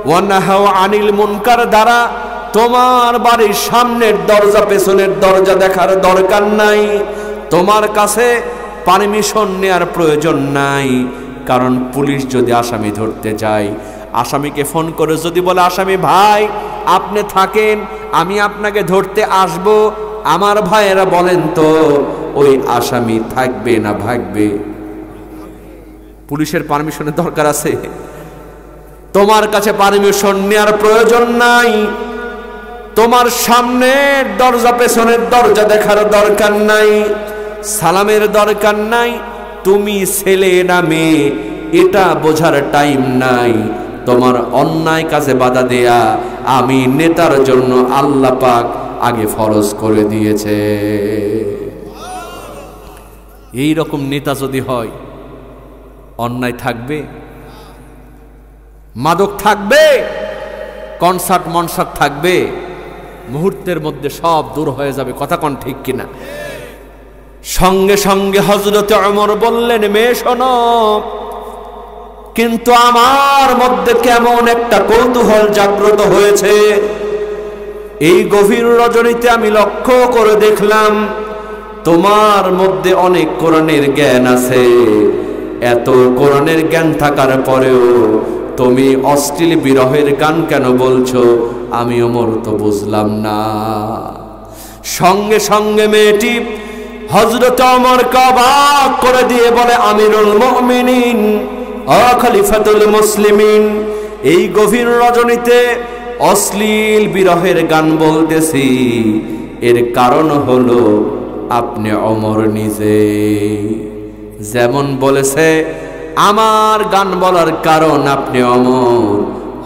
ওয়ানাহাউ আনিল মুনকার দ্বারা তোমার বাড়ির সামনের দরজা পেছনের দরজা দেখার দরকার নাই, তোমার কাছে পারমিশন নেওয়ার প্রয়োজন নাই। কারণ পুলিশ যদি আসামি ধরতে যায়, আসামিকে ফোন করে যদি বলে, আসামি ভাই আপনি থাকেন, আমি আপনাকে ধরতে আসব, আমার ভাইয়েরা বলেন তো ওই আসামি থাকবে না ভাগবে? পুলিশের পারমিশনের দরকার আছে? তোমার কাছে পারমিশন নেওয়ার প্রয়োজন নাই, তোমার সামনের দরজা পেছনের দরজা দেখার দরকার নাই, সালামের দরকার নাই, তুমি ছেলে না মেয়ে এটা বোঝার টাইম নাই। তোমার অন্যায় কাজে বাধা দেয়া আমি নেতার জন্য আল্লাহ পাক আগে ফরজ করে দিয়েছে। এই রকম নেতা যদি হয়, অন্যায় থাকবে? মাদক থাকবে? কনসার্ট মনসার্ট থাকবে? মুহূর্তের মধ্যে সব দূর হয়ে যাবে। কথা কোন ঠিক কিনা? সঙ্গে সঙ্গে হযরতে ওমর বললেন, মেয়ে শোনো, কিন্তু আমার মধ্যে কেমন একটা কৌতূহল জাগ্রত হয়েছে। এই গভীর রজনীতে আমি লক্ষ্য করে দেখলাম তোমার মধ্যে অনেক কোরআনের জ্ঞান আছে। এত কোরআনের জ্ঞান থাকার পরেও তুমি অশ্লীল বিরহের গান কেন বলছো? আমি ওমর তো বুঝলাম না। সঙ্গে সঙ্গে মেয়েটি হযরত ওমরকে অবাক করে দিয়ে বলে, আমিরুল মুমিনিন ও খলিফাতুল মুসলিমিন, এই গভীর রজনীতে অশ্লীল বিরহের গান বলতেছি, এর কারণ হলো আপনি ওমর নিজে। যেমন বলেছে আমার গান বলার কারণ আপনি ওমর,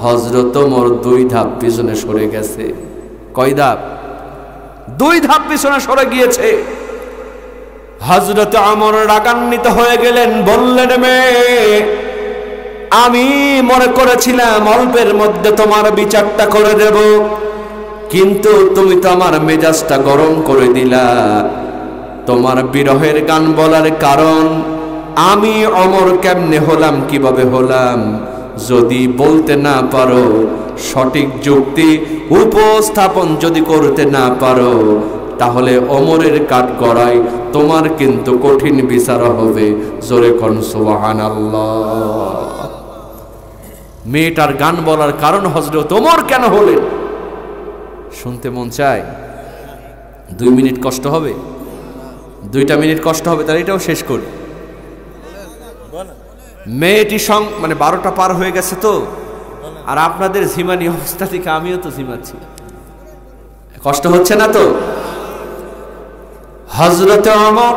হযরত ওমর 2 ধাপ পিছনে সরে গেছে। কয় ধাপ? 2 ধাপ পিছনে সরে গিয়েছে। হযরত ওমর রাগান্বিত হয়ে গেলেন, বললেন, মেয়ে, আমি মনে করেছিলাম অল্পের মধ্যে তোমার বিচারটা করে দেব, কিন্তু তুমি তো আমার মেজাজটা গরম করে দিলা। তোমার বিরহের গান বলার কারণ আমি ওমর কেমনে হলাম, কিভাবে হলাম? যদি বলতে না পারো, সঠিক যুক্তি উপস্থাপন যদি করতে না পারো, তাহলে ওমরের কাঠগড়ায় তোমার কিন্তু কঠিন বিচার হবে। জোরে কোন সুবহানাল্লাহ। মেয়েটার গান বলার কারণ হযরত ওমর কেন হলেন? শুনতে মন চায়? 2 মিনিট কষ্ট হবে, 2টা মিনিট কষ্ট হবে, তাহলে এটাও শেষ করি। মেয়েটি মানে 12টা পার হয়ে গেছে তো, আর আপনাদের ঝিমানি অবস্থা থেকে আমিও তো ঝিমাচ্ছি। কষ্ট হচ্ছে না তো? হযরত ওমর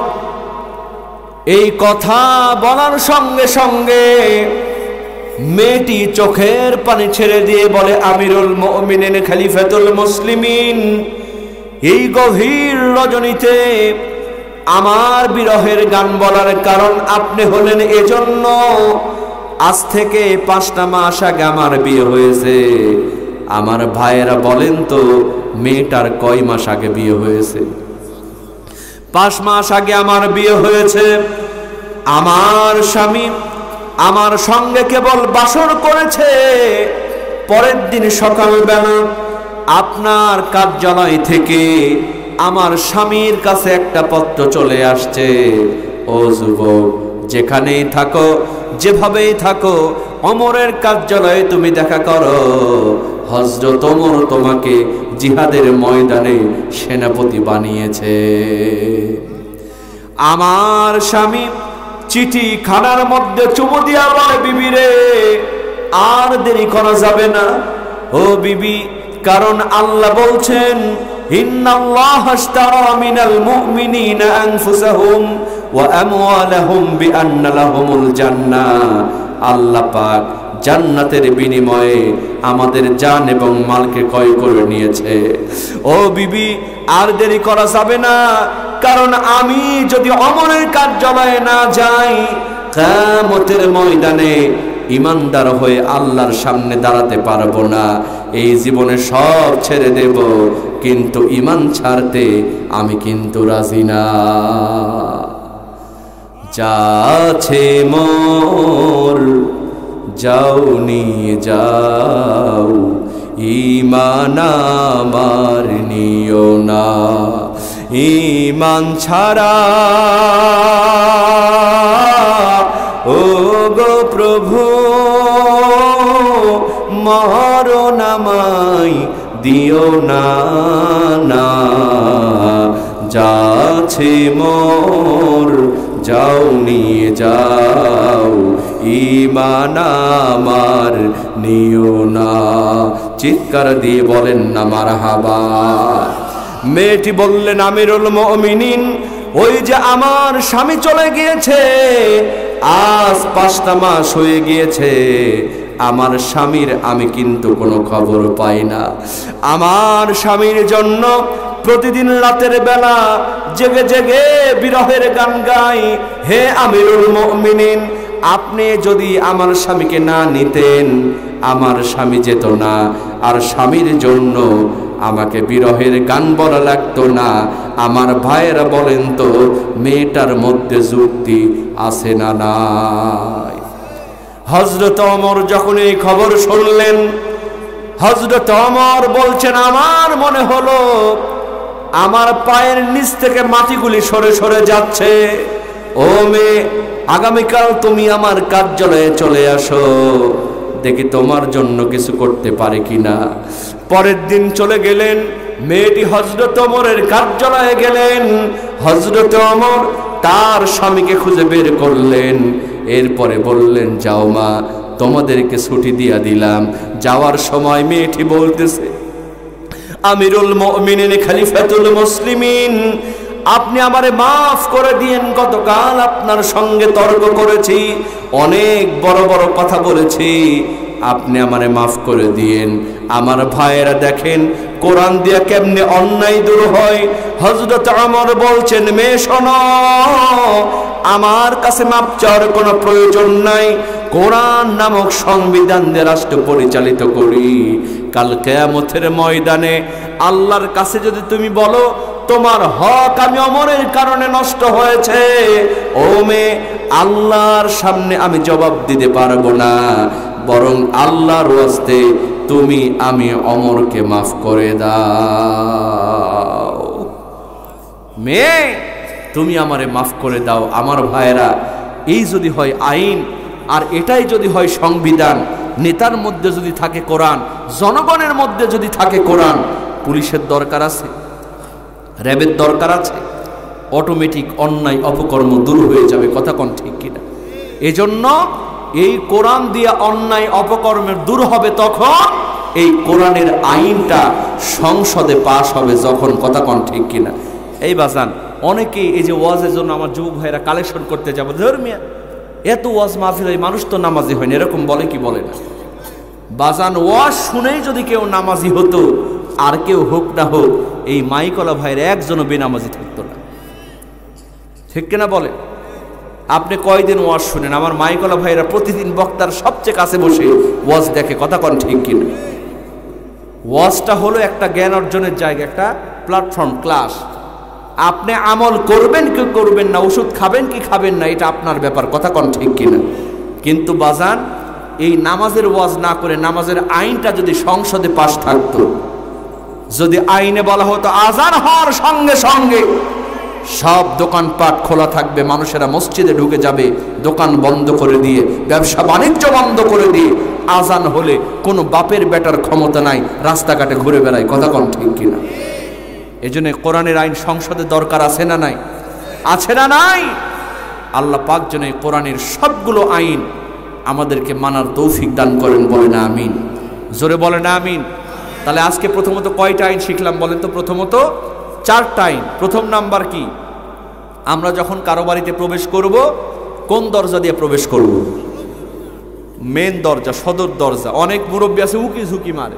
এই কথা বলার সঙ্গে সঙ্গে মেয়েটি চোখের পানি ছেড়ে দিয়ে বলে, আমিরুল মুমিনিন খলিফাতুল মুসলিমিন, এই গভীর রজনীতে আমার বিরহের গান বলার কারণ আপনি হলেন এজন্য আজ থেকে 5টা মাস আগে আমার বিয়ে হয়েছে। আমার ভাইয়েরা বলেন তো, মেয়েটার কয় মাস আগে বিয়ে হয়েছে? 5 মাস আগে আমার বিয়ে হয়েছে। আমার স্বামী আমার সঙ্গে কেবল বাসর করেছে, পরের দিন সকালবেলা আপনার কার্যালয় থেকে আমার স্বামীর কাছে একটা পত্র চলে আসছে, ও যুবক, যেখানেই থাকো, যেভাবেই থাকো, ওমরের কার্যালয়ে তুমি দেখা করো। হযরত ওমর তোমাকে জিহাদের ময়দানে সেনাপতি বানিয়েছে। আমার স্বামী চিঠি খানার মধ্যে চুমু দিয়া বলে, বিবি রে, আর দেরি করা যাবে না ও বিবি, কারণ আল্লাহ বলছেন, ইন্নাল্লাহা আশতারা মিনাল মুমিনিনা আনফুসাহুম ওয়া আমওয়ালাহুম বিআন্না লাহুমুল জান্নাহ। আল্লাহ পাক জান্নাতের বিনিময়ে আমাদের জান এবং মালকে ক্রয় করে নিয়েছে। ও বিবি, আর দেরি করা যাবে না, কারণ আমি যদি ওমরের কার্যালয়ে না যাই, কিয়ামতের ময়দানে ইমানদার হয়ে আল্লাহর সামনে দাঁড়াতে পারবো না। এই জীবনে সব ছেড়ে দেব, কিন্তু ঈমান ছাড়তে আমি কিন্তু রাজি না। যাচ্ছে মোর যাও নিয়ে যাও, ঈমান আমার নিও না। ঈমান ছাড়া ও গো প্রভু মরণ আমায় দিও না, না। যাচ্ছে মোর যাও নিয়ে যাও, ঈমান আমার নিও না। চিৎকার দিয়ে বলেন না মারহাবা। মেয়েটি বললেন, আমিরুল মুমিনিন, ওই যে আমার স্বামী চলে গিয়েছে, আজ 5টা মাস হয়ে গিয়েছে, আমার স্বামীর আমি কিন্তু কোনো খবর পাই না। আমার স্বামীর জন্য প্রতিদিন রাতের বেলা জেগে জেগে বিরহের গান গাই। হে আমিরুল মুমিনিন, আপনি যদি আমার স্বামীকে না নিতেন, আমার স্বামী যেত না, আর স্বামীর জন্য আমাকে বিরহের গান বলা লাগতো না। আমার ভাইয়েরা বলেন তো, মেয়েটার মধ্যে যুক্তি আছে না নাই? হযরত ওমর যখন এই খবর শুনলেন, হযরত ওমর বলছেন, আমার মনে হলো আমার পায়ের নিচ থেকে মাটিগুলি সরে সরে যাচ্ছে। ও মেয়ে, আগামীকাল তুমি আমার কার্যালয়ে চলে আসো, দেখি তোমার জন্য কিছু করতে পারে কিনা। পরের দিন চলে গেলেন, মেয়েটি হযরত ওমরের কার্যালয়ে গেলেন। হযরত ওমর তার স্বামীকে খুঁজে বের করলেন, এরপরে বললেন, যাও মা, তোমাদেরকে ছুটি দিয়া দিলাম। যাওয়ার সময় মেয়েটি বলতেছে, আমিরুল মুমিনিন, খলিফাতুল মুসলিমিন, আপনি আমারে মাফ করে দিয়েন। গতকাল আপনার সঙ্গে তর্ক করেছি, অনেক বড় বড় কথা বলেছি, আপনি আমারে মাফ করে দিয়েন। আমার ভাইয়েরা দেখেন কোরআন দিয়া কেমনে অন্যায় দূর হয়। হযরত ওমর বলছেন, মেয়ে শোনো, আমার কাছে মাপ চাওয়ার কোনো প্রয়োজন নাই। কোরআন নামক সংবিধান দিয়ে রাষ্ট্র পরিচালিত করি। কাল কিয়ামতের ময়দানে আল্লাহর কাছে যদি তুমি বলো তোমার হক আমি ওমরের কারণে নষ্ট হয়েছে, ও মেয়ে, আল্লাহর সামনে আমি জবাব দিতে পারবো না, বরং আল্লাহর ওয়াস্তে তুমি আমি ওমরকে মাফ করে দাও। মেয়ে, তুমি আমারে মাফ করে দাও। আমার ভাইয়েরা, এই যদি হয় আইন, আর এটাই যদি হয় সংবিধান, নেতার মধ্যে যদি থাকে কোরআন, জনগণের মধ্যে যদি থাকে কোরআন, পুলিশের দরকার আছে, র্যাবের দরকার আছে, অটোমেটিক অন্যায় অপকর্ম দূর হয়ে যাবে। কথা কোন ঠিক কিনা? এজন্য এই কোরআন দিয়ে অন্যায় অপকর্মের দূর হবে তখন এই কোরআনের আইনটা সংসদে পাশ হবে যখন। কথা কোন ঠিক কিনা? এই বাজান, অনেকেই এই যে ওয়াজের জন্য আমার যুবক ভাইরা কালেকশন করতে যাবো, ধর্মিয়া এত ওয়াজ মাহফিল, মানুষ তো নামাজি হয় না, এরকম বলে কি বলে না? বাজান, ওয়াজ শুনেই যদি কেউ নামাজি হতো, আর কেউ হোক না হোক, এই মাইকলা ভাইয়ের একজনও বেনামাজি থাকতো না। ঠিক কিনা বলে? আপনি কয়দিন ওয়াজ শুনেন? আমার মাইকলা ভাইয়েরা প্রতিদিন বক্তার সবচেয়ে কাছে বসে ওয়াজ দেখে। কথা কন ঠিক কিনা? ওয়াজটা হলো একটা জ্ঞান অর্জনের জায়গা, একটা প্ল্যাটফর্ম, ক্লাস। আপনি আমল করবেন কি করবেন না, ওষুধ খাবেন কি খাবেন না, এটা আপনার ব্যাপার। কথা কন ঠিক কিনা? কিন্তু বাজান, এই নামাজের ওয়াজ না করে নামাজের আইনটা যদি সংসদে পাশ থাকতো, যদি আইনে বলা হতো আজান হওয়ার সঙ্গে সঙ্গে সব দোকানপাট খোলা থাকবে, মানুষেরা মসজিদে ঢুকে যাবে, দোকান বন্ধ করে দিয়ে, ব্যবসা বাণিজ্য বন্ধ করে দিয়ে, আজান হলে কোনো বাপের বেটার ক্ষমতা নাই, রাস্তাঘাটে ঘুরে বেড়ায়। কথা কন ঠিক কিনা? এই জন্য কোরআনের আইন সংসদে দরকার আছে না নাই? আছে না নাই? আল্লাহ পাক যেন এই কোরআনের সবগুলো আইন আমাদেরকে মানার তৌফিক দান করেন। বলেন আমিন, জোরে বলেন আমিন। তাহলে আজকে প্রথমত কয়টা আইন শিখলাম বলেন তো? প্রথমত 4টা আইন। প্রথম নাম্বার কি? আমরা যখন কারো বাড়িতে প্রবেশ করব, কোন দরজা দিয়ে প্রবেশ করব? মেন দরজা, সদর দরজা। অনেক মুরব্বী আছে উকি ঝুঁকি মারে,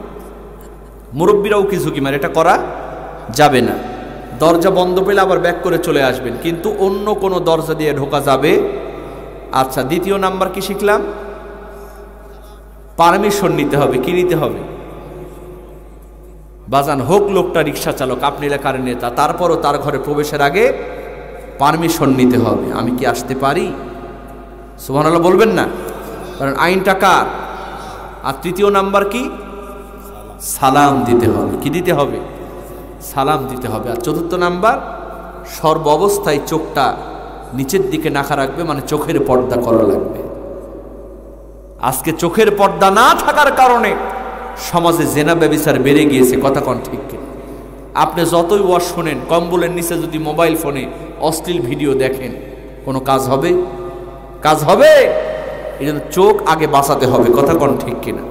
মুরব্বীরা উকি ঝুঁকি মারে, এটা করা যাবে না। দরজা বন্ধ পেলে আবার ব্যাক করে চলে আসবেন, কিন্তু অন্য কোনো দরজা দিয়ে ঢোকা যাবে। আচ্ছা, দ্বিতীয় নাম্বার কি শিখলাম? পারমিশন নিতে হবে। কি নিতে হবে? বাজান, হোক লোকটা রিক্সা চালক, আপনি এলাকার নেতা, তারপরও তার ঘরে প্রবেশের আগে পারমিশন নিতে হবে। আমি কি আসতে পারি? সুবহানাল্লাহ বলবেন না? কারণ আইনটা কার? আর তৃতীয় নাম্বার কি? সালাম দিতে হবে। কি দিতে হবে? সালাম দিতে হবে। আর চতুর্থ নাম্বার, সর্ব অবস্থায় চোখটা নিচের দিকে নাখা রাখবে, মানে চোখের পর্দা করা লাগবে। আজকে চোখের পর্দা না থাকার কারণে সমাজে জেনা ব্যভিচার বেড়ে গিয়েছে। কথা কন ঠিক কিনা? আপনি যতই ওয়াজ শোনেন, কম্বলের নিচে যদি মোবাইল ফোনে অশ্লীল ভিডিও দেখেন, কোনো কাজ হবে? কাজ হবে? এই জন্য চোখ আগে বাঁচাতে হবে। কথা কন ঠিক কিনা?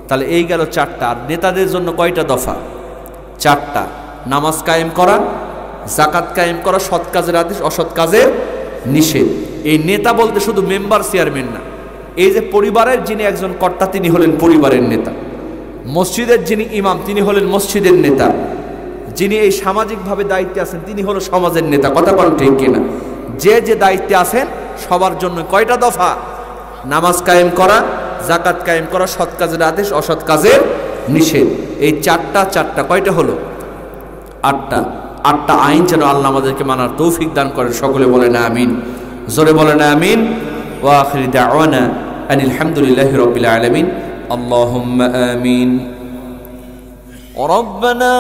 তাহলে এই গেল 4টা। আর নেতাদের জন্য কয়টা দফা? 4টা। নামাজ কায়েম করা, জাকাত কায়েম করা, সৎ কাজের আদেশ, অসৎ কাজের নিষেধ। এই নেতা বলতে শুধু মেম্বার চেয়ারম্যান না, এই যে পরিবারের যিনি একজন কর্তা, তিনি হলেন পরিবারের নেতা। মসজিদের যিনি ইমাম, তিনি হলেন মসজিদের নেতা। যিনি এই সামাজিকভাবে দায়িত্বে আছেন তিনি হলো সমাজের নেতা। কথা বলেন ঠিক কিনা? যে যে দায়িত্বে আছেন সবার জন্য কয়টা দফা? নামাজ কায়েম করা, যাকাত কায়েম করা, সৎ কাজের আদেশ, অসৎ কাজের নিষেধ। এই চারটা কয়টা হলো? 8টা আইন যেন আল্লাহ আমাদেরকে মানার তৌফিক দান করেন। সকলে বলেন আমিন, জোরে বলেন আমিন। ওয়া আখিরু দাওয়ানা আনিল হামদুলিল্লাহি রাব্বিল আলামিন। আল্লাহুম্মা আমিন। ربنا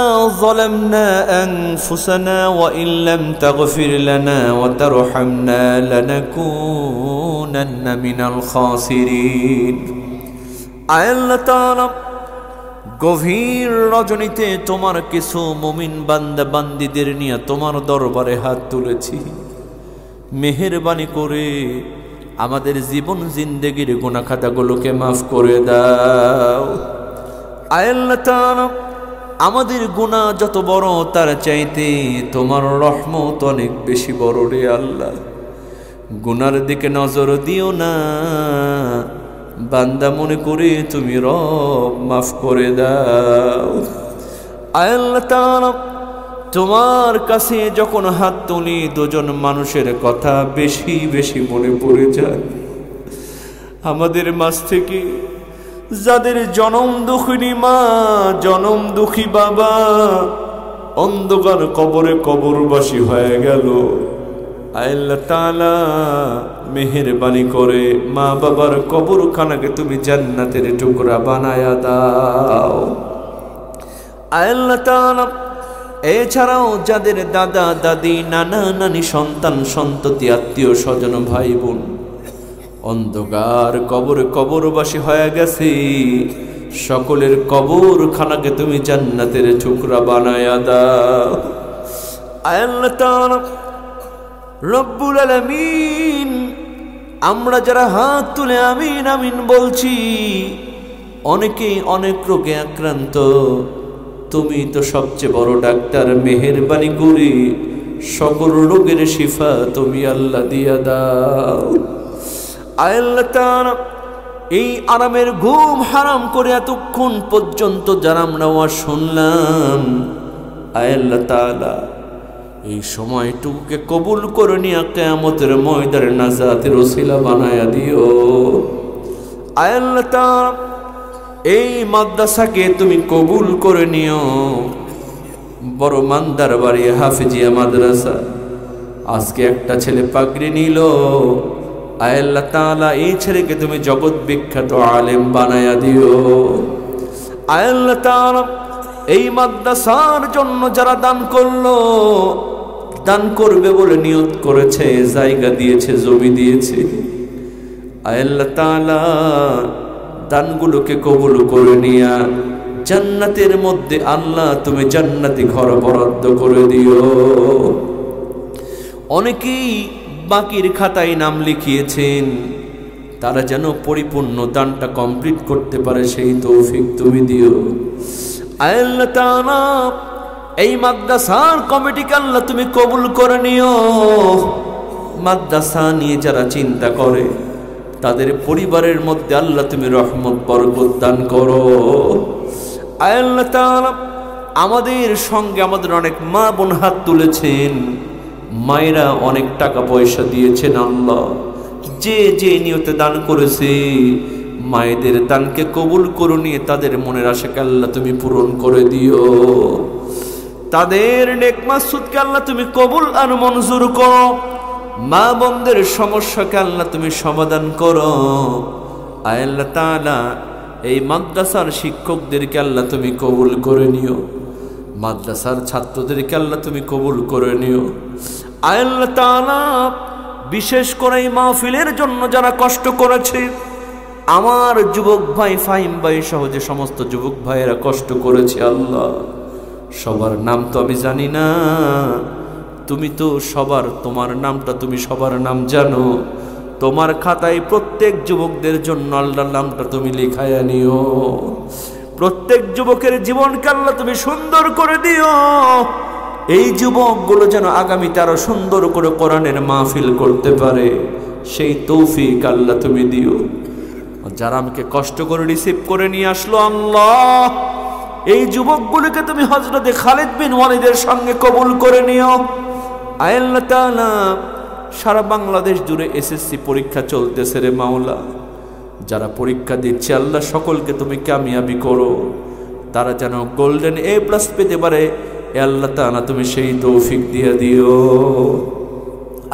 ظلمنا أنفسنا وإن لم تغفر لنا وترحمنا لنكونن من الخاسرين। আল্লাহ তাআলা গভীর রজনীতে তোমার কিছু মুমিন বান্দা বান্দীদের নিয়ে তোমার দরবারে হাত তুলেছি। মেহেরবানি করে আমাদের জীবন জিন্দেগির গুনাহ খাতাগুলোকে মাফ করে দাও। আল্লাহ তাআলা আমাদের গুনাহ যত বড় তার চাইতে তোমার রহমত অনেক বেশি বড় রে আল্লাহ। গুনার দিকে নজর দিও না, বান্দা মনে করে তুমি রব মাফ করে দাও। আল্লাহ তাআলা তোমার কাছে যখন হাত তুলি দুজন মানুষের কথা বেশি বেশি মনে পড়ে যায়। আমাদের মাঝ থেকে যাদের জনম দুঃখিনী মা, জনম দুঃখী বাবা অন্ধকার কবরে কবরবাসী হয়ে গেল, আল্লাহ তাআলা মেহেরবানি করে মা বাবার কবরখানাকে তুমি জান্নাতের টুকরা বানায়া দাও। আল্লাহ তাআলা এছাড়াও যাদের দাদা দাদি নানা নানি সন্তান সন্ততি আত্মীয় স্বজন ভাই বোন অন্ধকার কবরে কবরবাসী হয়ে গেছে, সকলের কবরখানাকে তুমি জান্নাতের টুকরা বানায়া দাও। আল্লাহ তাআলা রব্বুল আলামিন আমরা যারা হাত তুলে আমিন আমিন বলছি অনেকেই অনেক রোগে আক্রান্ত, তুমি তো সবচেয়ে বড় ডাক্তার, মেহেরবানি করে সকল রোগের শিফা তুমি আল্লাহ দিয়া দাও। আল্লাহ তাআলা এই আরামের ঘুম হারাম করে এতক্ষণ পর্যন্ত যারা আমরা শুনলাম, আল্লাহ তাআলা এই সময়টুকুকে কবুল করে নিয়ে কিয়ামতের ময়দানে নাজাতের ওসিলা বানায়া দিও। আল্লাহ তাআলা এই মাদ্রাসাকে তুমি কবুল করে নিও। বড় মান্দার বাড়ি হাফিজিয়া মাদ্রাসা, আজকে একটা ছেলে পাগড়ি নিল, আল্লাহ তাআলা এই ছেলেকে তুমি জগৎ বিখ্যাত আলেম বানায়া দিও। আল্লাহ তাআলা এই মাদ্রাসার জন্য যারা দান করলো, দান করবে বলে নিয়ত করেছে, জায়গা দিয়েছে, জমি দিয়েছে, আল্লাহ তাআলা দানগুলোকে কবুল করে নিয়া জান্নাতের মধ্যে আল্লাহ তুমি জান্নাতি ঘর বরাদ্দ করে দিও। অনেকেই বাকির খাতায় নাম লিখিয়েছেন, তারা যেন পরিপূর্ণ দানটা কমপ্লিট করতে পারে সেই তৌফিক তুমি দিও। আল্লাহ তাআলা এই মাদ্রাসার কমিটিকে আল্লাহ তুমি কবুল করে নিও। মাদ্রাসা নিয়ে যারা চিন্তা করে তাদের পরিবারের মধ্যে আল্লাহ তুমি রহমত বরকত দান করো। আল্লাহ তাআলা আমাদের সঙ্গে আমাদের অনেক মা বোন হাত তুলেছেন, মায়েরা অনেক টাকা পয়সা দিয়েছেন। আল্লাহ যে যে নিয়তে দান করেছে মায়েদের দানকে কবুল করে নিয়ে তাদের মনের আশাকে আল্লাহ তুমি পূরণ করে দিও। তাদের নেক মাকসুদকে আল্লাহ তুমি কবুল আর মঞ্জুর করো। মা বোনদের সমস্যাকে আল্লাহ তুমি সমাধান করো। আল্লাহ তাআলা এই মাদ্রাসার শিক্ষকদেরকে আল্লাহ তুমি কবুল করে নিও, মাদ্রাসার ছাত্রদেরকে আল্লাহ তুমি কবুল করে নিও। আল্লাহ তাআলা বিশেষ করে এই মাহফিলের জন্য যারা কষ্ট করেছে, আমার যুবক ভাই ফাহিম ভাই সহ যে সমস্ত যুবক ভাইয়েরা কষ্ট করেছে, আল্লাহ সবার নাম তো আমি জানি না, তুমি তো সবার, তোমার নামটা তুমি সবার নাম জানো। তোমার খাতায় প্রত্যেক যুবকদের জন্য আল্লাহর নামটা তুমি লেখায়া নিও। প্রত্যেক যুবকের জীবনকে আল্লাহ তুমি সুন্দর করে দিও। এই যুবকগুলো যেন আগামীতে আরো সুন্দর করে কোরআনের মাহফিল করতে পারে সেই তৌফিক আল্লাহ তুমি দিও। যারা আমাকে কষ্ট করে রিসিভ করে নিয়ে আসলো, আল্লাহ এই যুবকগুলোকে তুমি হযরতে খালিদ বিন ওয়ালিদের সঙ্গে কবুল করে নিও। আয় আল্লাহ তাআলা, সারা বাংলাদেশ জুড়ে এসএসসি পরীক্ষা চলতেছে রে মাওলা, যারা পরীক্ষা দিচ্ছে আল্লাহ সকলকে তুমি কামিয়াবি করো, তারা যেন গোল্ডেন A+ পেতে পারে। এ আল্লাহ তাআলা তুমি সেই তৌফিক দিয়ে দিও।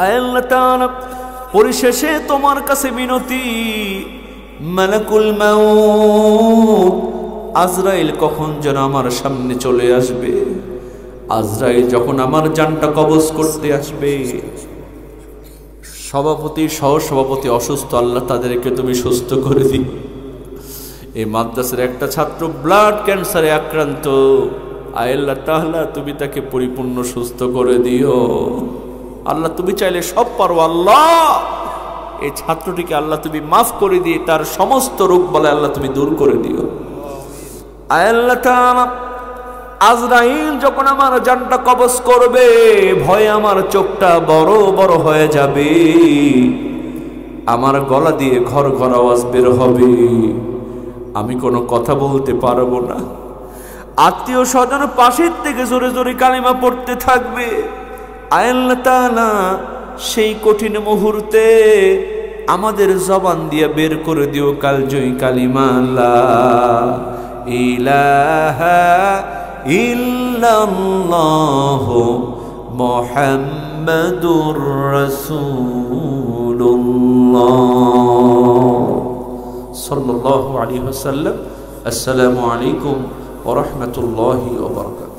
আয় আল্লাহ তাআলা, পরিশেষে তোমার কাছে বিনতি, মালাকুল মাউত আজরাইল কখন যেন আমার সামনে চলে আসবে। আজরাইল যখন আমার জানটা কবজ করতে আসবে, সভাপতি সহসভাপতি অসুস্থ, আল্লাহ তাদেরকে তুমি সুস্থ করে দিও। এই মাদ্রাসার একটা ছাত্র ব্লাড ক্যান্সারে আক্রান্ত, আয় আল্লাহ তাআলা তুমি তাকে পরিপূর্ণ সুস্থ করে দিও। আল্লাহ তুমি চাইলে সব পারো। আল্লাহ এই ছাত্রটিকে আল্লাহ তুমি মাফ করে দিয়ে তার সমস্ত রোগ বলে আল্লাহ তুমি দূর করে দিও। আয় আল্লাহ তাআলা, আজরাইল যখন আমার জানটা কবজ করবে, ভয়ে আমার চোখটা বড় বড় হয়ে যাবে, আমার গলা দিয়ে ঘর ঘর আওয়াজ বের হবে, আমি কোনো কথা বলতে পারবো না। আত্মীয় স্বজন পাশের থেকে জোরে জোরে কালিমা পড়তে থাকবে। আয় আল্লাহ তাআলা, সেই কঠিন মুহূর্তে আমাদের জবান দিয়ে বের করে দিও কালজয়ী কালিমা লা ইলাহা ইল্লাল্লাহু মুহাম্মাদুর রাসূলুল্লাহ সাল্লাল্লাহু আলাইহি ওয়াসাল্লাম। আসসালামু আলাইকুম ওয়া রাহমাতুল্লাহি ওয়া বারাকাতুহু।